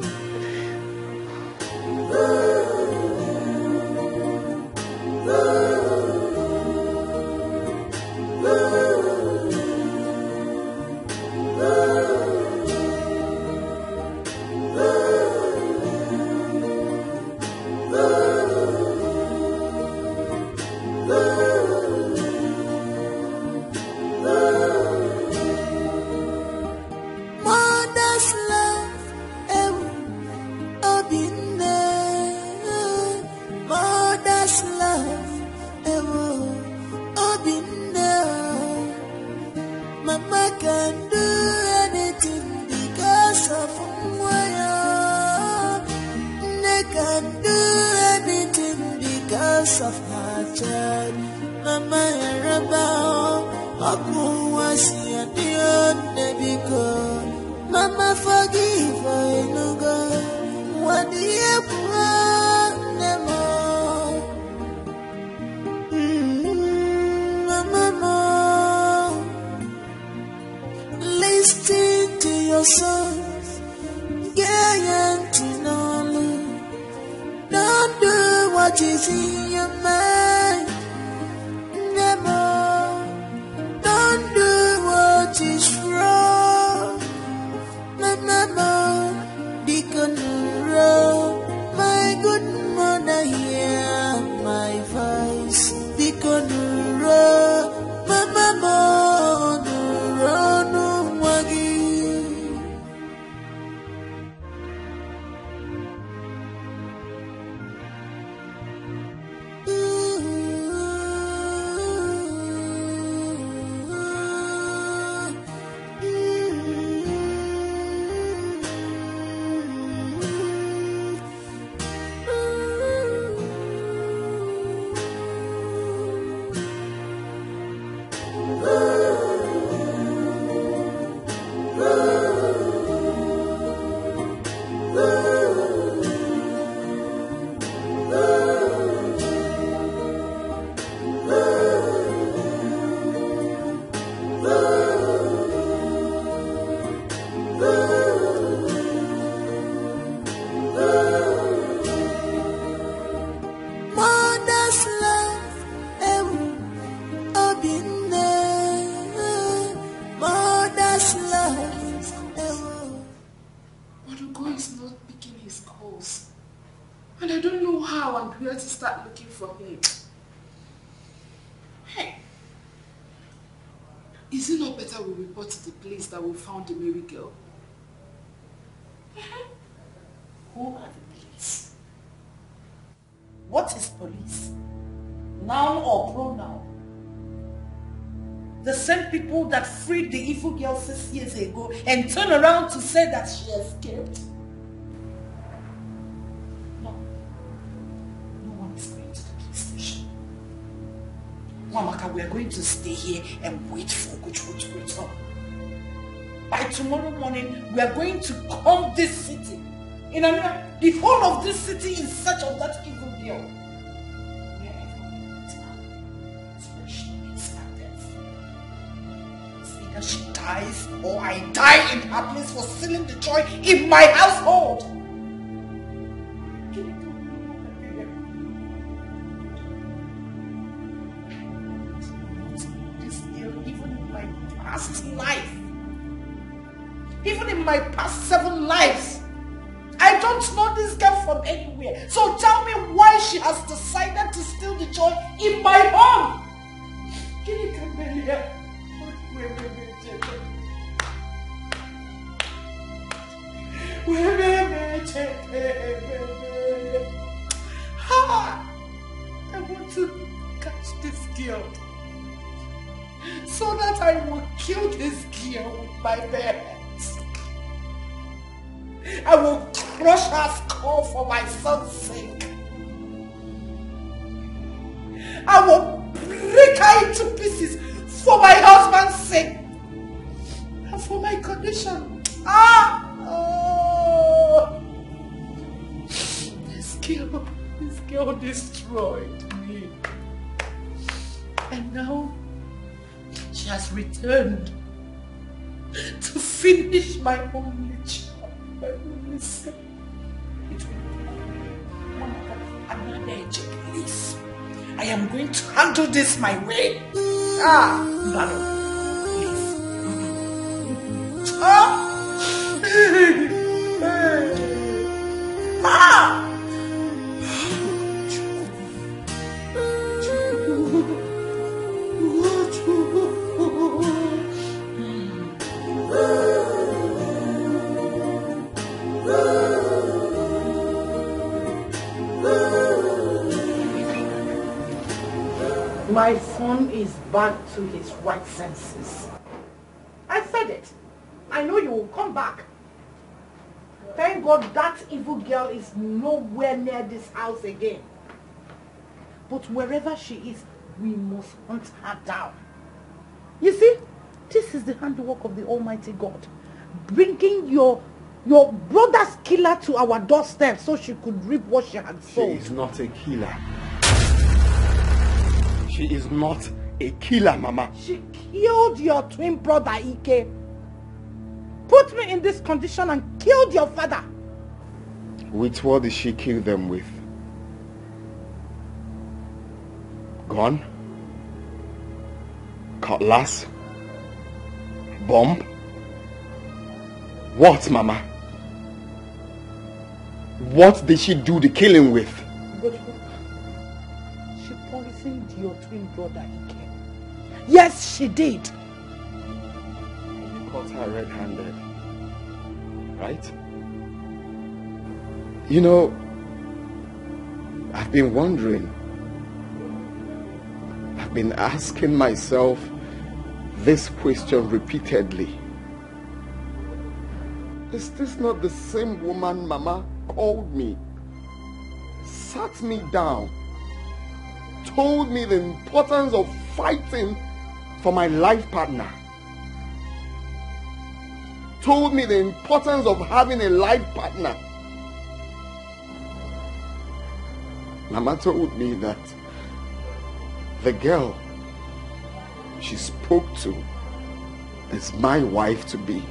Mother's love, I've been there. Mother's love, I've been there. Mama can do anything because of Mwaya. They can do anything because of her child. Mama Yaraba, Aku was your dear Nebiko. Mama forgive her, no God. What do you want them all? Mama, listen to your sons. Get to know. Don't do what is in your mind. Never. Don't do what is wrong. Mama, Deacon Row, my good mother, hear my voice. Deacon Row, Mama, no wagi. Adugo is not picking his calls. And I don't know how and where to start looking for him. Hey, is it not better we report to the police that we found the Mary girl? Who are the police? What is police? Noun or pronoun? The same people that freed the evil girl 6 years ago and turned around to say that she escaped. No. No one is going to the police station. Mamaka, we are going to stay here and wait for Kuchu to return. By tomorrow morning, we are going to comb this city. In the whole of this city in search of that evil girl. Either she dies or I die in her place for stealing the joy in my household. This girl, even in my past life, even in my past 7 lives, I don't know this girl from anywhere. So tell me why she has decided to steal the joy in my home. Can you come here? I want to catch this girl so that I will kill this girl with my bare hands. I will crush her skull for my son's sake. I will break her into pieces for my husband's sake and for my condition. This girl destroyed me. And now she has returned to finish my only child, my only son. It will be another eject, please. I am going to handle this my way. Mbano, please. My son is back to his right senses. I said it. I know you will come back. Thank God that evil girl is nowhere near this house again. But wherever she is, we must hunt her down. You see, this is the handiwork of the Almighty God. Bringing your brother's killer to our doorstep so she could reap what she had sown. She is not a killer. She is not a killer, Mama. She killed your twin brother, Ike. Put me in this condition and killed your father. With what did she kill them with? Gun? Cutlass? Bomb? What, Mama? What did she do the killing with? She poisoned your twin brother, Ike. Yes, she did. You caught her red-handed, right? You know, I've been wondering. I've been asking myself this question repeatedly. Is this not the same woman Mama called me, sat me down, told me the importance of fighting for my life partner, told me the importance of having a life partner? Mama told me that the girl she spoke to is my wife to be.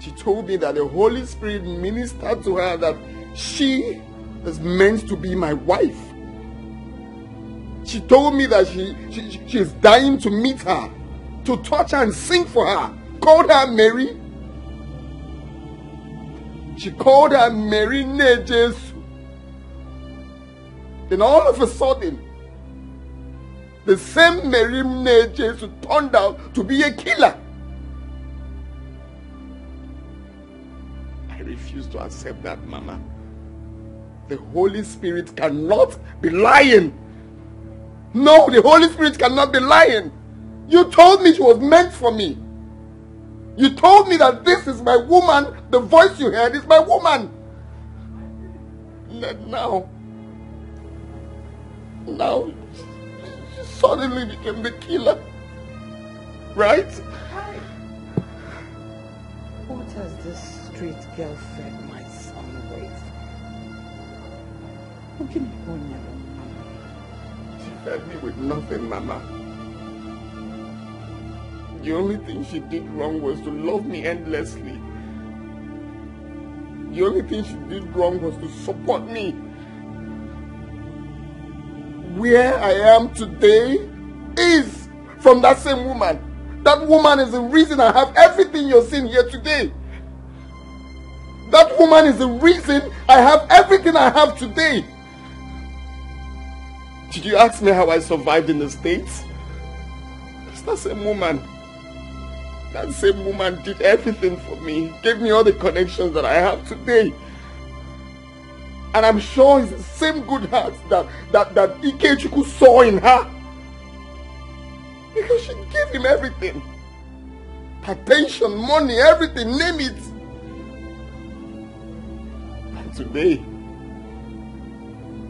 She told me that the Holy Spirit ministered to her that she is meant to be my wife. She told me that she is dying to meet her, to touch her and sing for her. Called her Mary. She called her Mary Jesu. Then all of a sudden, the same Mary Jesu turned out to be a killer. I refuse to accept that, Mama. The Holy Spirit cannot be lying. No, the Holy Spirit cannot be lying. You told me she was meant for me. You told me that this is my woman. The voice you heard is my woman. Now she suddenly became the killer. Right? What has this street girl fed my son with? She fed me with nothing, Mama. The only thing she did wrong was to love me endlessly. The only thing she did wrong was to support me. Where I am today is from that same woman. That woman is the reason I have everything you're seeing here today. That woman is the reason I have everything I have today. Did you ask me how I survived in the States? It's that same woman. That same woman did everything for me. Gave me all the connections that I have today. And I'm sure it's the same good heart that Ikechukwu saw in her. Because she gave him everything. Attention, money, everything, name it. And today,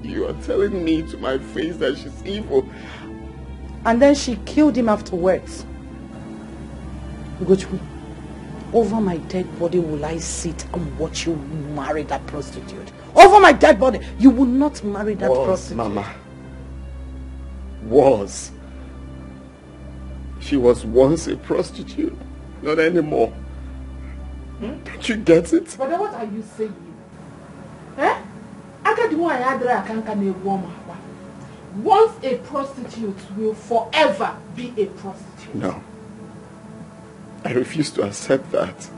you are telling me to my face that she's evil. And then she killed him afterwards. Ugochukwu, over my dead body will I sit and watch you marry that prostitute. Over my dead body, you will not marry that prostitute. Mama. Was. She was once a prostitute, not anymore. Don't you get it? But what are you saying? Once a prostitute will forever be a prostitute. No. I refuse to accept that.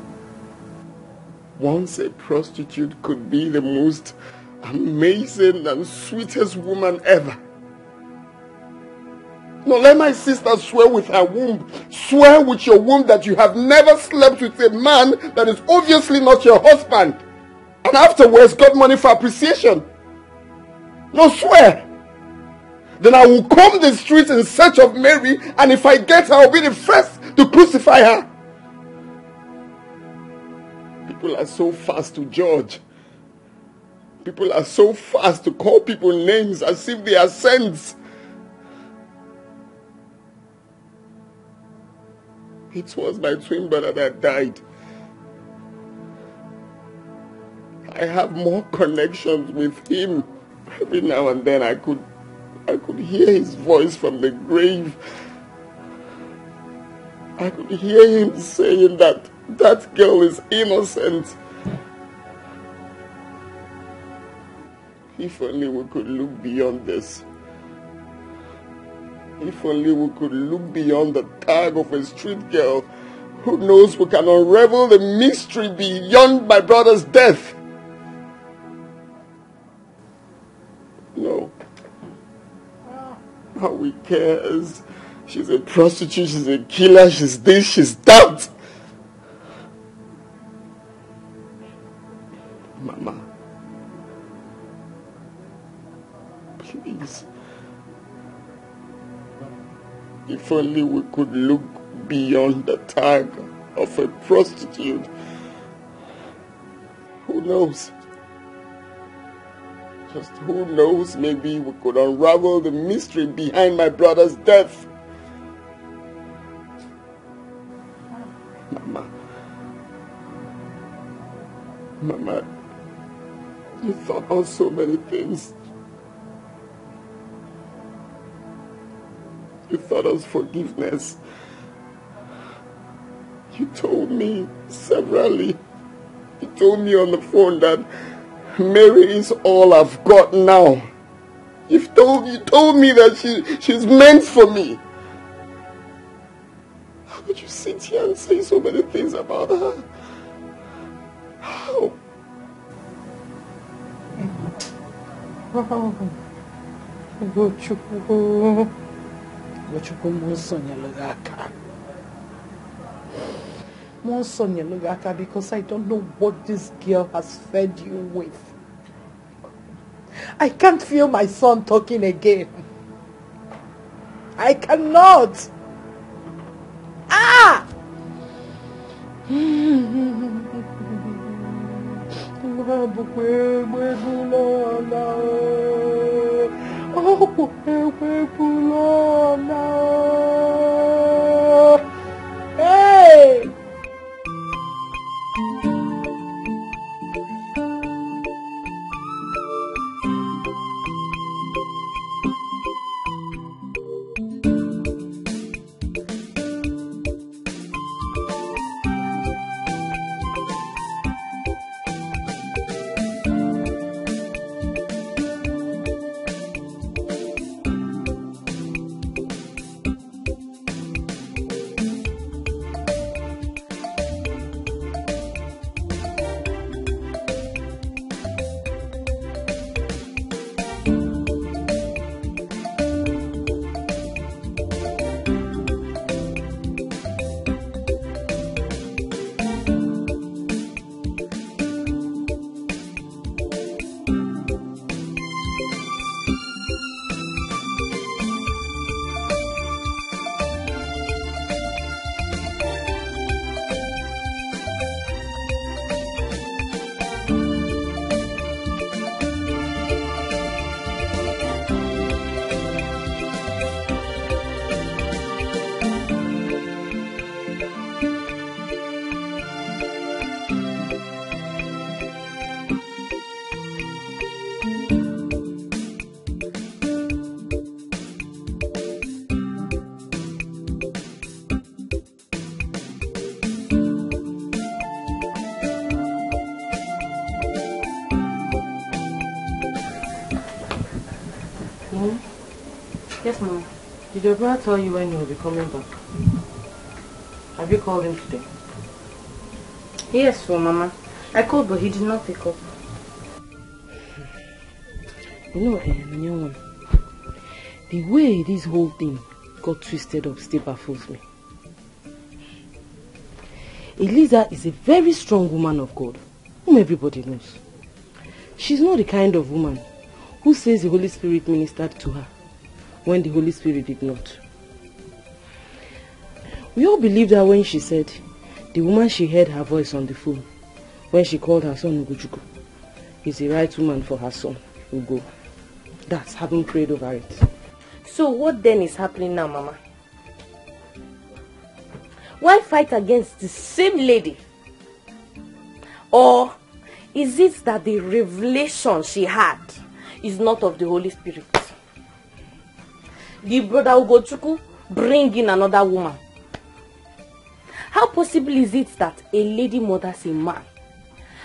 Once a prostitute could be the most amazing and sweetest woman ever. No, let my sister swear with her womb. Swear with your womb that you have never slept with a man that is obviously not your husband. And afterwards got money for appreciation. No, swear. Then I will comb the streets in search of Mary, and if I get her, I'll be the first to crucify her. People are so fast to judge. People are so fast to call people names as if they are saints. It was my twin brother that died. I have more connections with him. Every now and then I could hear his voice from the grave. I could hear him saying that that girl is innocent. If only we could look beyond this. If only we could look beyond the tag of a street girl. Who knows, we can unravel the mystery beyond my brother's death. No. How we cares. She's a prostitute, she's a killer, she's this, she's that. Mama. Please. If only we could look beyond the tag of a prostitute. Who knows? Just who knows, maybe we could unravel the mystery behind my brother's death. Mama, you thought of so many things. You thought of forgiveness. You told me severally. You told me on the phone that Mary is all I've got now. You told me that she's meant for me. How could you sit here and say so many things about her? How? Because I don't know what this girl has fed you with. I can't feel my son talking again. I cannot. Ah! Hey! Yes, Mom. Did your brother tell you when he will be coming back? Have you called him today? Yes, Mama. I called, but he did not pick up. You know, Nyowan, the way this whole thing got twisted up still baffles me. Eliza is a very strong woman of God, whom everybody knows. She's not the kind of woman who says the Holy Spirit ministered to her when the Holy Spirit did not. We all believed her when she said the woman she heard her voice on the phone when she called her son Ugochukwu is the right woman for her son, Ugo. That's having prayed over it. So what then is happening now, Mama? Why fight against the same lady? Or is it that the revelation she had is not of the Holy Spirit? The brother Ugochukwu bring in another woman. How possible is it that a lady murders a man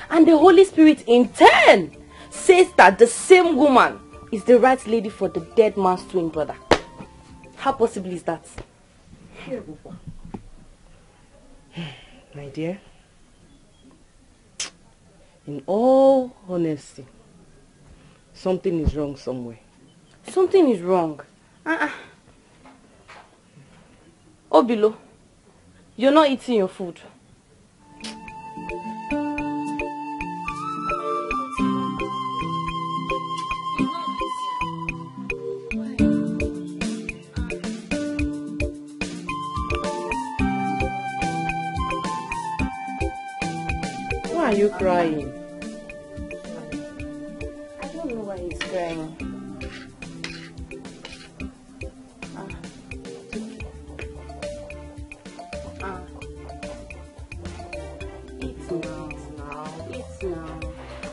and the Holy Spirit in turn says that the same woman is the right lady for the dead man's twin brother? How possible is that? My dear, in all honesty, something is wrong somewhere. Something is wrong. Obilo, you're not eating your food. Why are you crying? I don't know why he's crying.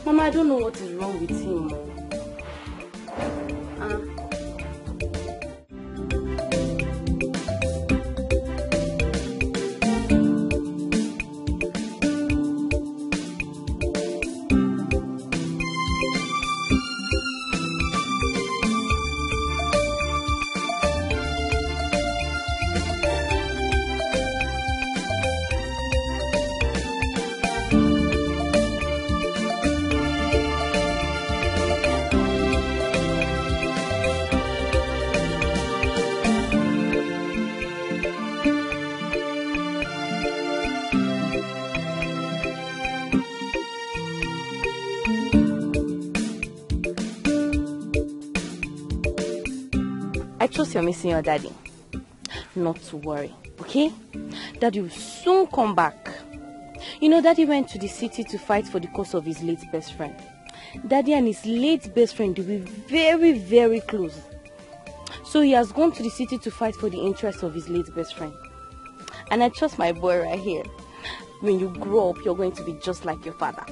Mama, I don't know what is wrong with him. I trust you're missing your daddy. Not to worry, okay? Daddy will soon come back. You know, Daddy went to the city to fight for the cause of his late best friend. Daddy and his late best friend will be very, very close. So he has gone to the city to fight for the interests of his late best friend. And I trust my boy right here. When you grow up, you're going to be just like your father.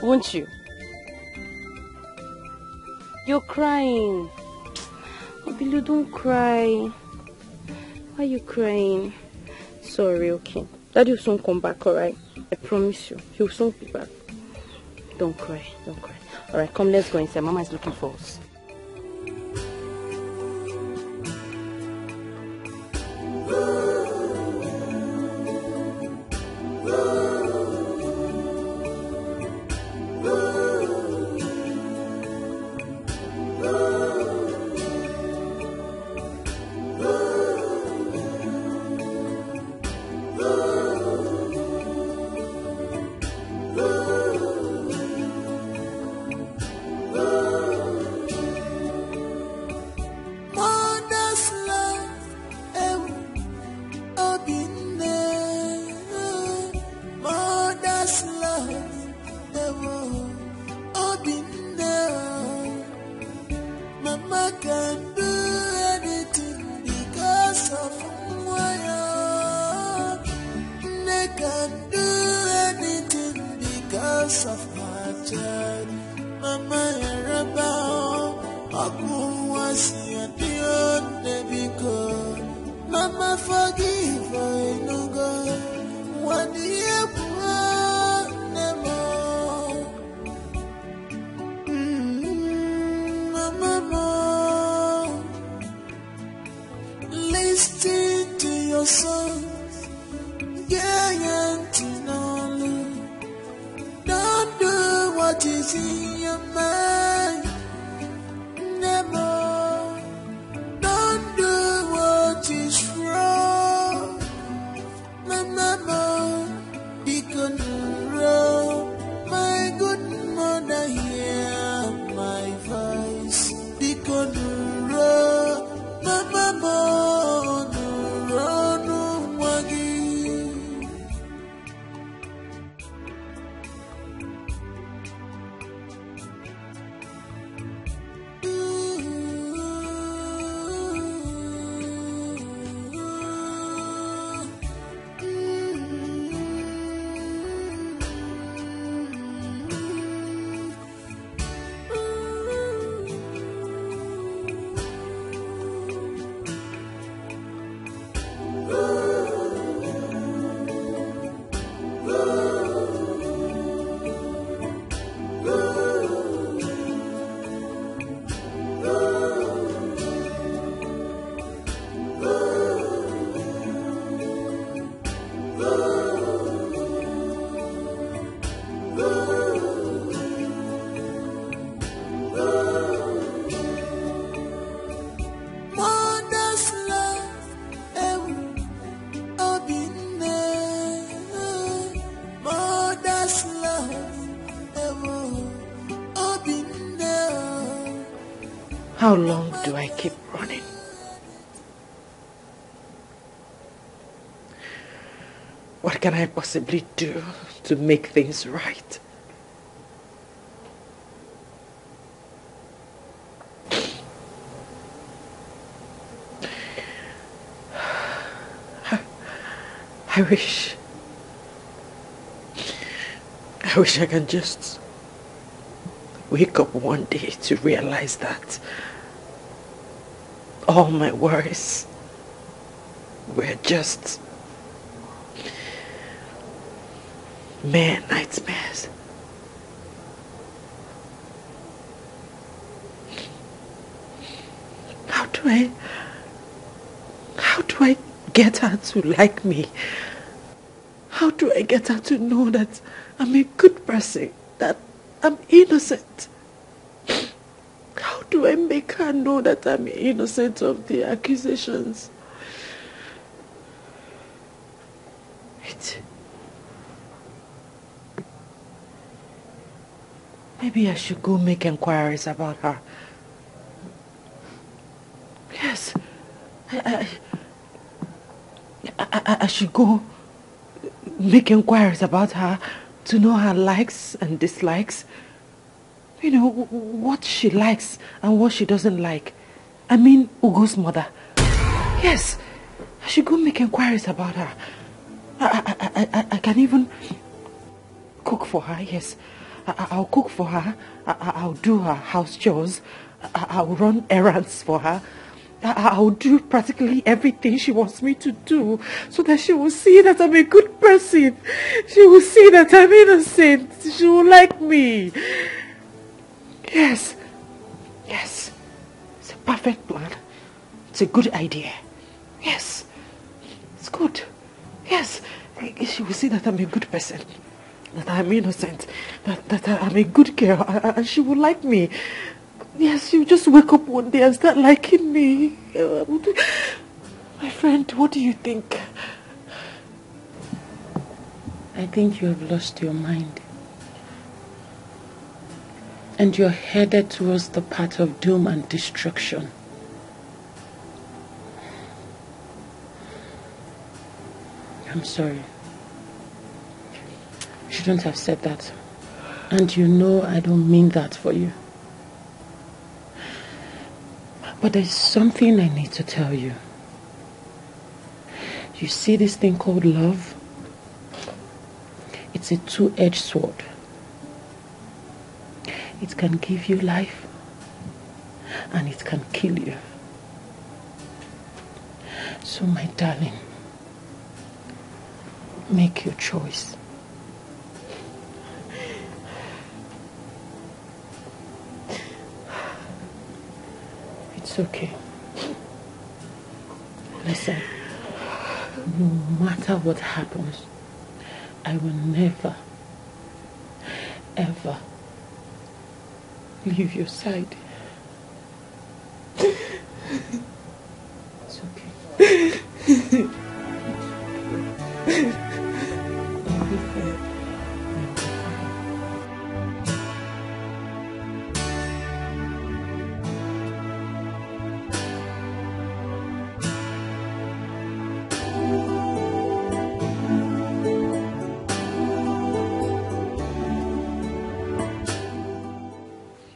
Won't you? You're crying. Obilu, don't cry. Why are you crying? Sorry, okay. Daddy will soon come back, alright? I promise you. He will soon be back. Don't cry, don't cry. Alright, come, let's go inside. Mama is looking for us. How long do I keep running? What can I possibly do to make things right? I wish I can just wake up one day to realize that all my worries were just mere nightmares. How do I get her to like me? How do I get her to know that I'm a good person, that I'm innocent? How do I make her know that I'm innocent of the accusations? Maybe I should go make inquiries about her. I should go make inquiries about her to know her likes and dislikes. You know, what she likes and what she doesn't like. I mean, Ugo's mother. Yes, I should go make inquiries about her. I can even cook for her, yes. I'll cook for her. I'll do her house chores. I'll run errands for her. I'll do practically everything she wants me to do so that she will see that I'm a good person. She will see that I'm innocent. She will like me. Yes. Yes. It's a perfect plan. It's a good idea. Yes. It's good. Yes. She will see that I'm a good person. That I'm innocent. That I'm a good girl. And she will like me. Yes, she'll just wake up one day and start liking me. My friend, what do you think? I think you have lost your mind. And you're headed towards the path of doom and destruction. I'm sorry. You shouldn't have said that. And you know I don't mean that for you. But there's something I need to tell you. You see this thing called love? It's a two-edged sword. It can give you life and it can kill you. So my darling, make your choice. It's okay. Listen, no matter what happens, I will never, ever leave your side. It's okay.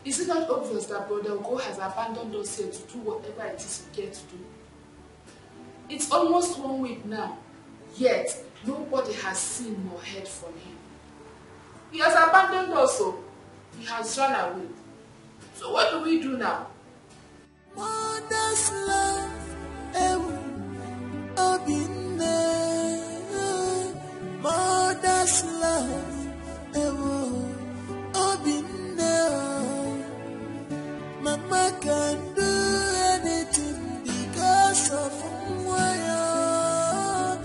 Is it not obvious that Brother Ugo has abandoned us here to do whatever it is we get to do? It's almost 1 week now, yet nobody has seen nor heard from him. He has abandoned us, so he has run away. So what do we do now? Mother's love, I've been there. Mother's love, I've been there. Mama can do anything because of Mwaya.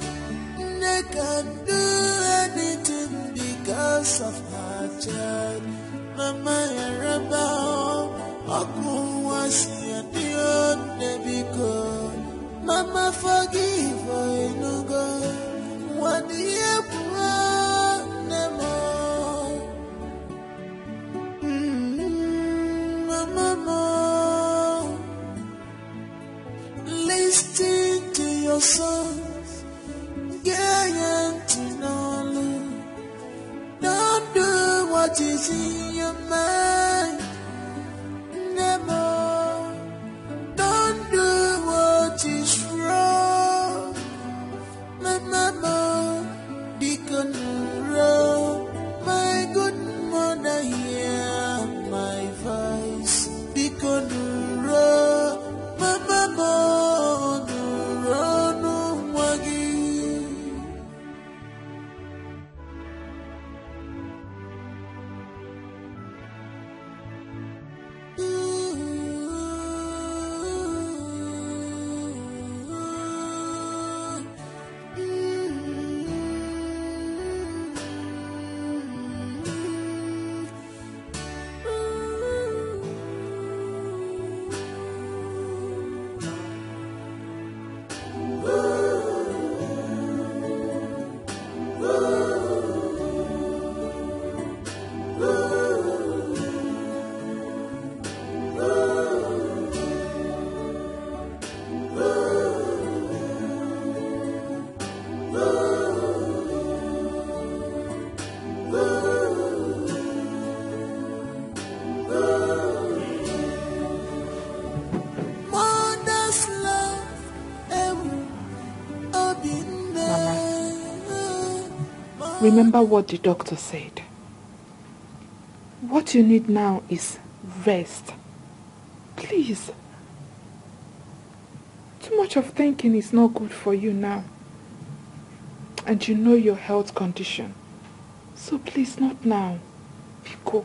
They can do anything because of her child. Mama Yaraba, Aku was here the because Mama forgive her no go. What the Mama, listen to your songs, don't do what is in your mind. Never, don't do what is wrong. My mama, Deacon wrong. My good mother, hear my voice. Deacon wrong. My mama, no wagi. Remember what the doctor said. What you need now is rest. Please. Too much of thinking is not good for you now. And you know your health condition. So please, not now. Biko.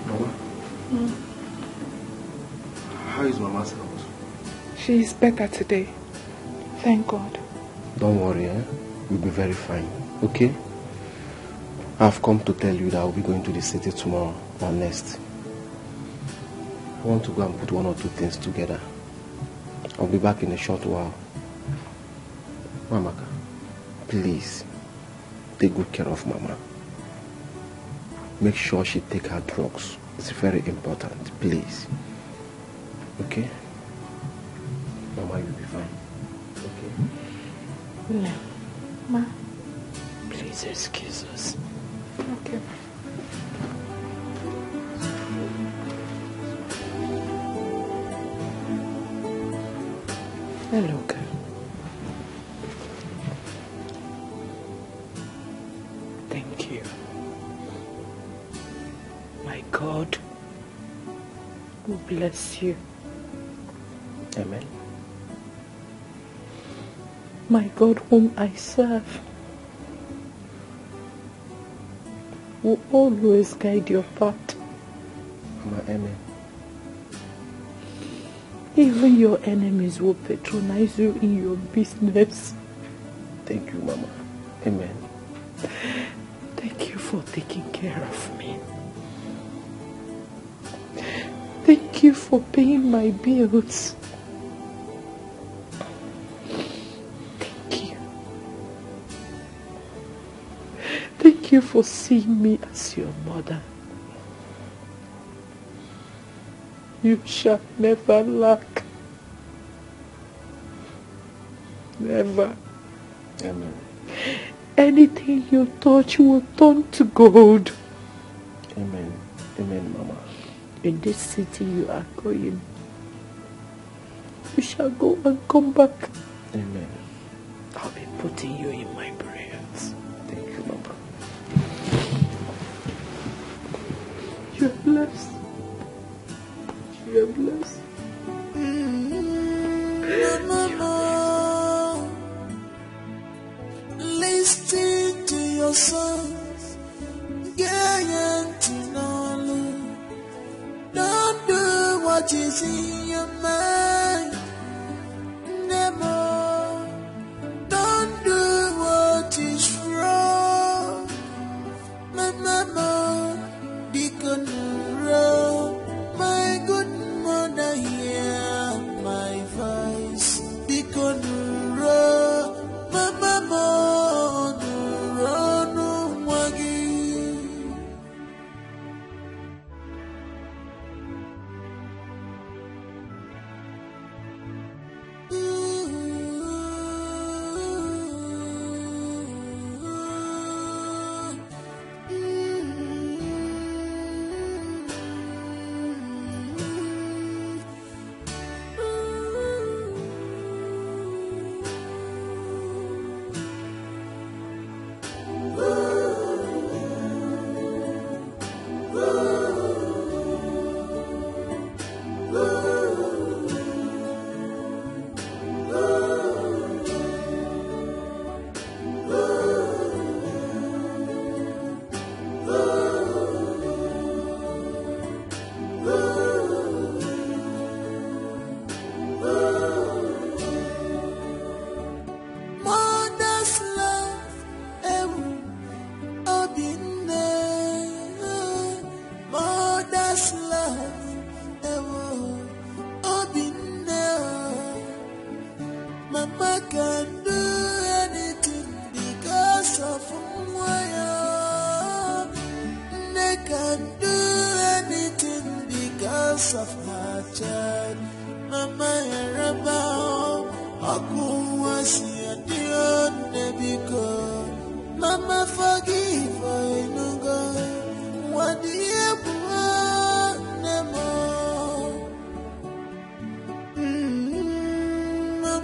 Mama? How is Mama's health? She is better today. Thank God. Don't worry, We'll be very fine, okay? I've come to tell you that I'll be going to the city tomorrow or next. I want to go and put one or two things together. I'll be back in a short while. Mamaka, please, take good care of Mama. Make sure she take her drugs. It's very important, please. Okay? Mama, you'll be fine. Okay? No. Ma, please excuse us. Okay. Hello, girl. Thank you. My God will bless you. Amen. My God whom I serve will always guide your path. Mama, amen. Even your enemies will patronize you in your business. Thank you, Mama. Amen. Thank you for taking care of me. Thank you for paying my bills. Thank you. Thank you for seeing me as your mother. You shall never lack. Never. Amen. Anything you touch will turn to gold. Amen. Amen, Mama. In this city you are going, you shall go and come back. Amen. I'll be putting you in my prayers. Thank you, Mama. You're blessed. You're blessed. Mama, listen to your songs. Don't do what is in your mind. Never. Don't do what is wrong. My mama, deacon wrong. My good mother, hear my voice. Deacon wrong. My mama, run wagi. Mama, forgive her, no God. What do you want?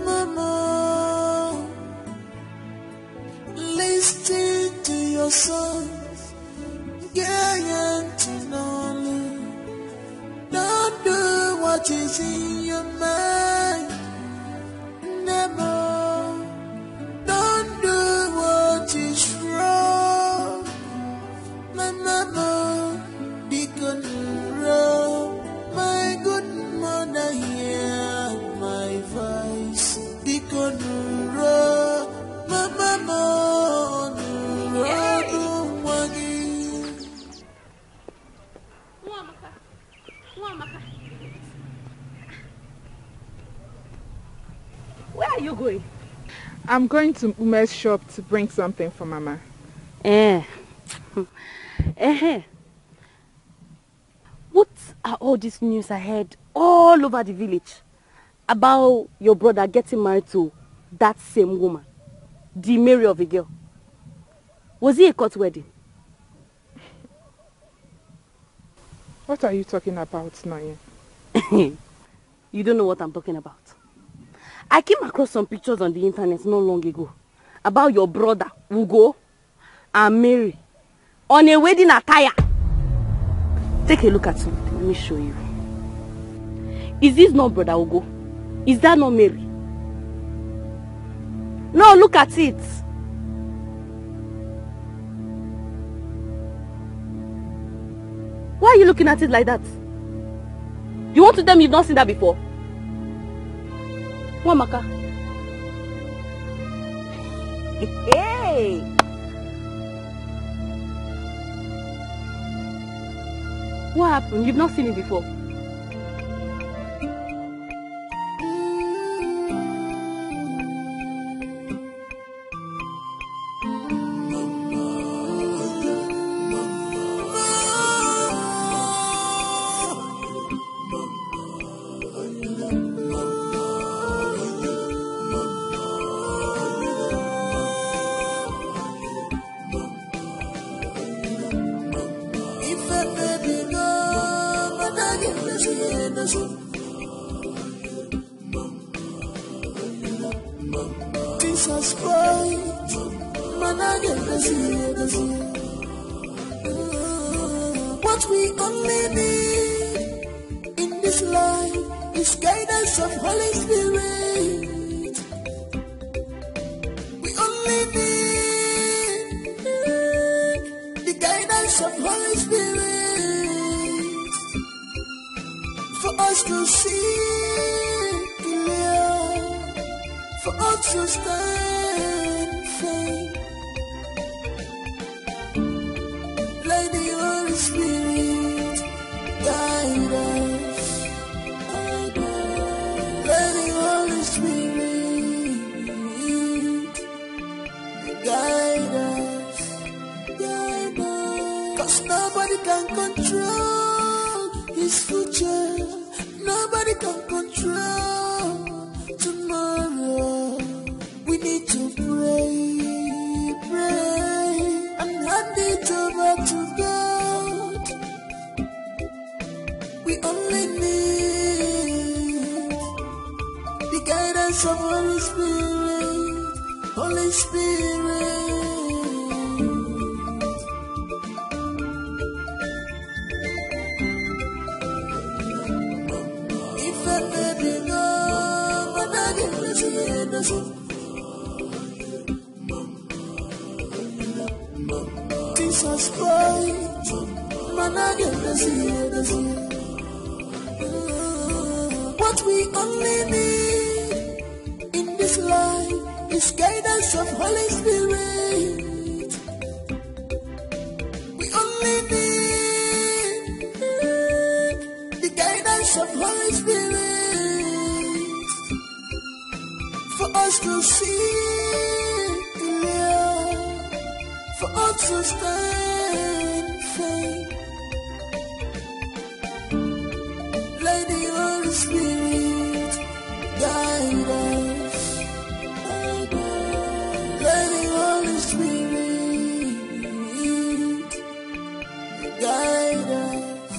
mama, listen to your sons, yeah, to know. Don't do what is in your mind, never. Don't do what is wrong, my mama, Dikeh. My good mother, hear my voice, Dikeh. My mama, where are you going? I'm going to Ume's shop to bring something for Mama. What are all these news I heard all over the village about your brother getting married to that same woman, the Mary of a girl? Was it a court wedding? What are you talking about, Noye? You don't know what I'm talking about. I came across some pictures on the internet not long ago about your brother, Ugo, and Mary on a wedding attire. Take a look at something. Let me show you. Is this not brother Ugo? Is that not Mary? No, look at it. Why are you looking at it like that? You want to tell me you've not seen that before? Wamaka. Hey! What happened? You've not seen it before. What we only need in this life is guidance of Holy Spirit. We only need the guidance of Holy Spirit for us to see clear, for us to stand firm. Let the Holy Spirit guide us. Let the Holy Spirit guide us. 'Cause nobody can control his future. Nobody can control tomorrow. We need to pray, and hand it over to God. We only need the guidance of Holy Spirit. Holy Spirit. If I baby no, but I didn't listen to you. Jesus Christ, man, I get to see. What we only need in this life is guidance of Holy Spirit. We only need the guidance of Holy Spirit for us to see clear, for us to stand firm. Let the Holy Spirit guide us. Let the Holy Spirit guide us.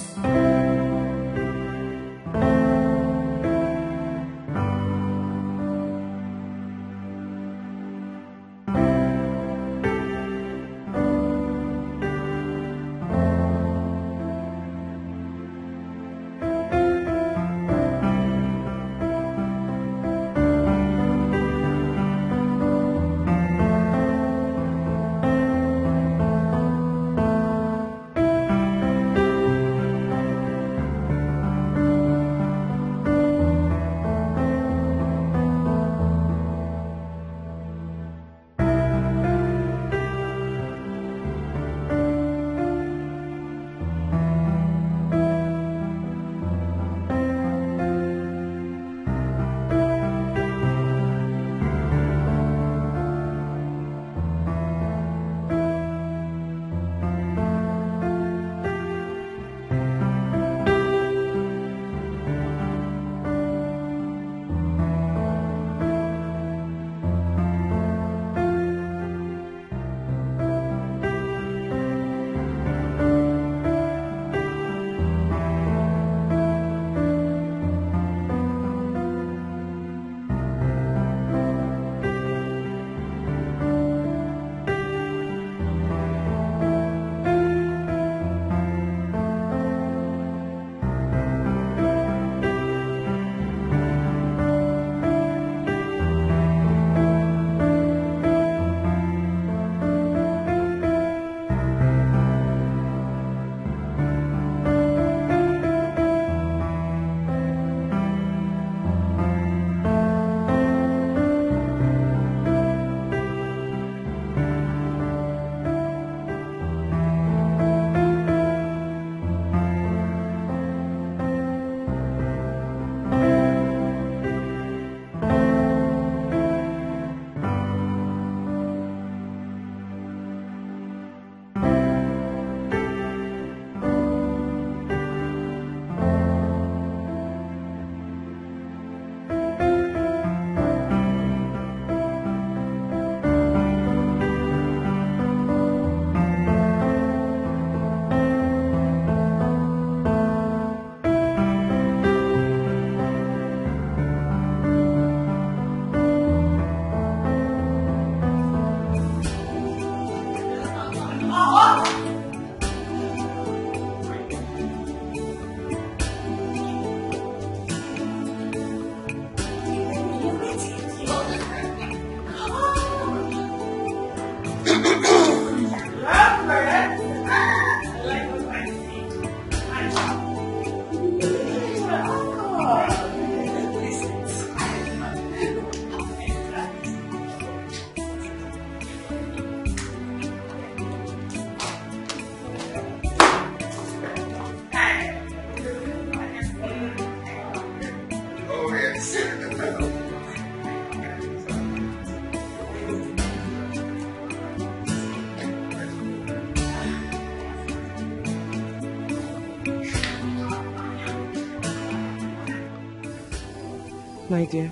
My dear,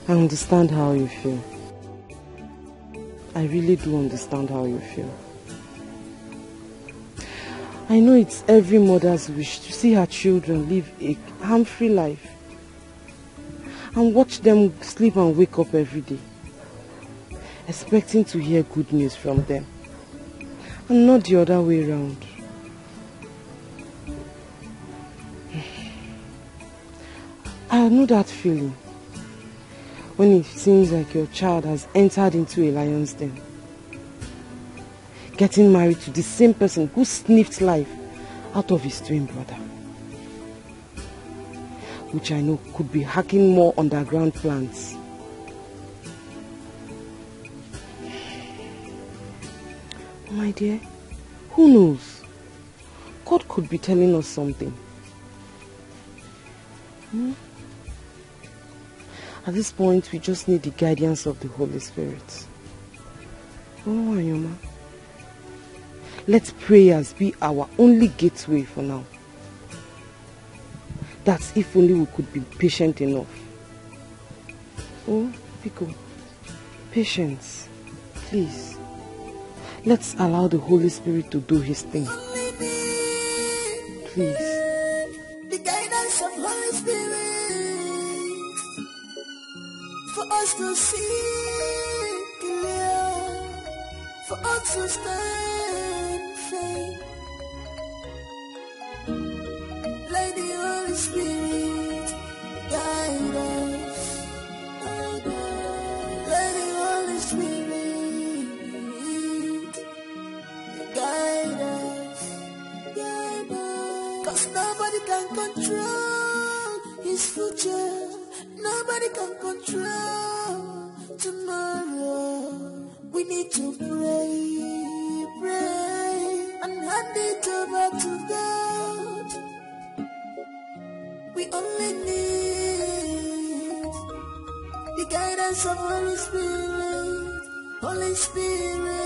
I understand how you feel. I really do understand how you feel. I know it's every mother's wish to see her children live a harm-free life and watch them sleep and wake up every day, expecting to hear good news from them, and not the other way around. I know that feeling when it seems like your child has entered into a lion's den, getting married to the same person who sniffed life out of his twin brother, which I know could be hacking more underground plans. My dear, who knows? God could be telling us something. At this point, we just need the guidance of the Holy Spirit. Oh, Ayoma. Let prayers be our only gateway for now. That's if only we could be patient enough. Oh, Pico, patience, please. Let's allow the Holy Spirit to do His thing. Please. The guidance of Holy Spirit for us to see clear, for us to stand firm. Let the Holy Spirit guide us. Let the Holy Spirit guide us. Guide us. 'Cause nobody can control His future. Nobody can control tomorrow. We need to pray, and hand it over to God. We only need the guidance of Holy Spirit. Holy Spirit.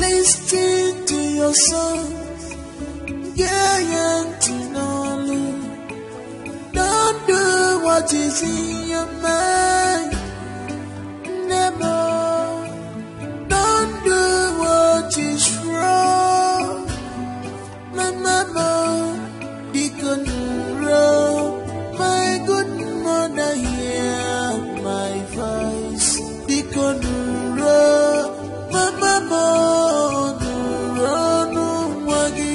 Listen to your songs, yeah, to know. Don't do is in your mind. Never, don't do what is wrong. My mama, Deacon Row, my good mother, hear my voice. Deacon Row, my mama, run wagi.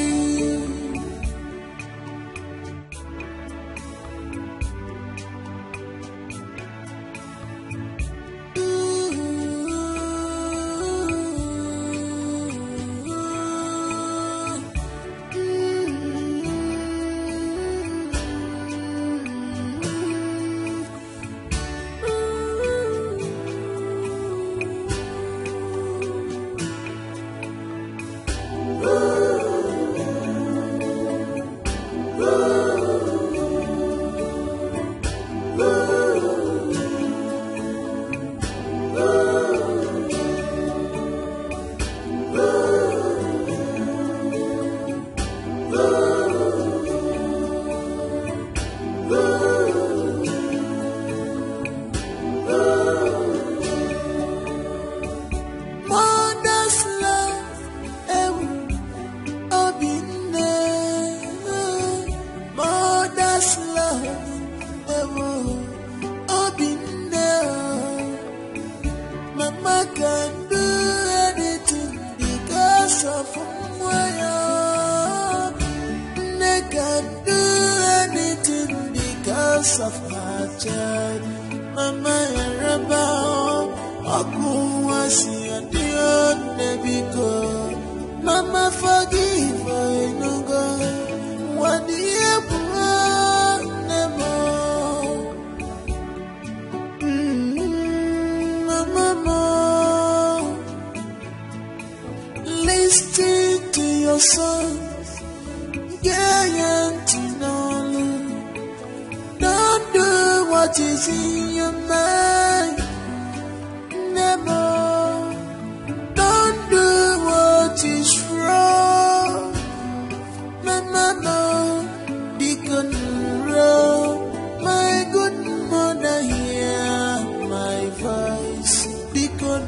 Mother's love, obine. Mother's love, obine. Mama can do anything because of Moya. They can do anything because of her child. Mama Yaraba, Akuwasi and the Nebiko. Mama forgive her, no God. What the Nemo. Mama, listen to your sons. Don't do what is in your mind. Never, don't do what is wrong. Mama, Deacon Row, my good mother, hear my voice. Deacon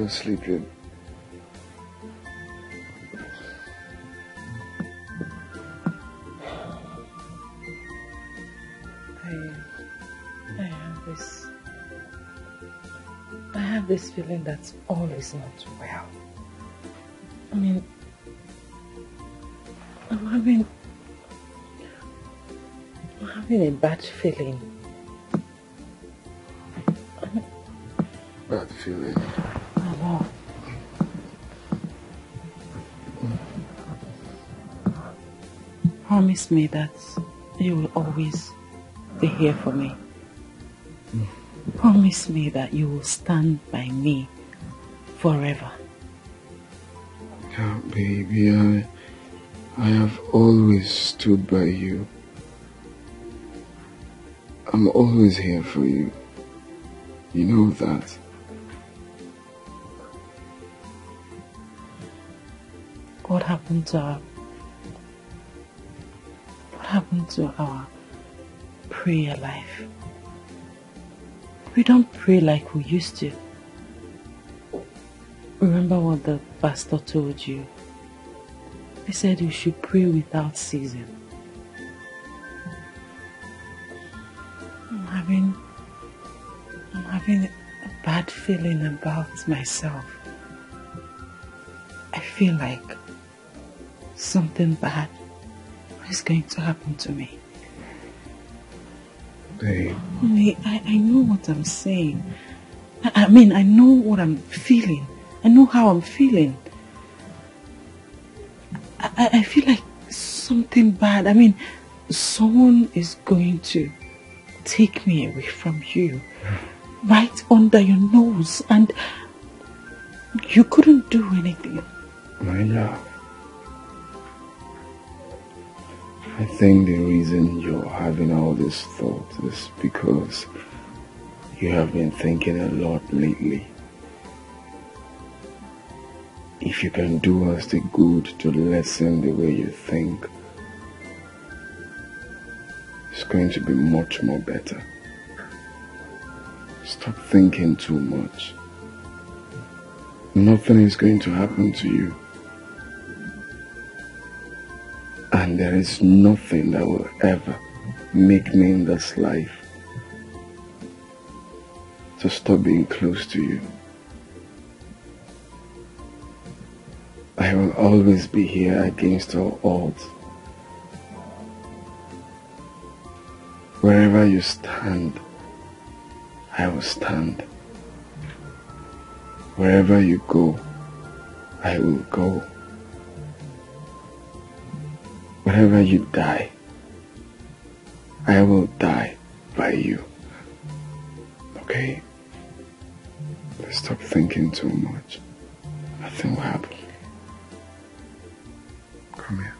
not sleeping. I have this feeling that all is not well. I mean, I'm having a bad feeling. Bad feeling? I know. Promise me that you will always be here for me. Promise me that you will stand by me forever. Yeah, baby, I have always stood by you. I'm always here for you. You know that. What happened to our prayer life? We don't pray like we used to. Remember what the pastor told you? He said you should pray without ceasing. I'm having a bad feeling about myself. I feel like something bad is going to happen to me. Babe. I know what I'm saying. I mean, I know what I'm feeling. I know how I'm feeling. I feel like something bad. I mean, someone is going to take me away from you. Right under your nose. And you couldn't do anything. My love. I think the reason you're having all this thought is because you have been thinking a lot lately. If you can do us the good to lessen the way you think, it's going to be much more better. Stop thinking too much. Nothing is going to happen to you. And there is nothing that will ever make me in this life to stop being close to you. I will always be here against all odds. Wherever you stand, I will stand. Wherever you go, I will go. Wherever you die, I will die by you. Okay? Let's stop thinking too much. Nothing will happen. Come here.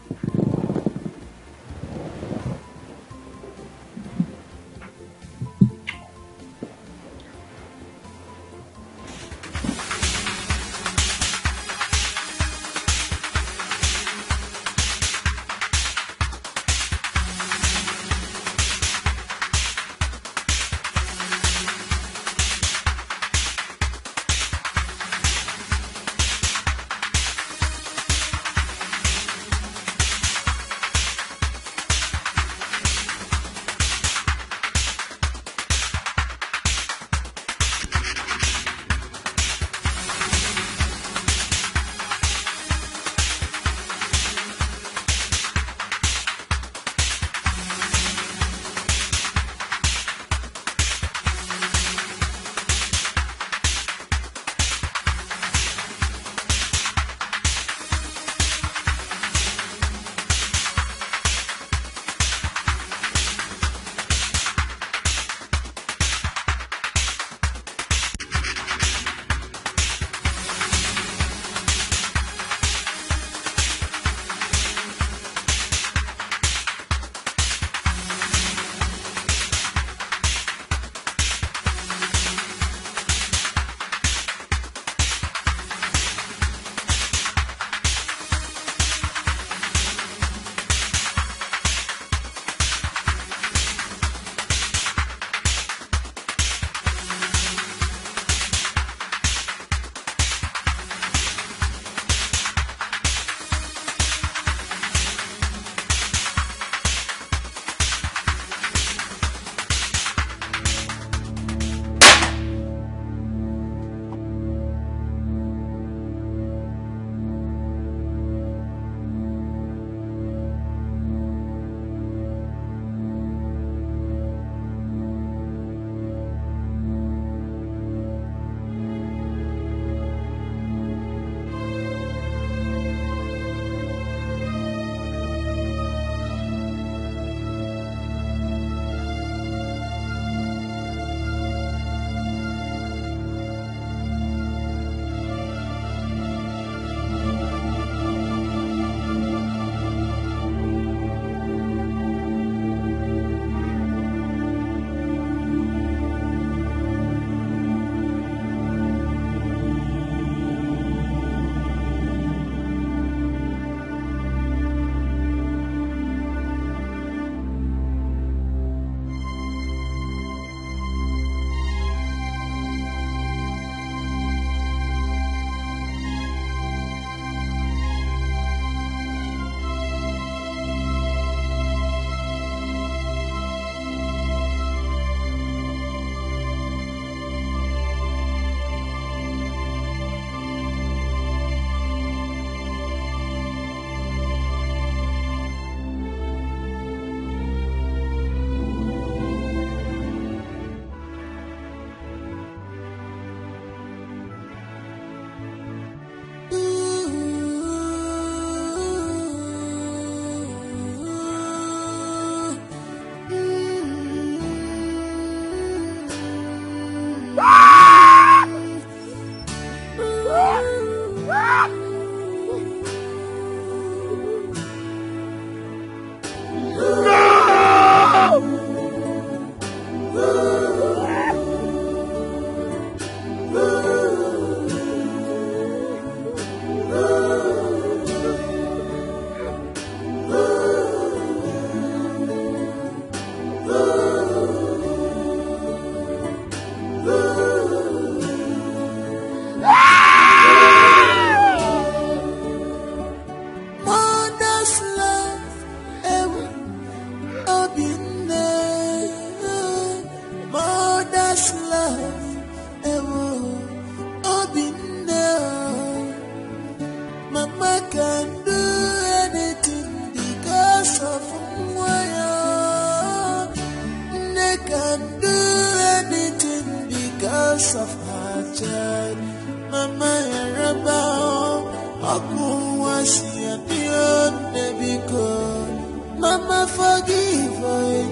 Mama forgive I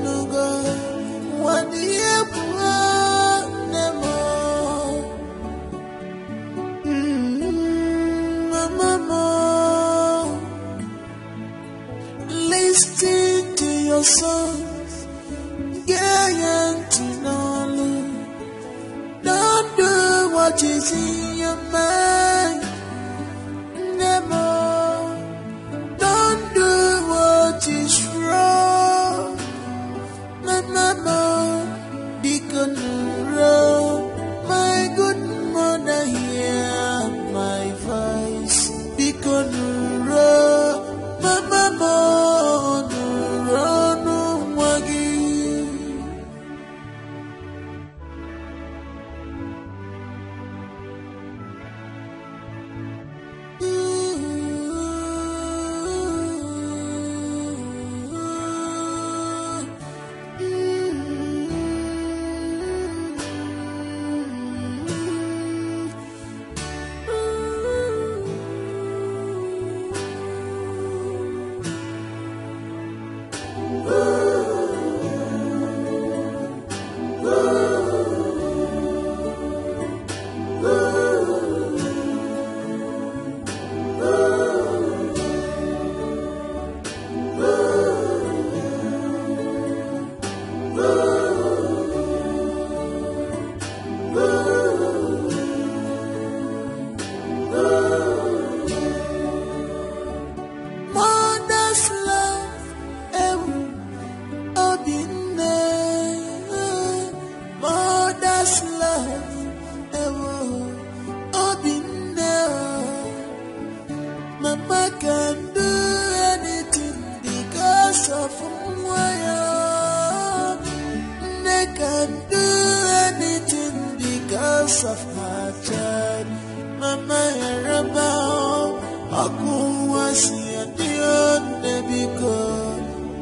no go. What the Mama, listen to your songs, don't do what is in your mind. Never, don't do what is wrong. Mama, my good mother, hear my voice.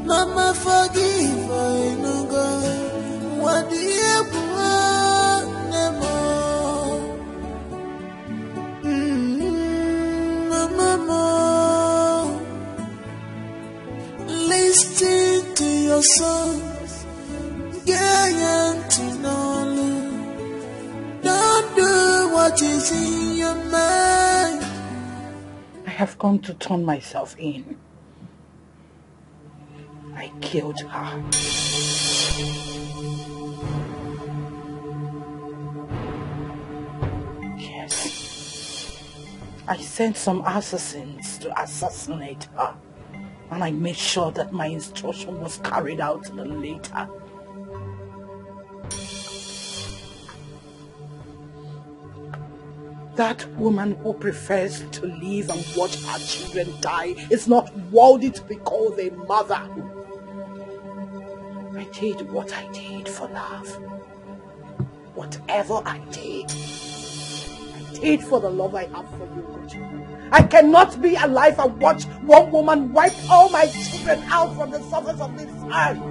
Mama, forgive I no go. What the Mama, listen to your songs, don't do what is in your mind. I have come to turn myself in. I killed her. Yes. I sent some assassins to assassinate her. And I made sure that my instruction was carried out to the letter. That woman who prefers to live and watch her children die is not worthy to be called a mother. I did what I did for love. Whatever I did for the love I have for you. I cannot be alive and watch one woman wipe all my children out from the surface of this earth.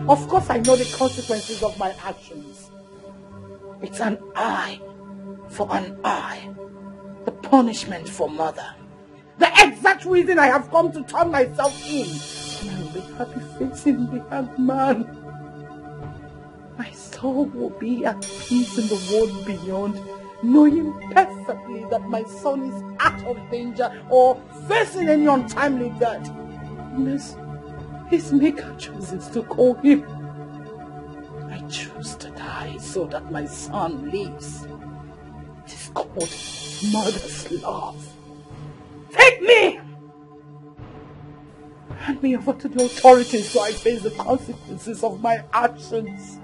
Of course I know the consequences of my actions. It's an eye for an eye. The punishment for mother. The exact reason I have come to turn myself in. And I will be happy facing the hanged man. My soul will be at peace in the world beyond, knowing perfectly that my son is out of danger or facing any untimely death. Unless his maker chooses to call him. I choose to die so that my son lives. It is called mother's love. Take me! Hand me over to the authorities so I face the consequences of my actions.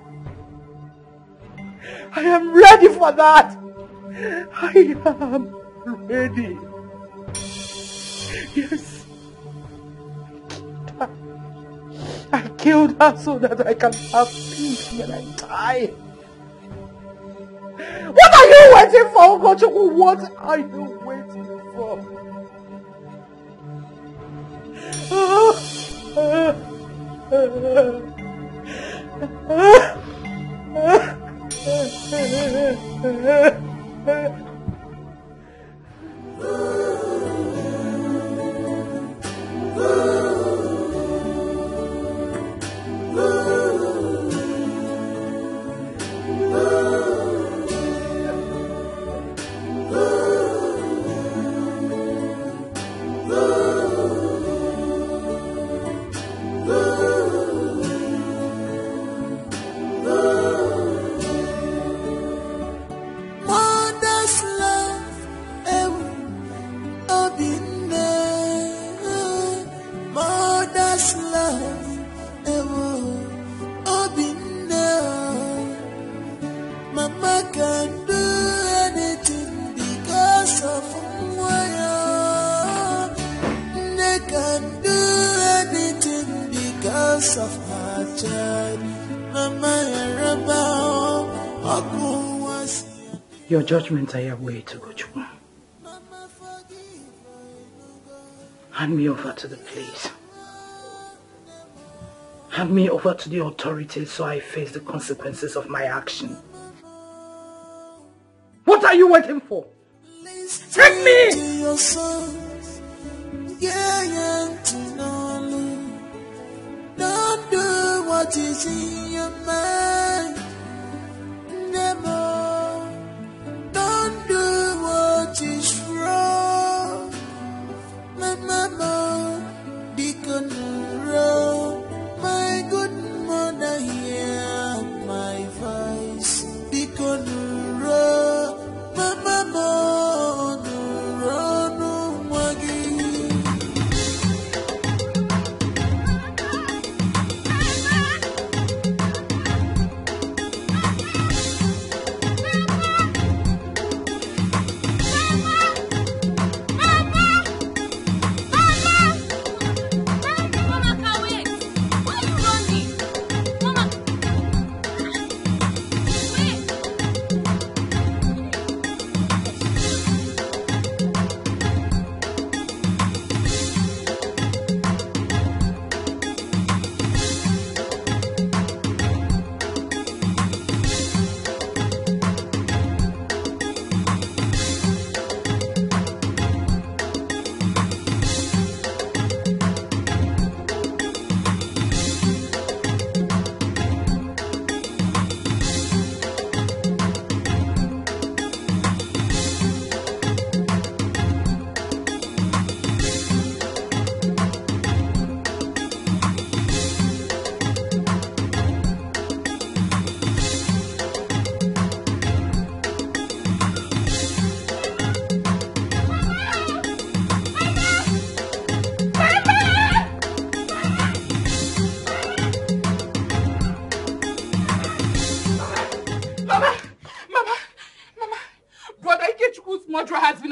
I am ready for that. I am ready. Yes. I killed her so that I can have peace when I die. What are you waiting for, Ugochukwu? What are you waiting for? Your judgments are your way to go, Chukwu. Hand me over to the police. Hand me over to the authorities so I face the consequences of my action. What are you waiting for? Take me! Don't do what is in your mind. Never. Don't do what is wrong. My mama, Deacon wrong. My good mother, hear my voice. Deacon wrong. My mama, no, Maggie.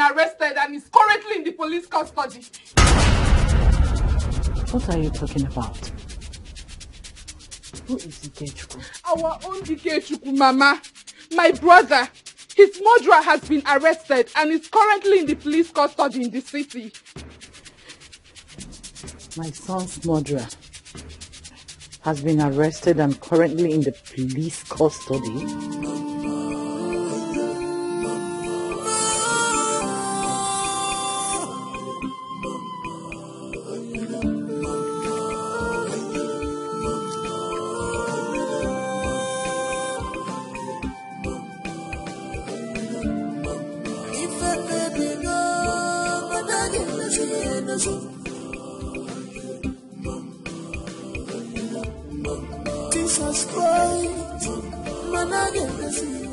Arrested and is currently in the police custody. What are you talking about? Who is Dikeh? Our own Dikeh, Mama. My brother. His murderer has been arrested and is currently in the police custody in the city. My son's murderer has been arrested and currently in the police custody.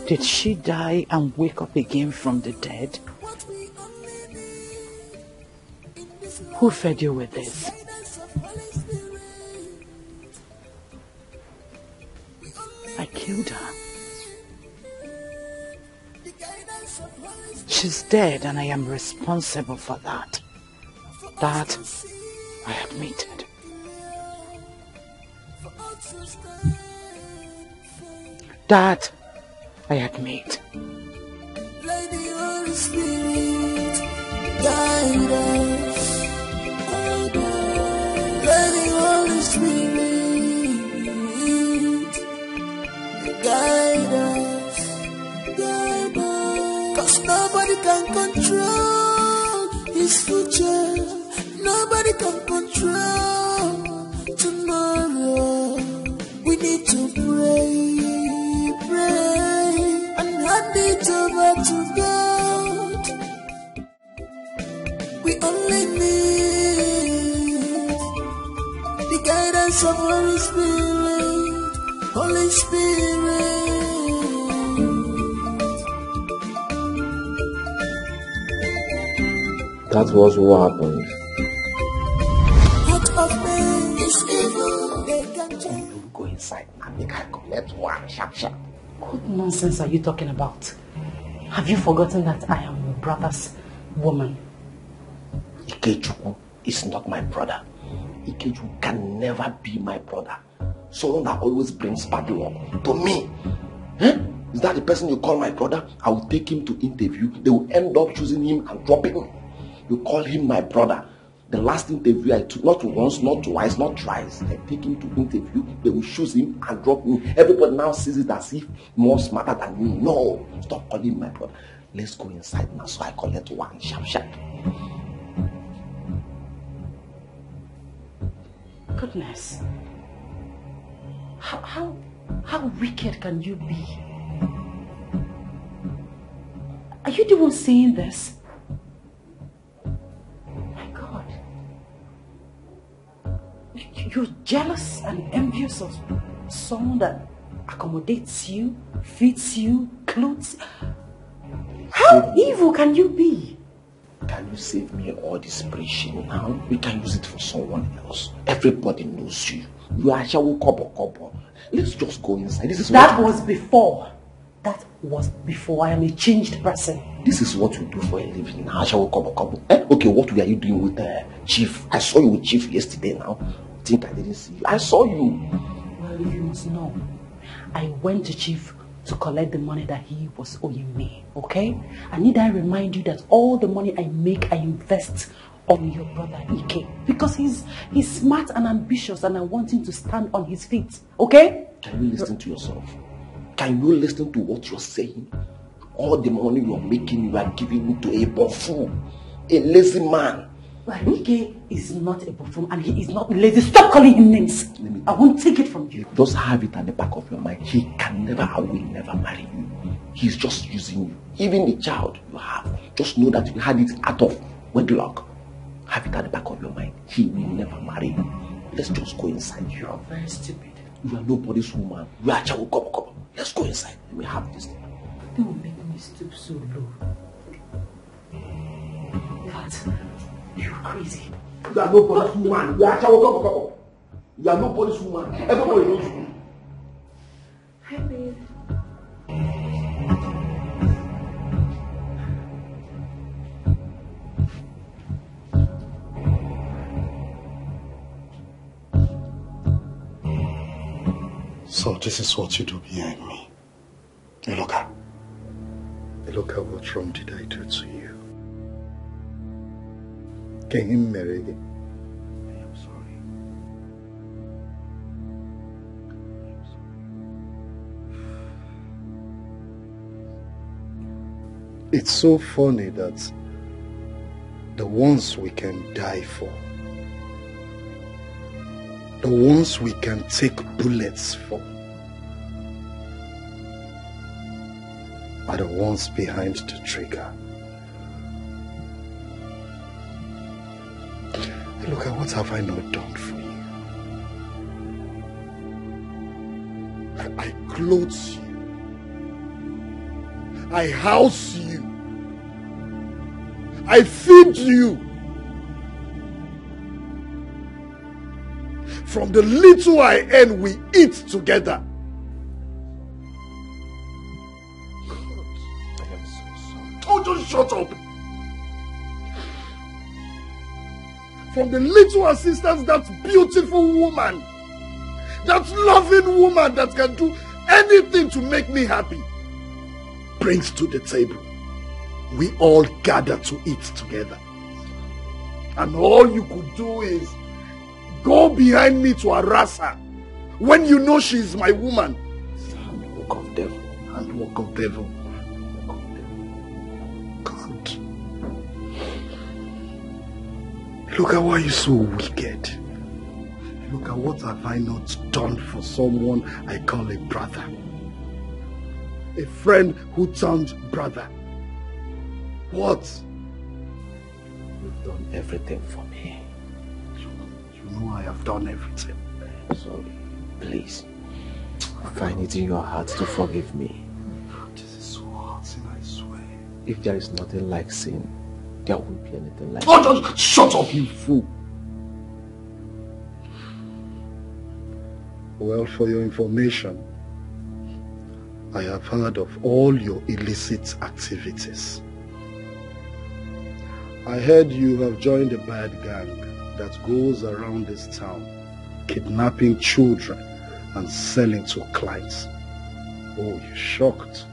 Did she die and wake up again from the dead? Who fed you with this? I killed her. She's dead and I am responsible for that. That I admitted. That I admit. Lady Holy Spirit, guide us. Lady Holy Spirit, can control his future. Nobody can control tomorrow. We need to pray, and hand it over to God. We only need the guidance of Holy Spirit. Holy Spirit. That was what happened. Heart of man is evil. They can change. You go inside and make her collect one sharp. What nonsense are you talking about? Have you forgotten that I am your brother's woman? Ikechukwu is not my brother. Ikechukwu can never be my brother. Someone that always brings bad luck to me. Eh? Is that the person you call my brother? I will take him to interview. They will end up choosing him and dropping him. You call him my brother. The last interview I took, not once, not twice, not thrice. I take him to interview. They will choose him and drop me. Everybody now sees it as if more smarter than me. No, stop calling him my brother. Let's go inside now so I collect one sharp. Goodness. How wicked can you be? Are you the one saying this? My God. You're jealous and envious of someone that accommodates you, feeds you, clothes. How evil can you be? Can you save me all this preaching now? We can use it for someone else. Everybody knows you. You are Shawu Kobo. Let's just go inside. That was before. I am a changed person. This is what we do for a living now. Shawu Kobo. Okay, what were you doing with Chief? I saw you with Chief yesterday now. Think I didn't see you. I saw you. Well, you must know. I went to Chief to collect the money that he was owing me, okay? And need I remind you that all the money I make, I invest on your brother Ike. Because he's smart and ambitious and I want him to stand on his feet, okay? Can you listen to yourself? Can you listen to what you're saying? All the money you're making, you are giving to a buffoon, a lazy man. Well, Ike is not a buffoon and he is not lazy. Stop calling him names. I won't take it from you. Just have it at the back of your mind. He can never and will never marry you. He's just using you. Even the child you have, just know that you had it out of wedlock. Have it at the back of your mind. He will never marry you. Let's just go inside. You are very stupid. You are nobody's woman. You are Chawu Kobo. Let's go inside. Let me have this thing. They will make me stoop so low. But you're crazy. You are nobody's woman. You are Chawu Kobo. You are nobody's woman. Everybody knows you. Hi, babe. So this is what you do behind me. Eloka, what wrong did I do to you? Can you marry me? I am sorry. It's so funny that the ones we can die for, the ones we can take bullets for, are the ones behind the trigger. Look at what have I not done for you? I clothe you. I house you. I feed you. From the little I earn, we eat together. God, I am so sorry. Oh, just shut up. From the little assistance that beautiful woman, that loving woman that can do anything to make me happy, brings to the table, we all gather to eat together. And all you could do is go behind me to harass her when you know she is my woman. Handwork of devil. Handwork of devil. God Look at why you're so wicked. Look at what have I not done for someone I call a brother. A friend who turned brother. What? You've done everything for me. You know I have done everything. Sorry. Please. Find it in your heart to forgive me. This is so hurting, I swear. If there is nothing like sin, there won't be anything like sin. Shut up, you fool! Well, for your information, I have heard of all your illicit activities. I heard you have joined a bad gang that goes around this town, kidnapping children and selling to clients. Oh, you're shocked.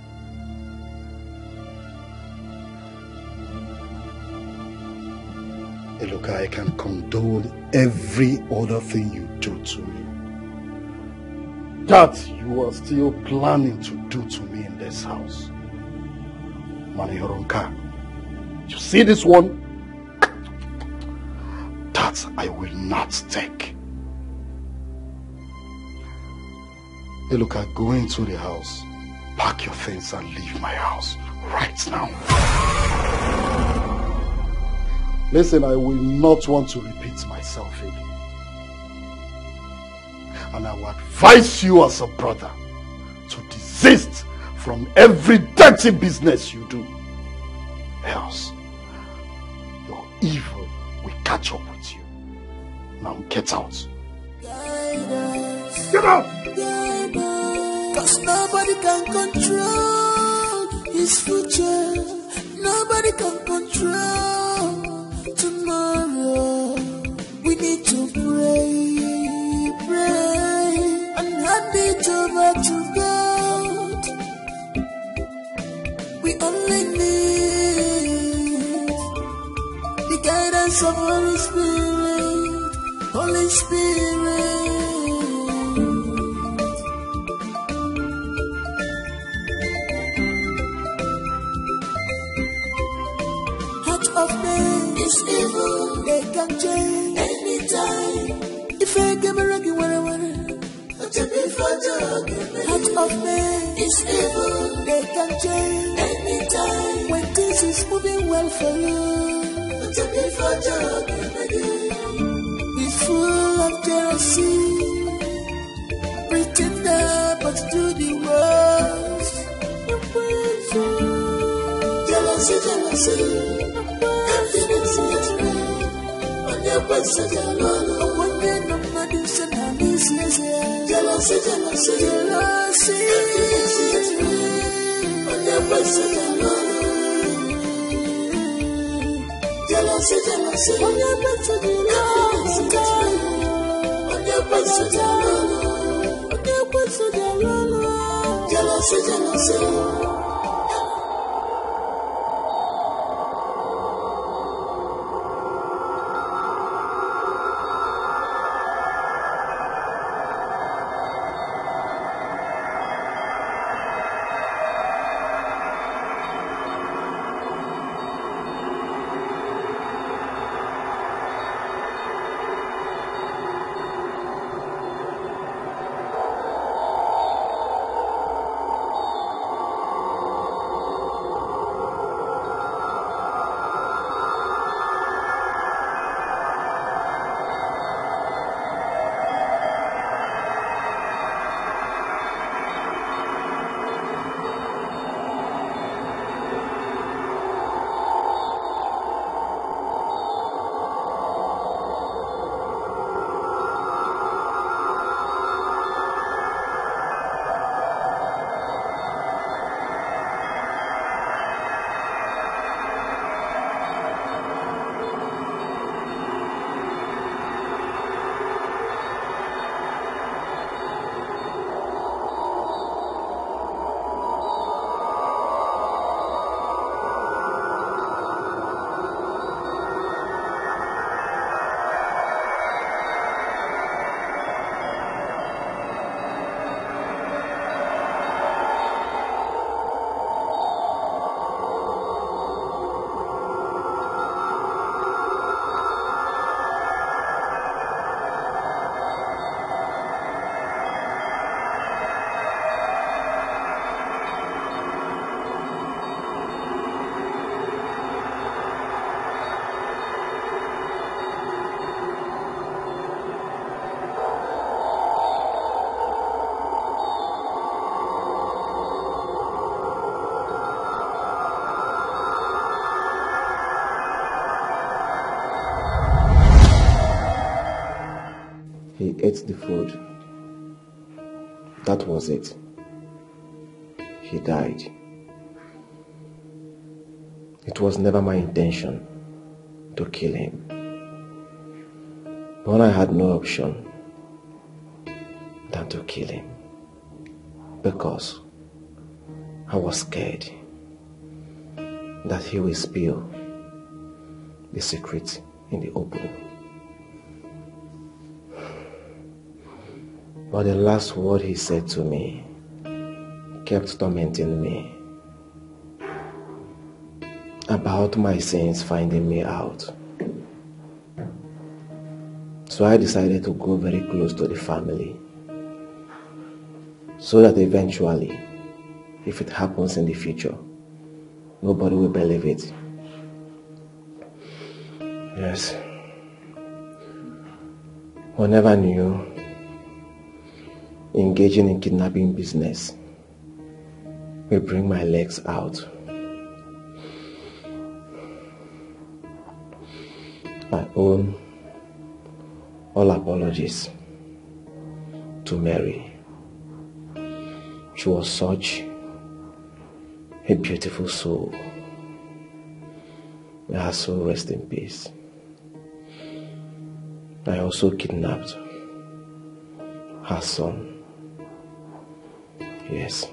Hey, look, I can condone every other thing you do to me. That you are still planning to do to me in this house. Manihoronka, you see this one? That I will not take. Hey, look, I go into the house, pack your things and leave my house right now. Listen, I will not want to repeat myself again. And I will advise you as a brother to desist from every dirty business you do. Else, your evil will catch up with you. Now get out. Get out! Cause nobody can control his future. Nobody can control tomorrow. We need to pray, and hand it over to God. We only need the guidance of Holy Spirit. Holy Spirit. Heart of man is evil. They can change anytime. If I get me wrong, heart of man is evil. They can change anytime. When things is moving well for you, it's full of jealousy. Pretender, but do the worst. Jealousy, jealousy. Emptiness, on your person, jealousy, jealousy, jealousy. On your person, jealousy, jealousy. On your person, jealousy, jealousy. ate the food. That was it. He died. It was never my intention to kill him. But I had no option than to kill him because I was scared that he will spill the secret in the open. But the last word he said to me kept tormenting me about my sins finding me out. So I decided to go very close to the family so that eventually, if it happens in the future, nobody will believe it. Yes. I never knew engaging in kidnapping business will bring my legs out. I owe all apologies to Mary. She was such a beautiful soul. May her soul rest in peace. I also kidnapped her son. Yes.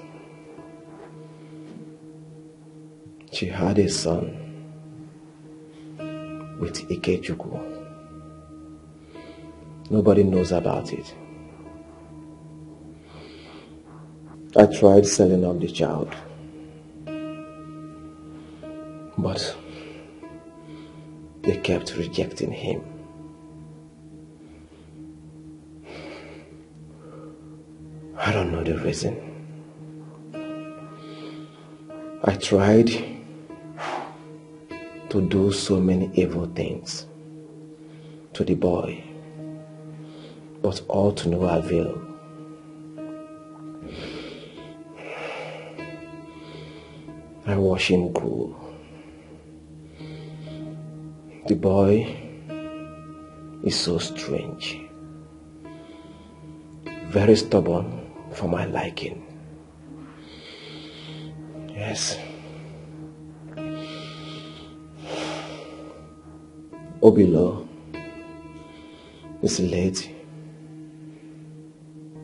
She had a son with Ikechukwu. Nobody knows about it. I tried selling up the child, but they kept rejecting him. I don't know the reason. I tried to do so many evil things to the boy, but all to no avail. I watched him grow. The boy is so strange, very stubborn for my liking. Yes. Obilo is late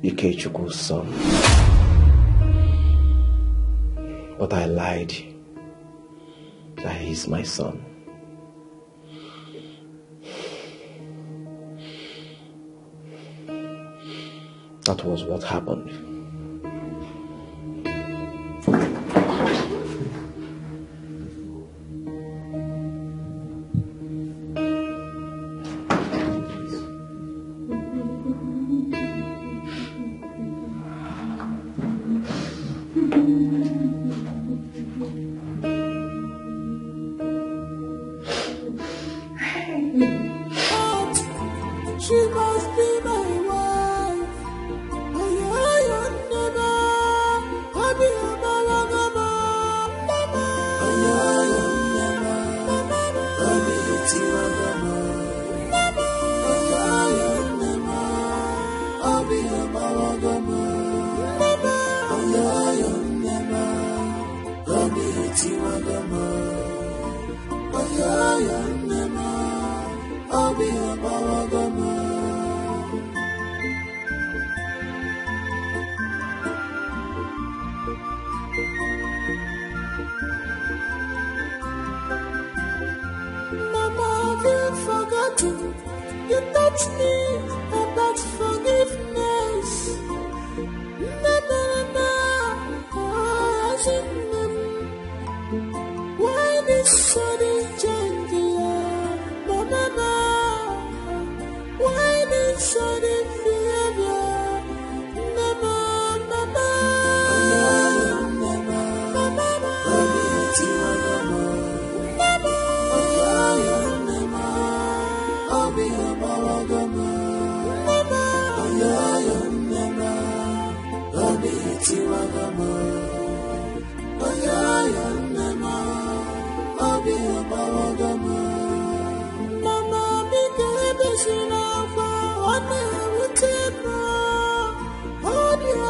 Ikechukwu's son. But I lied that he's my son. That was what happened. Mama,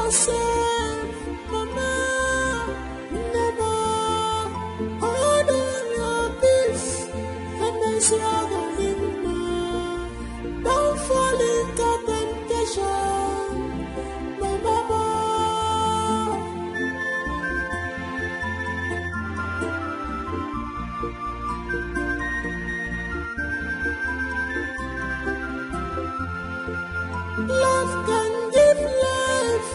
yourself, Mama. Never hold on your peace and then see other people. Don't fall into temptation, my Mama. Love can give life,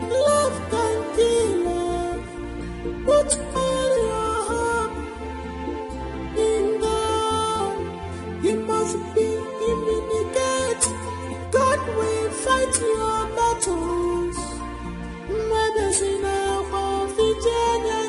love can kill love. Put all your hope in God. You must be communicate. God will fight your battles. Medicine of Virginia.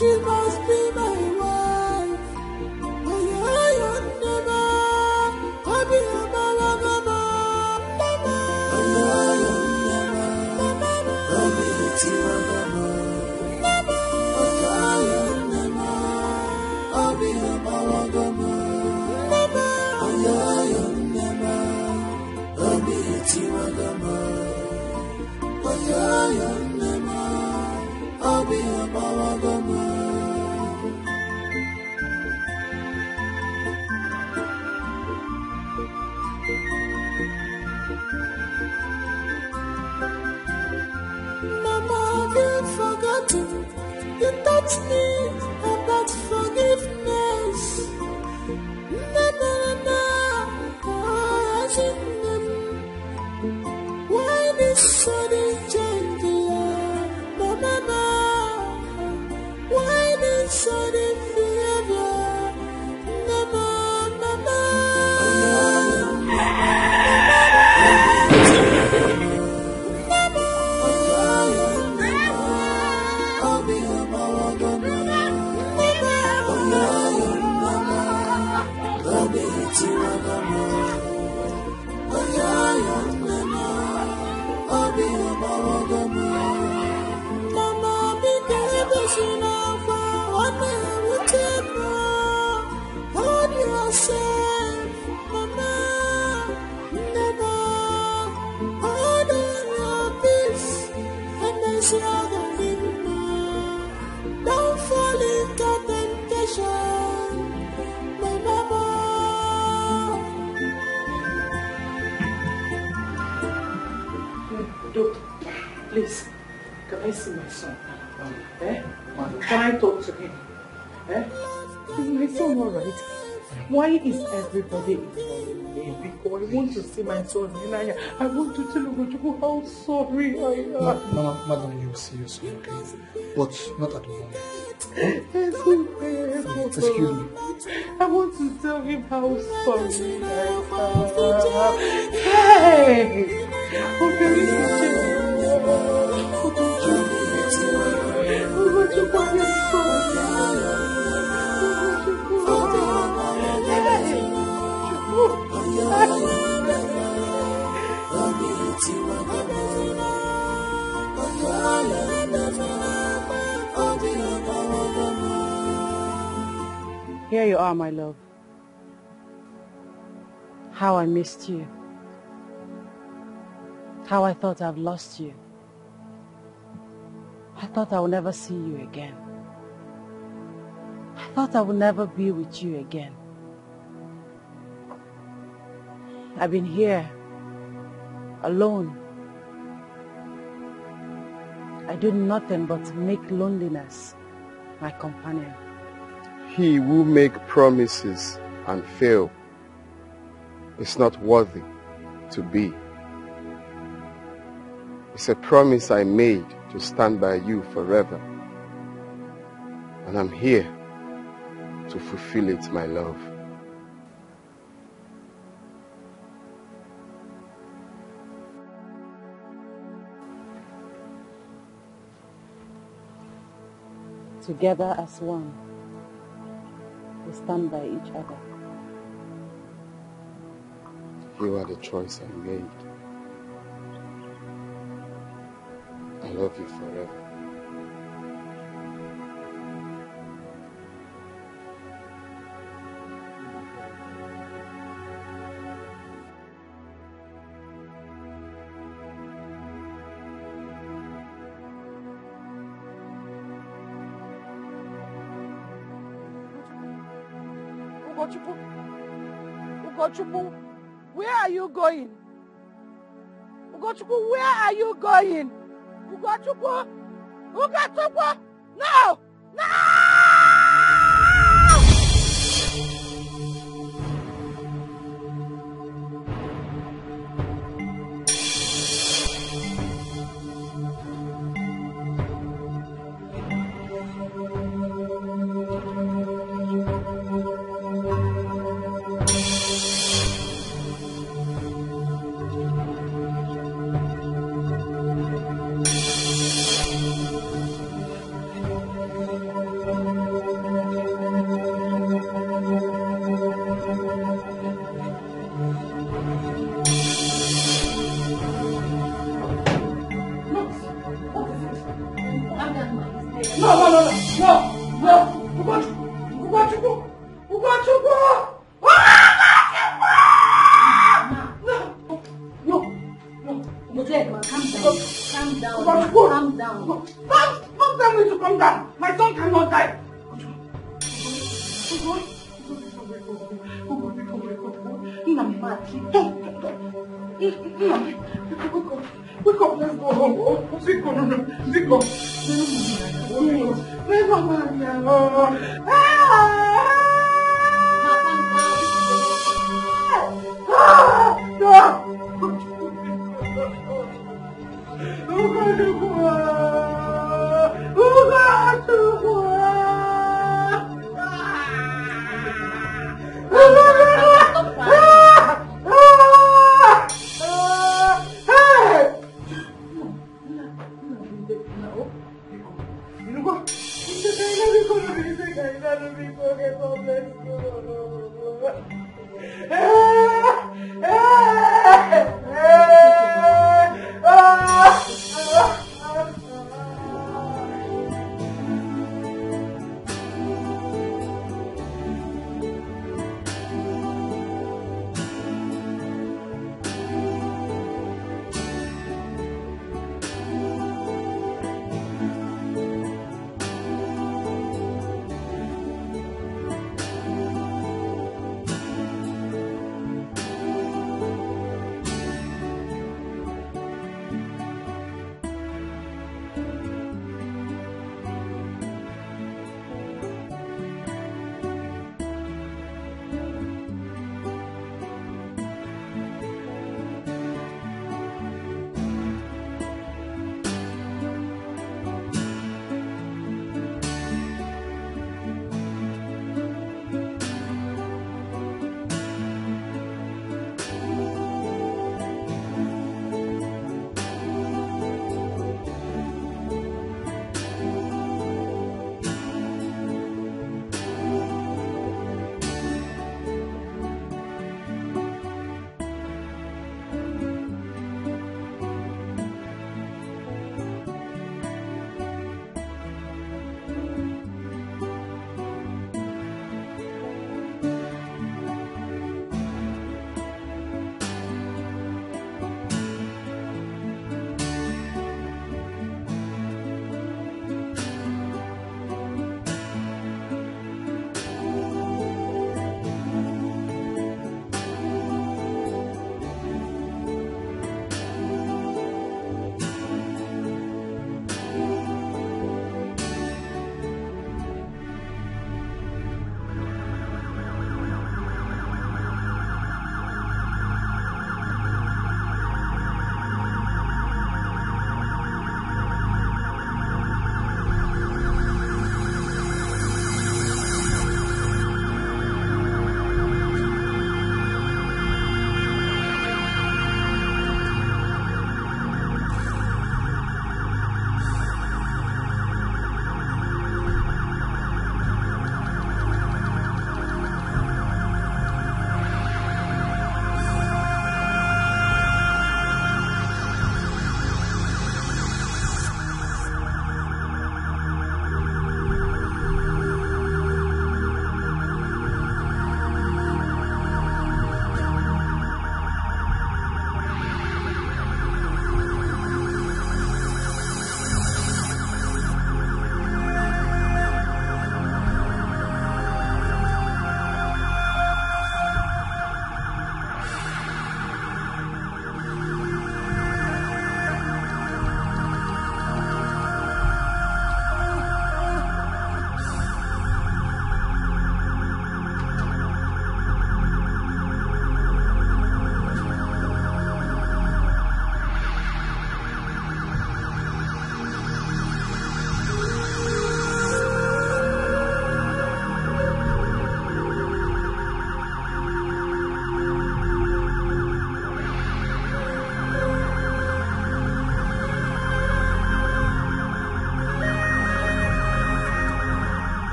She must be my wife. Oh, yeah, never. I'll be a mama, mama, mama. Oh, yeah, never. I'll be a tima, mama. Mama. Oh, yeah, never. I'll be a mama, mama. Mama. Oh, yeah, never. I'll be a tima, mama. Oh, yeah, never. I'll be a mama, mama. You taught me about forgiveness. Why this sudden change, Mama? Why this sudden behavior, Mama? Hold yourself, Mama. Never hold on your peace and then see other people. Don't fall into temptation, my Mama. Doctor, please, can I see my son? Can I talk to him? Is my son alright? Why is everybody ignoring me? Because I want to see my son. I want to tell you how sorry I am. Madam, you will see your son, okay? But not at the moment. Excuse me. I want to tell him how sorry I am. Hey! Okay, Here you are, my love. How I missed you. How I thought I've lost you. I thought I would never see you again. I thought I would never be with you again. I've been here, alone. I do nothing but make loneliness my companion. He who make promises and fail is not worthy to be. It's a promise I made to stand by you forever. And I'm here to fulfill it, my love. Together as one, we stand by each other. You are the choice I made. I love you forever. Ugochukwu, where are you going? Ugochukwu, where are you going? Ugochukwu! Ugochukwu! No! No!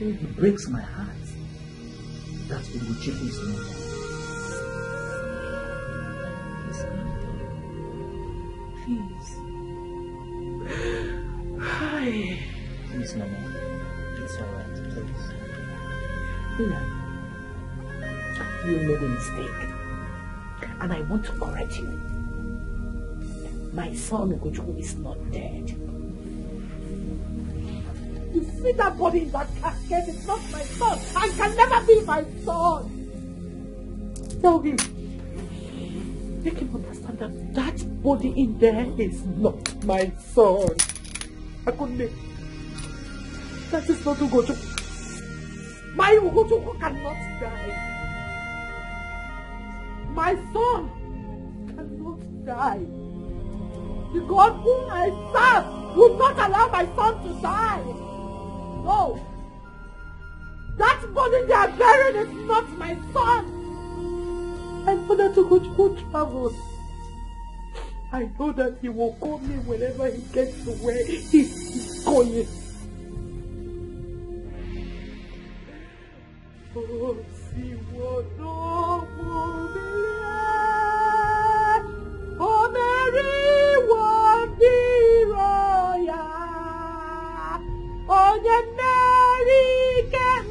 It breaks my heart that Uguchi is no more. Please. Hi. Please, Mama. It's alright, please. No. You made a mistake. And I want to correct you. My son Uguchu is not dead. You see that body in that casket? It's not my son and can never be my son. Tell him. Make him understand that that body in there is not my son. Akunle. That is not Ugochukwu. My Ugochukwu cannot die. My son cannot die. The God whom I serve will not allow my son to die. No. That body they are buried is not my son. I know that Ugochukwu travels. I know that he will call me whenever he gets to where he's going. Oh, see what no will believe. Oh, Mary, what the royal. Oh, the Mary, can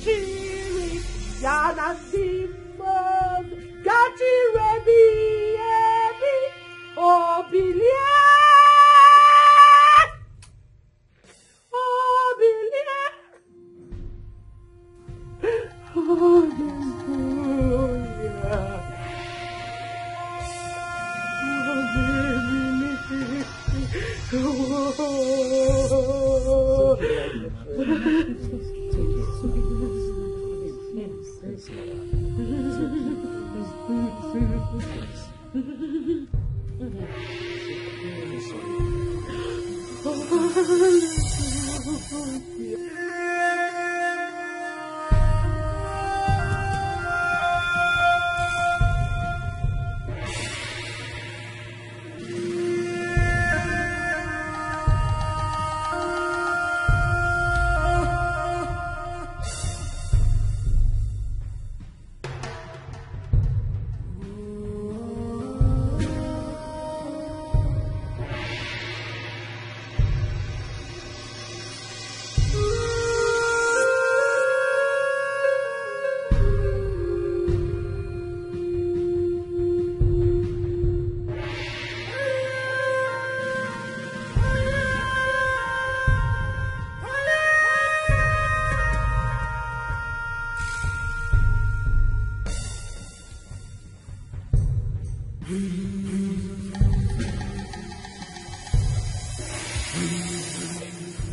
Ochichiri. Yana Simbos, Gati Rebi, Oh, Billy. Oh, Billy. Oh,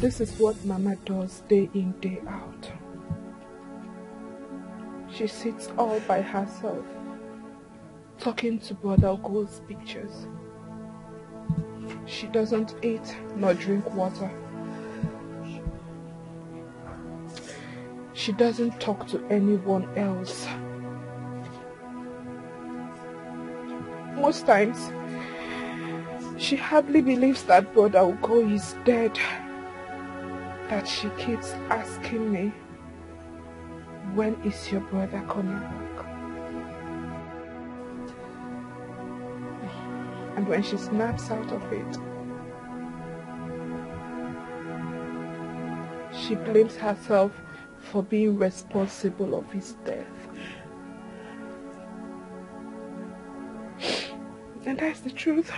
This is what Mama does day in, day out. She sits all by herself, talking to Brother Ugo's pictures. She doesn't eat nor drink water. She doesn't talk to anyone else. Most times, she hardly believes that Brother Ugo is dead. That she keeps asking me, when is your brother coming back? And when she snaps out of it, she blames herself for being responsible of his death. And that's the truth.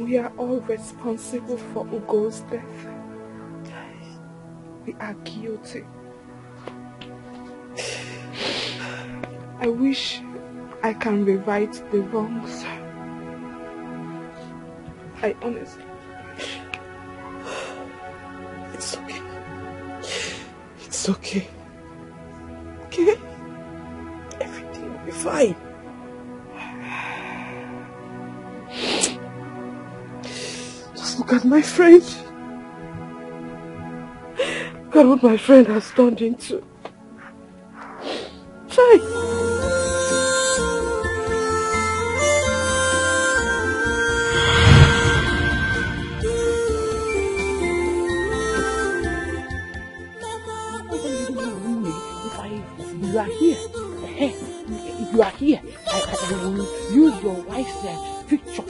We are all responsible for Ugo's death. We are guilty. I wish I can rewrite the wrongs. I honestly wish. It's okay. It's okay. Okay? Everything will be fine. Look at my friend. Look at what my friend has turned into. Try. You are here. You are here. I will use your wife's picture.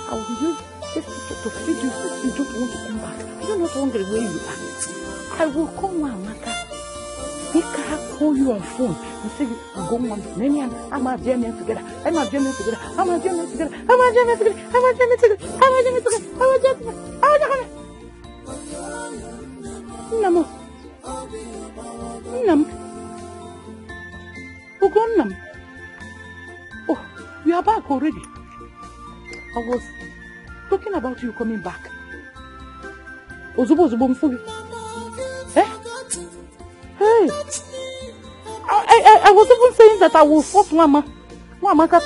I will use this picture to feed you. You don't want to come back. You're not hungry where you are. I will call Mama. He can call you on phone and say, go on, many and I'm a journey together. I'm a journey together. I'm a journey together. I'm a journey together. I'm a journey together. I'm a journey together. I'm a journey together. I'm a journey. Namo. Nam. Ugonam. Oh, you are back already. I was talking about you coming back. Ozubo Mfugi. Eh? Hey, I was even saying that I will force Mama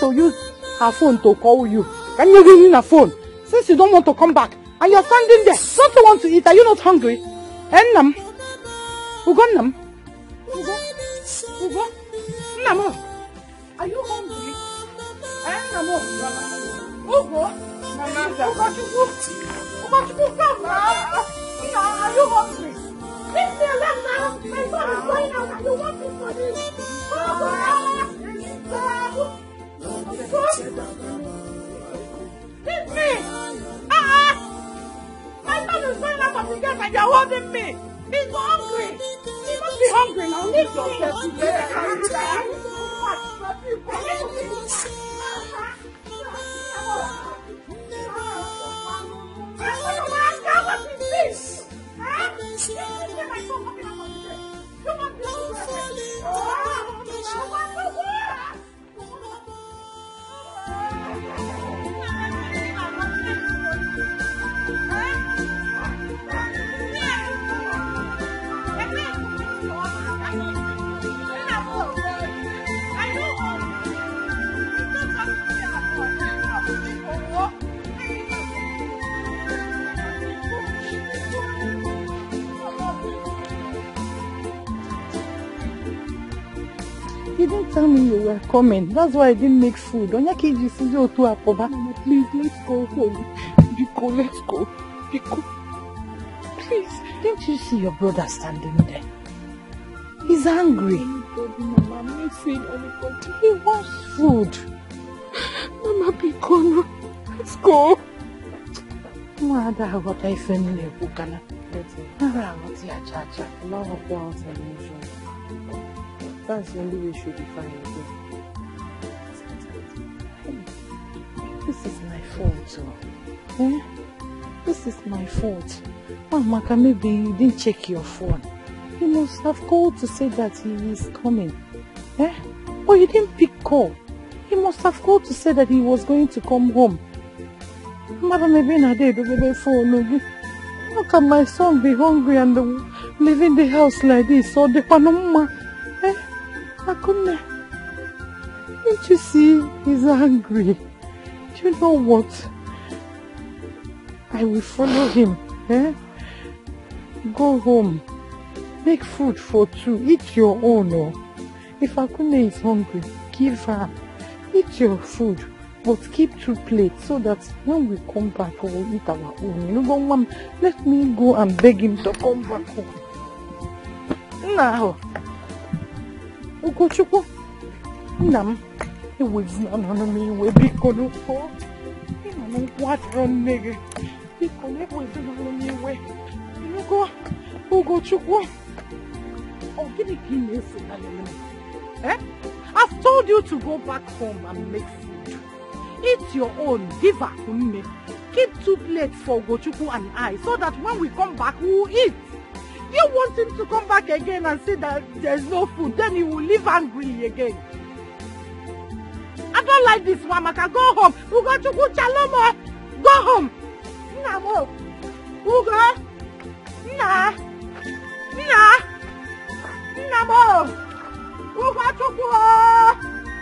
to use her phone to call you. Can you give me a phone? Since you don't want to come back and you're standing there, don't you want to eat? Are you not hungry? Nam, Ugonam, Ugo, Namo, are you hungry? Namo, Ugo, are you hungry? Leave me alone now! My son is going out and you want me for this! Leave me! My son is going out of the gate and you're holding me! He's hungry! not be hungry now. Leave yourself today. You didn't tell me you were coming. That's why I didn't make food. Mama, please, let's go home. Biko, let's go. Biko. Please, didn't you see your brother standing there? He's angry. Mama, I'm not saying anything. He wants food. Mama, Biko, no. Let's go. Mother, what I family, Bukana. Love of balance and emotion. That's the only way she'll be fine again. This is my fault, eh? This is my fault. Mama, maybe you didn't check your phone. You must have called to say that he is coming. Eh? Or you didn't pick call. He must have called to say that he was going to come home. Mother, maybe not there, the phone. How can my son be hungry and live in the house like this? Or the panoma? Eh? I couldn't. Didn't you see? He's angry. Do you know what? I will follow him. Eh? Go home. Make food for two. Eat your own. Oh. If Akune is hungry, give her. Eat your food. But keep 2 plates so that when we come back, we will eat our own. You know, Mom, let me go and beg him to come back home. Now, Ugochukwu, Nam, he was not on me. We be going to go. What run, nigga? He couldn't wait on me. You go, Ugochukwu. Oh, give me food. Eh? I've told you to go back home and make food. Eat your own, give her. Keep 2 plates for Ugochukwu and I, so that when we come back, we will eat. You want him to come back again and say that there's no food, then he will live angrily again. I don't like this one, Maka. Go home. Ugochukwu, Chalomo. Go home. Namo. Ugo. Na. Namo. Ugochukwu.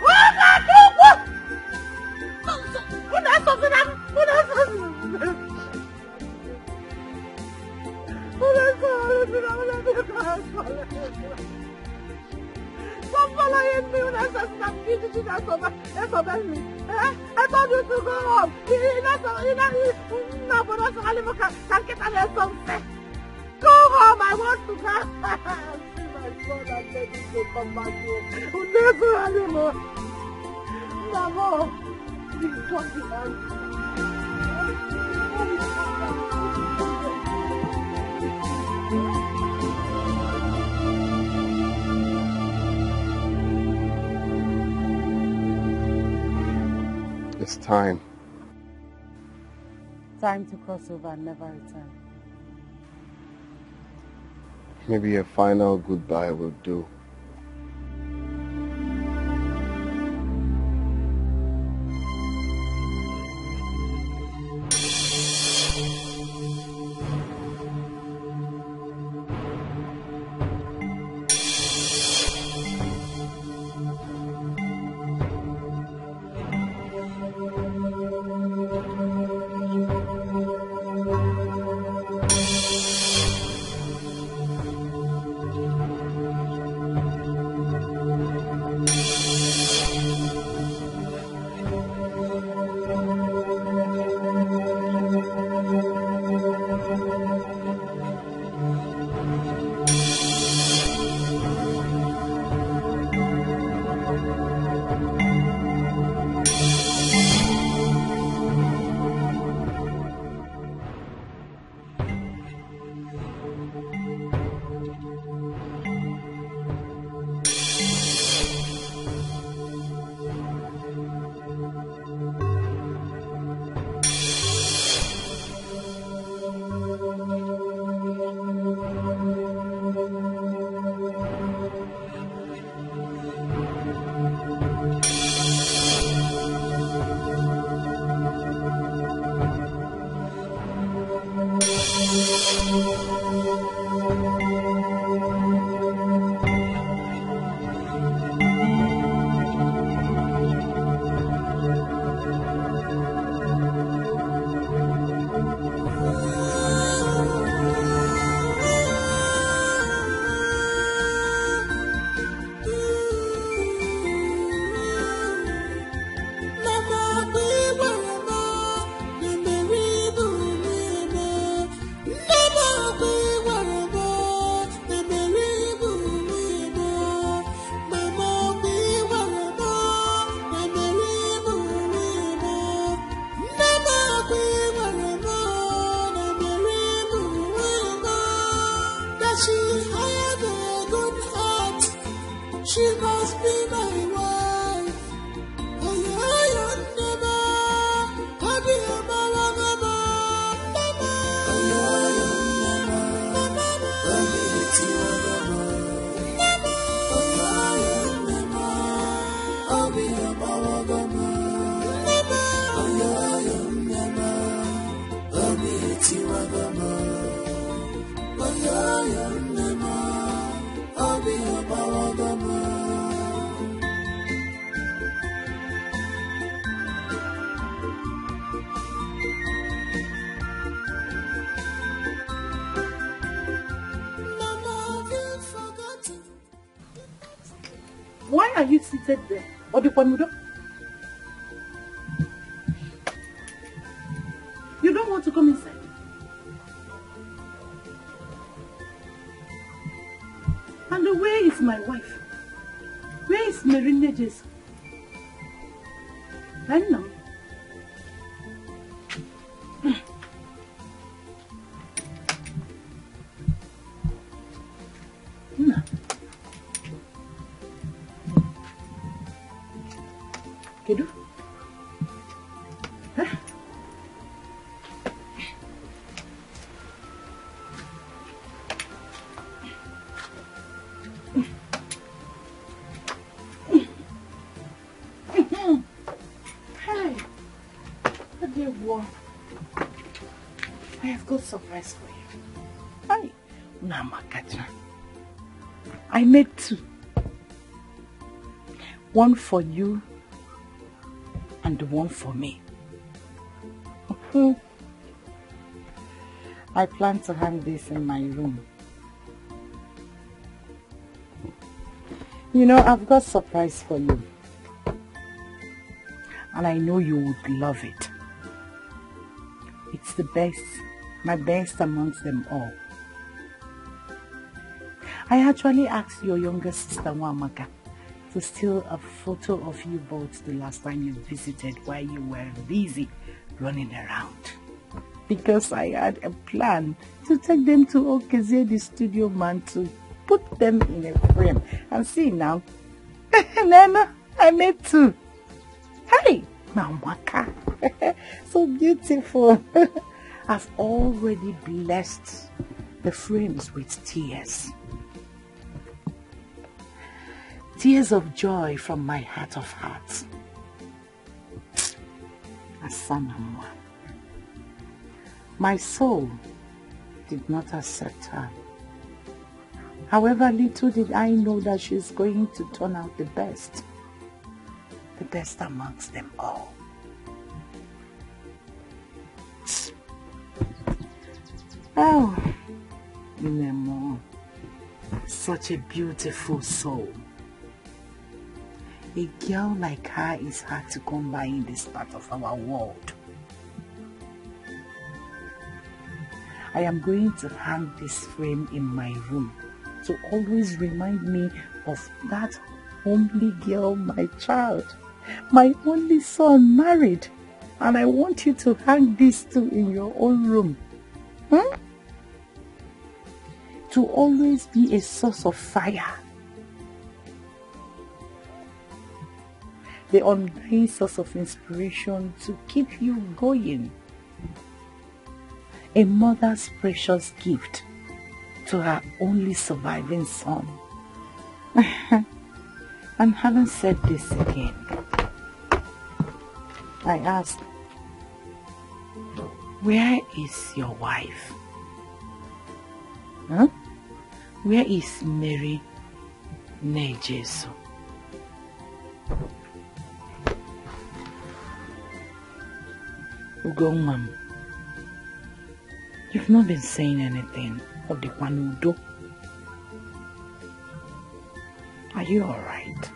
Ugochukwu. I told you to go home. Go home, I want to go. See my son and let him to come back home. Namo, please don't be angry. It's time. Time to cross over and never return. Maybe a final goodbye will do. Why are you seated there? Odipamudo? You don't want to come inside? And where is my wife? Where is Marina Jason? I know. No. Kedu? Huh? Hey, dear boy, I have got a surprise for you. Hi, Namakacha. I made two. One for you and one for me. I plan to hang this in my room. You know, I've got a surprise for you. And I know you would love it. It's the best, my best amongst them all. I actually asked your younger sister, Wamaka, to steal a photo of you both the last time you visited while you were busy running around. Because I had a plan to take them to Okeze, the studio man, to put them in a frame. And see now, Nana, I made two. Hey, Mamaka, so beautiful. I've already blessed the frames with tears. Tears of joy from my heart of hearts. Asanamwa. My soul did not accept her. However, little did I know that she's going to turn out the best amongst them all. Oh, Nemo, such a beautiful soul. A girl like her is hard to come by in this part of our world. I am going to hang this frame in my room to always remind me of that homely girl, my child, my only son married. And I want you to hang this too in your own room. To always be a source of fire. The undying source of inspiration to keep you going. A mother's precious gift to her only surviving son. And having said this again, I ask, where is your wife? Huh? Where is Mary Nejesu? Ugomam, you've not been saying anything of the Kwanudo. Are you alright?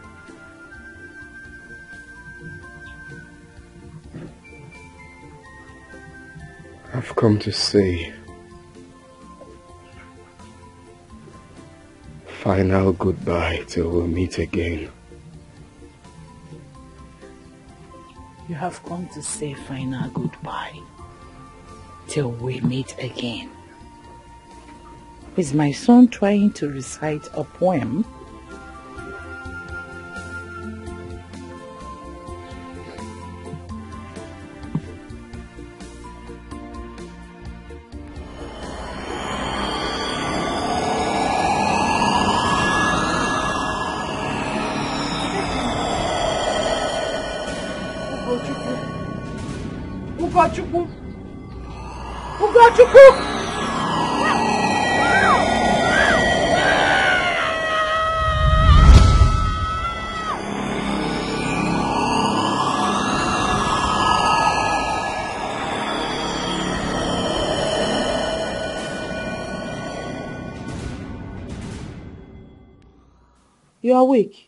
I've come to say final goodbye till we meet again. You have come to say final goodbye till we meet again. Is my son trying to recite a poem? You're awake.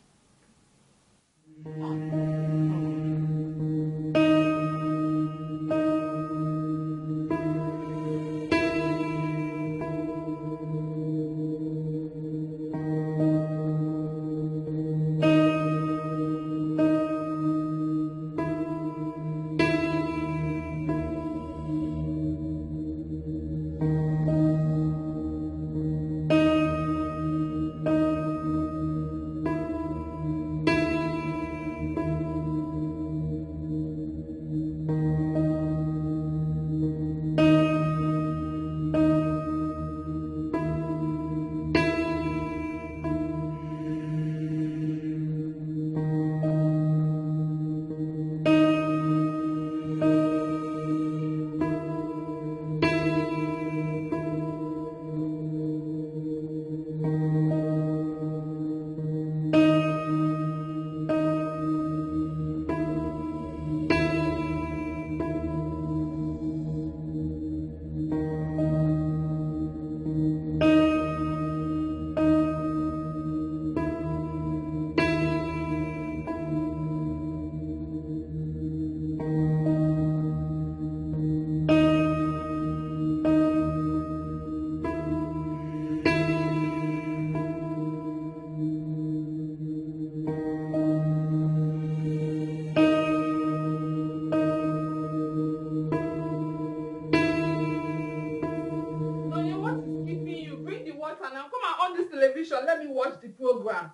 Let me watch the program.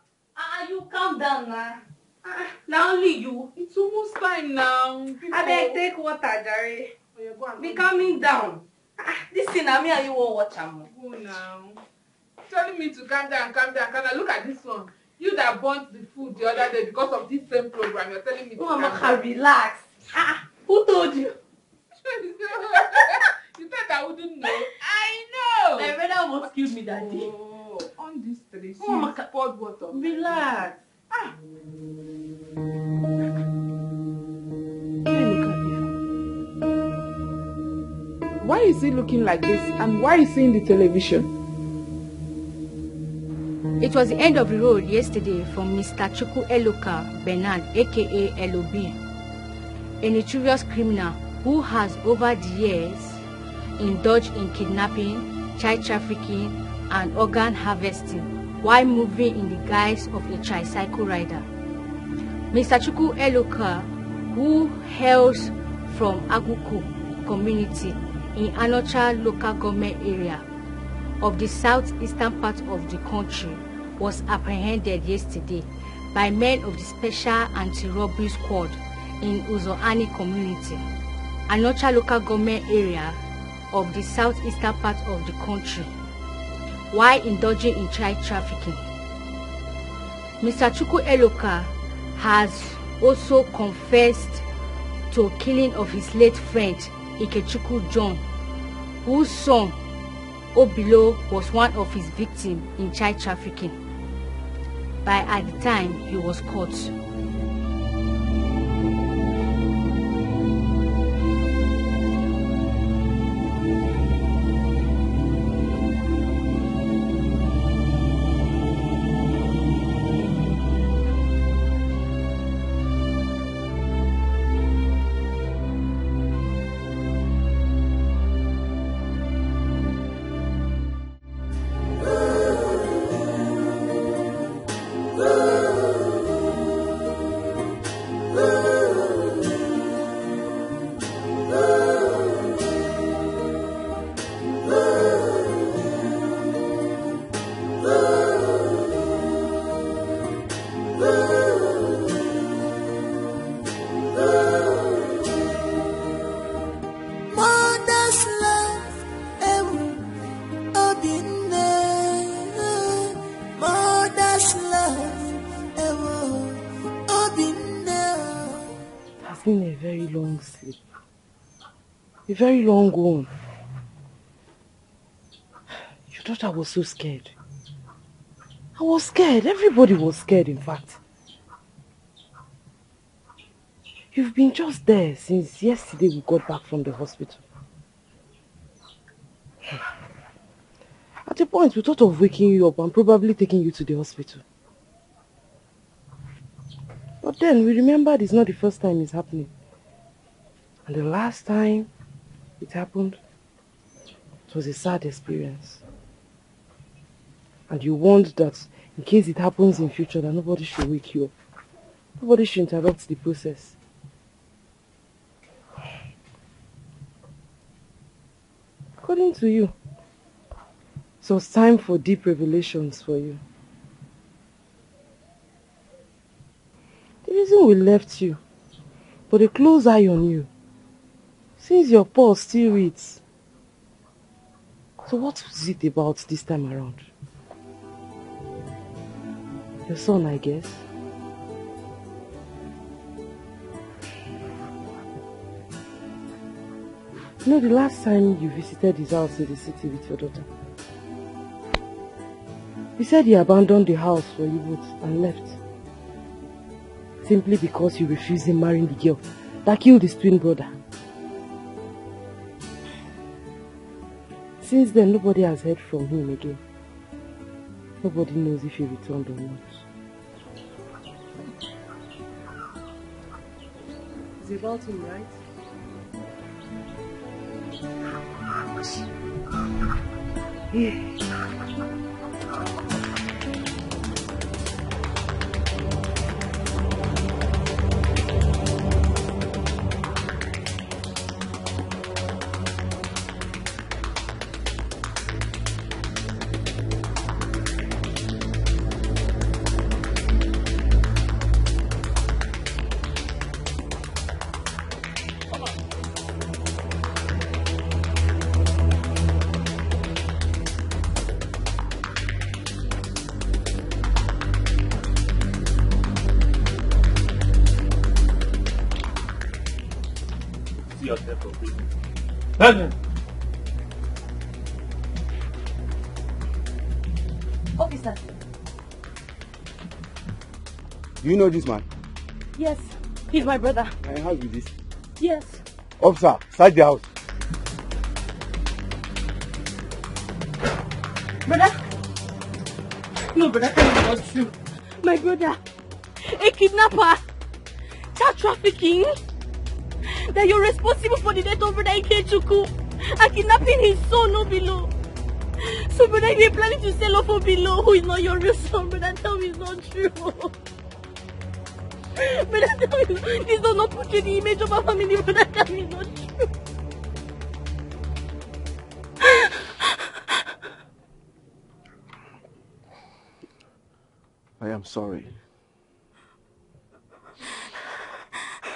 You calm down now. Now only you. It's almost time now. I beg, take water, Jerry. Be calming down. This thing, I mean, you won't watch them. Go now. Telling me to calm down, calm down. Can I look at this one? You that burnt the food the other day because of this same program. You're telling me to calm down. Relax. Who told you? You said I wouldn't know. I know. My brother almost killed me that day. On this three, poured water. Relax. Why is he looking like this? And why is he in the television? It was the end of the road yesterday for Mr. Chukwu Eloka Bernard, aka LOB, a notorious criminal who has over the years indulged in kidnapping, child trafficking, and organ harvesting while moving in the guise of a tricycle rider. Mr. Chukwu Eloka, who hails from Aguku community in Anocha local government area of the southeastern part of the country, was apprehended yesterday by men of the Special Anti-Robbery Squad in Uzoani community, Anocha local government area of the southeastern part of the country, while indulging in child trafficking. Mr. Chukwu Eloka has also confessed to killing of his late friend Ikechukwu John, whose son Obilo was one of his victims in child trafficking. By at the time he was caught. A very long one. Your daughter was so scared. I was scared. Everybody was scared, in fact. You've been just there since yesterday we got back from the hospital. At a point, we thought of waking you up and probably taking you to the hospital. But then we remembered it's not the first time it's happening. And the last time it happened, it was a sad experience. And you warned that in case it happens in future, that nobody should wake you up. Nobody should interrupt the process. According to you, it was time for deep revelations for you. The reason we left you, but a close eye on you, since your pulse still reads. So what was it about this time around? Your son, I guess. You know, the last time you visited his house in the city with your daughter, he said he abandoned the house for you both and left. Simply because you refused him marrying the girl that killed his twin brother. Since then, nobody has heard from him again. Nobody knows if he returned or not. It's about him, right? Yeah. Officer. Do you know this man? Yes, he's my brother. And how is this? Yes. Officer, search the house. Brother? No, brother, tell me what's true. My brother, a kidnapper, child trafficking, that you're responsible for the death of brother Ikechukwu and kidnapping his son Obilo. So brother, you're planning to sell off Obilo, who is not your real son. Brother, tell me it's not true. Brother, tell me this does not portray the image of our family. Brother, tell me it's not true. I am sorry.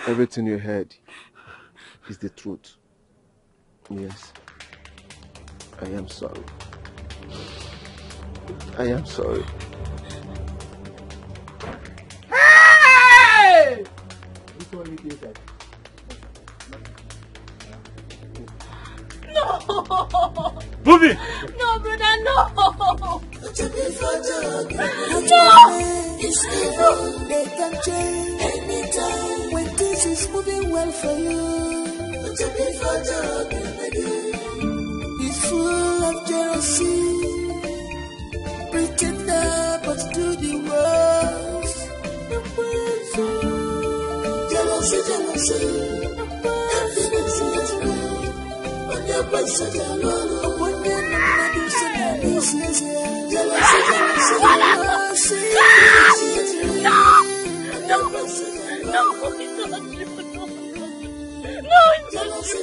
Everything you heard is the truth. Yes. I am sorry. I am sorry. Hey! Which one did you say? No! Move it! No, brother, no! No! It's evil. They can change anytime. When this is moving well for you, it's full of jealousy. Pretender, but do the worst. Jealousy. Happiness is real. When you're blessed, you're alone. When you're not, you're jealousy.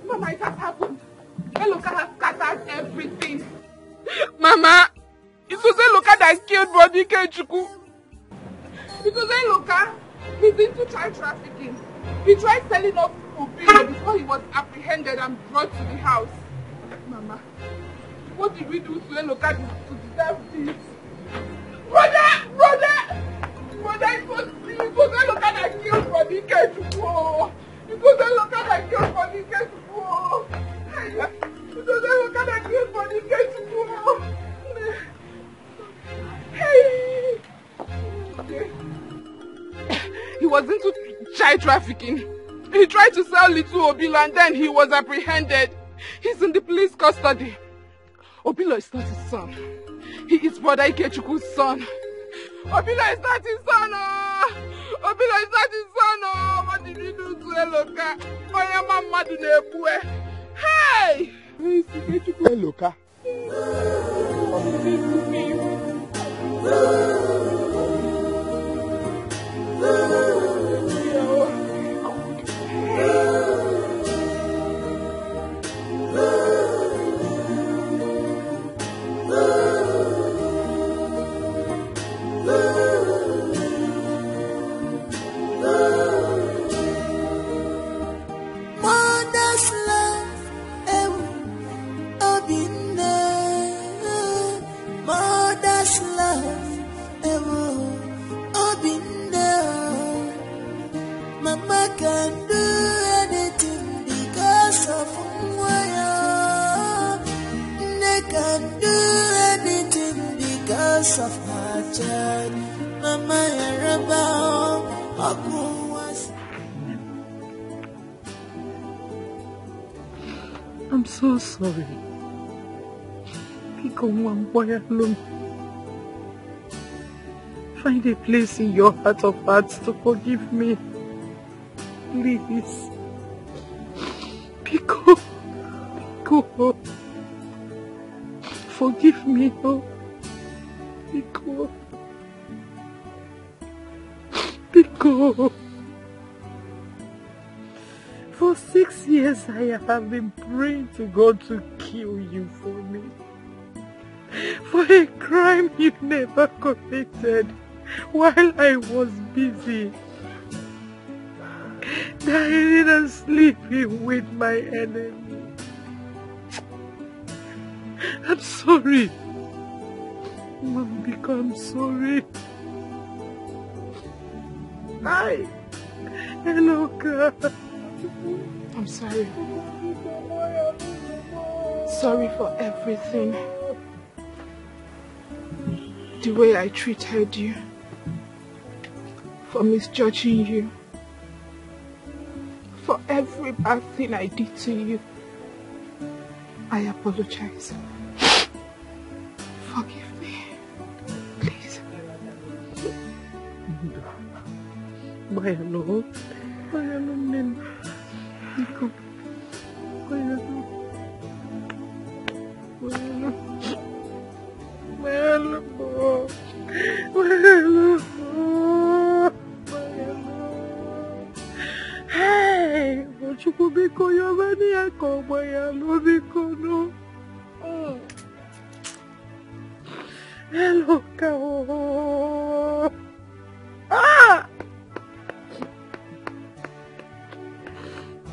Mama, it has happened. Eloka has scattered everything. Mama, it was Eloka that killed Dikeh. It was Eloka. He's into child trafficking. He tried selling us Obilo before he was apprehended and brought to the house. Mama, what did we do to Eloka to deserve this? Brother, it was Eloka that killed Dikeh. It was Eloka that killed Dikeh. It was Eloka that killed Dikeh. Hey! He was into child trafficking. He tried to sell little Obilo and then he was apprehended. He's in the police custody. Obilo is not his son. He is Brother Ikechukwu's son. Obilo is not his son. Oh. Obilo is not his son. Oh. What did you do to Eloka? Hey! Where is Ikechukwu? Eloka. What did you do to me? Mother's love, mother's love, Mama can do anything because of Mwaya. They can do anything because of her child. Mama Yaraba, I'm so sorry. Find a place in your heart of hearts to forgive me. Please. Pico. Forgive me, oh. Pico. For 6 years I have been praying to God to kill you for me. For a crime you never committed while I was busy dying and sleeping with my enemy. I'm sorry. Mambiko, I'm sorry. Hi. Hello, God. I'm sorry. Sorry for everything. The way I treated you. For misjudging you. For every bad thing I did to you. I apologize. Forgive me. Please. Mayalo. Mayalo, Nen. Nico. Mayalo. Mayalo. Mayalo. Mayalo. Hey, what you go be call Hello, cow. Ah!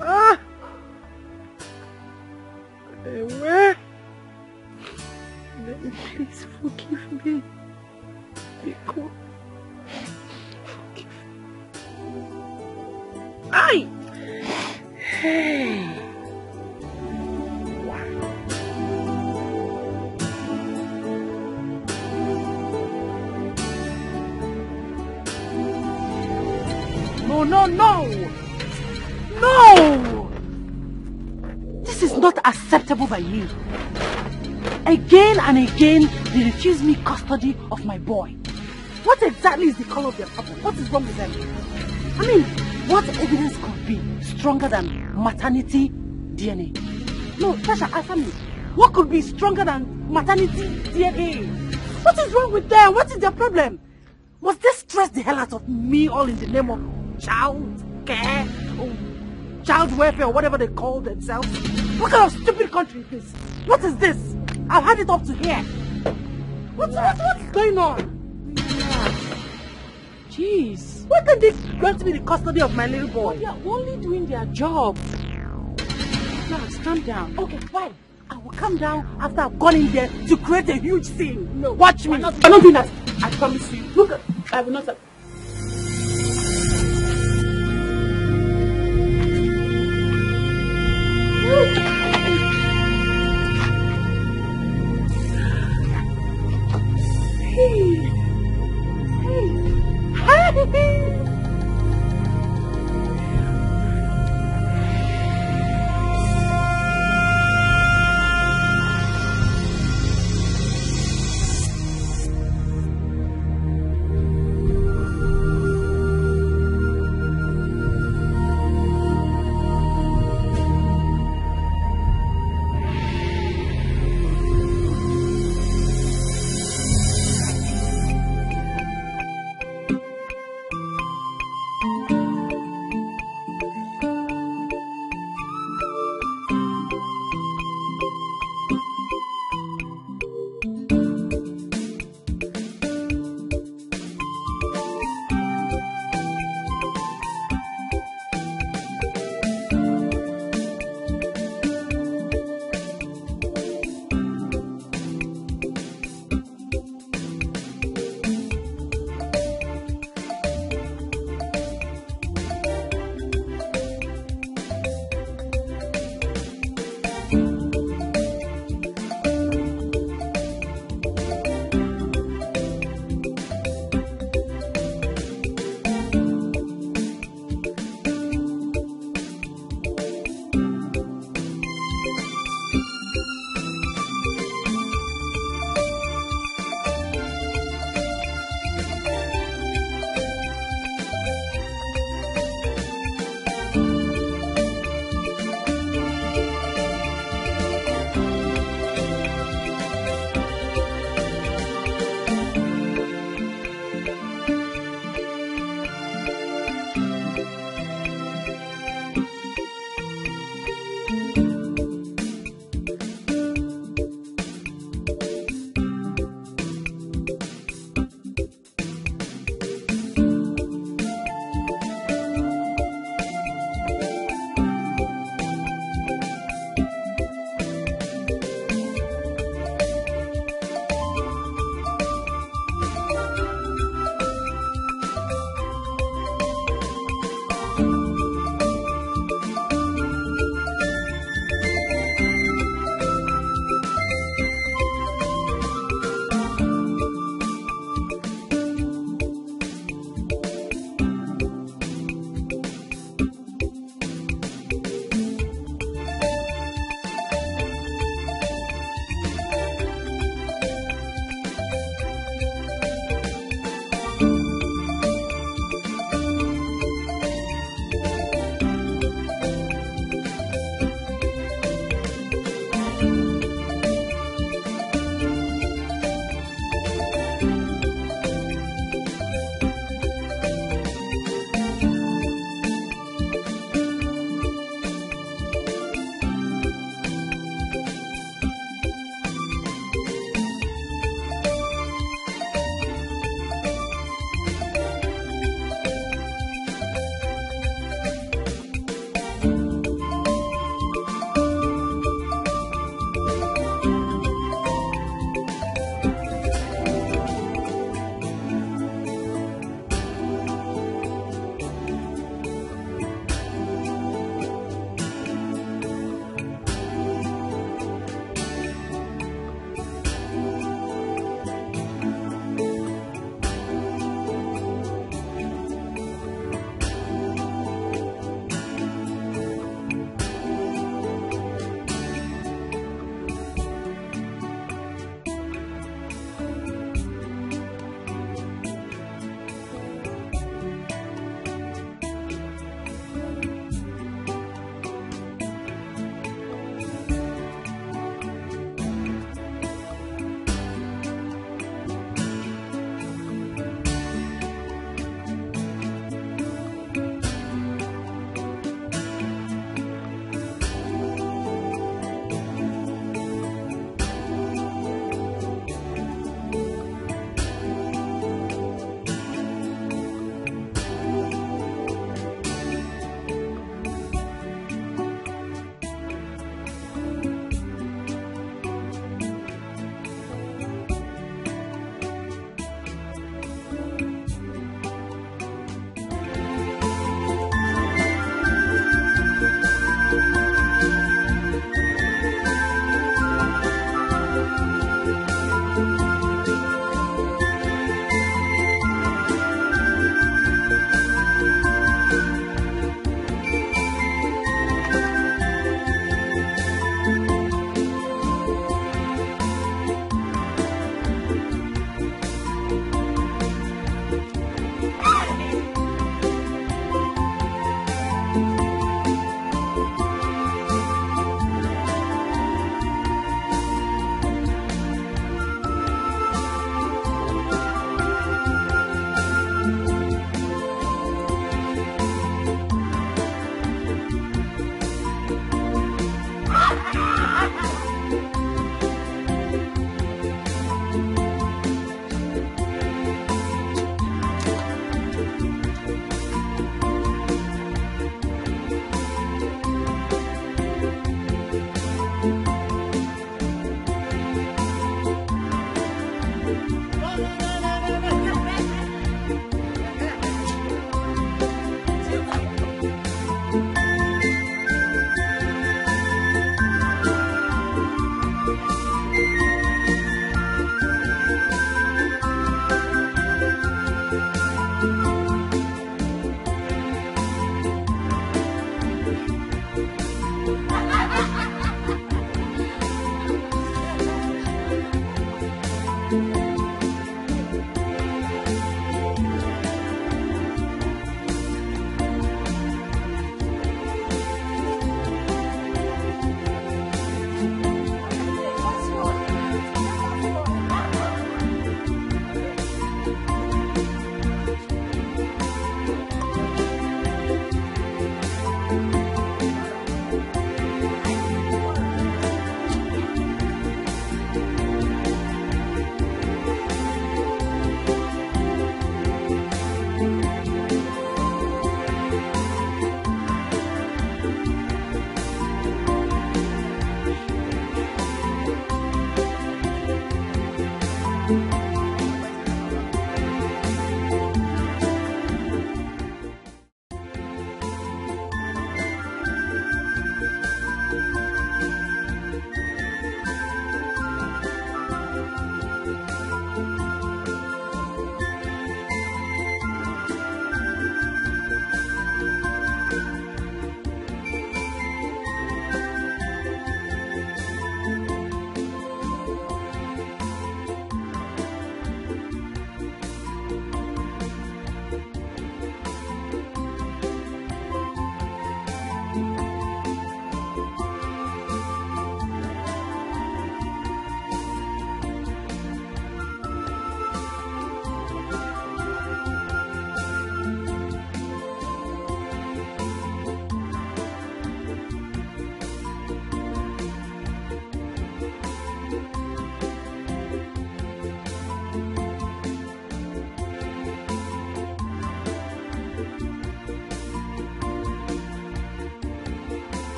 Ah! Where? Please forgive me. Because forgive me. Aye! Hey! No, no, no! No! This is not acceptable by me. Again and again, they refuse me custody of my boy. What exactly is the color of their problem? What is wrong with them? I mean, what evidence could be stronger than maternity DNA? No, Tasha, answer me. What could be stronger than maternity DNA? What is wrong with them? What is their problem? Must they stress the hell out of me all in the name of child care or child welfare or whatever they call themselves? What kind of stupid country is this? What is this? I've had it up to here. What's going on? Jeez. Why can't they grant me the custody of my little boy? They are only doing their job. Relax, calm down. Okay, fine. I will calm down after I've gone in there to create a huge scene. No. Watch me. I'm not doing that. I promise you. Look, I will not.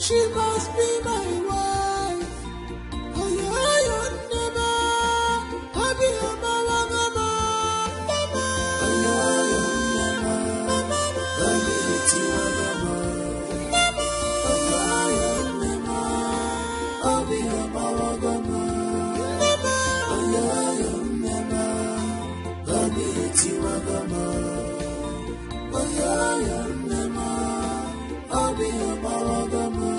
She must be my wife. Oh yeah, yeah, never. I'll be a mama, mama, mama. Oh yeah, yeah, mama, I'll be a tia, mama, mama. Oh yeah, yeah, mama, I'll be a mama, mama, mama. Oh yeah, yeah, mama, I'll be a tia, mama. Oh yeah, yeah, mama, I'll be a mama, mama.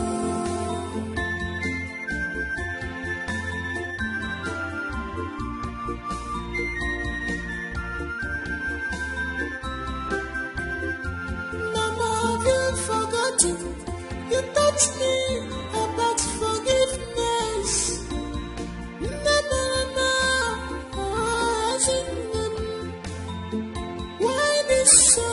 You touch me about forgiveness. Why this so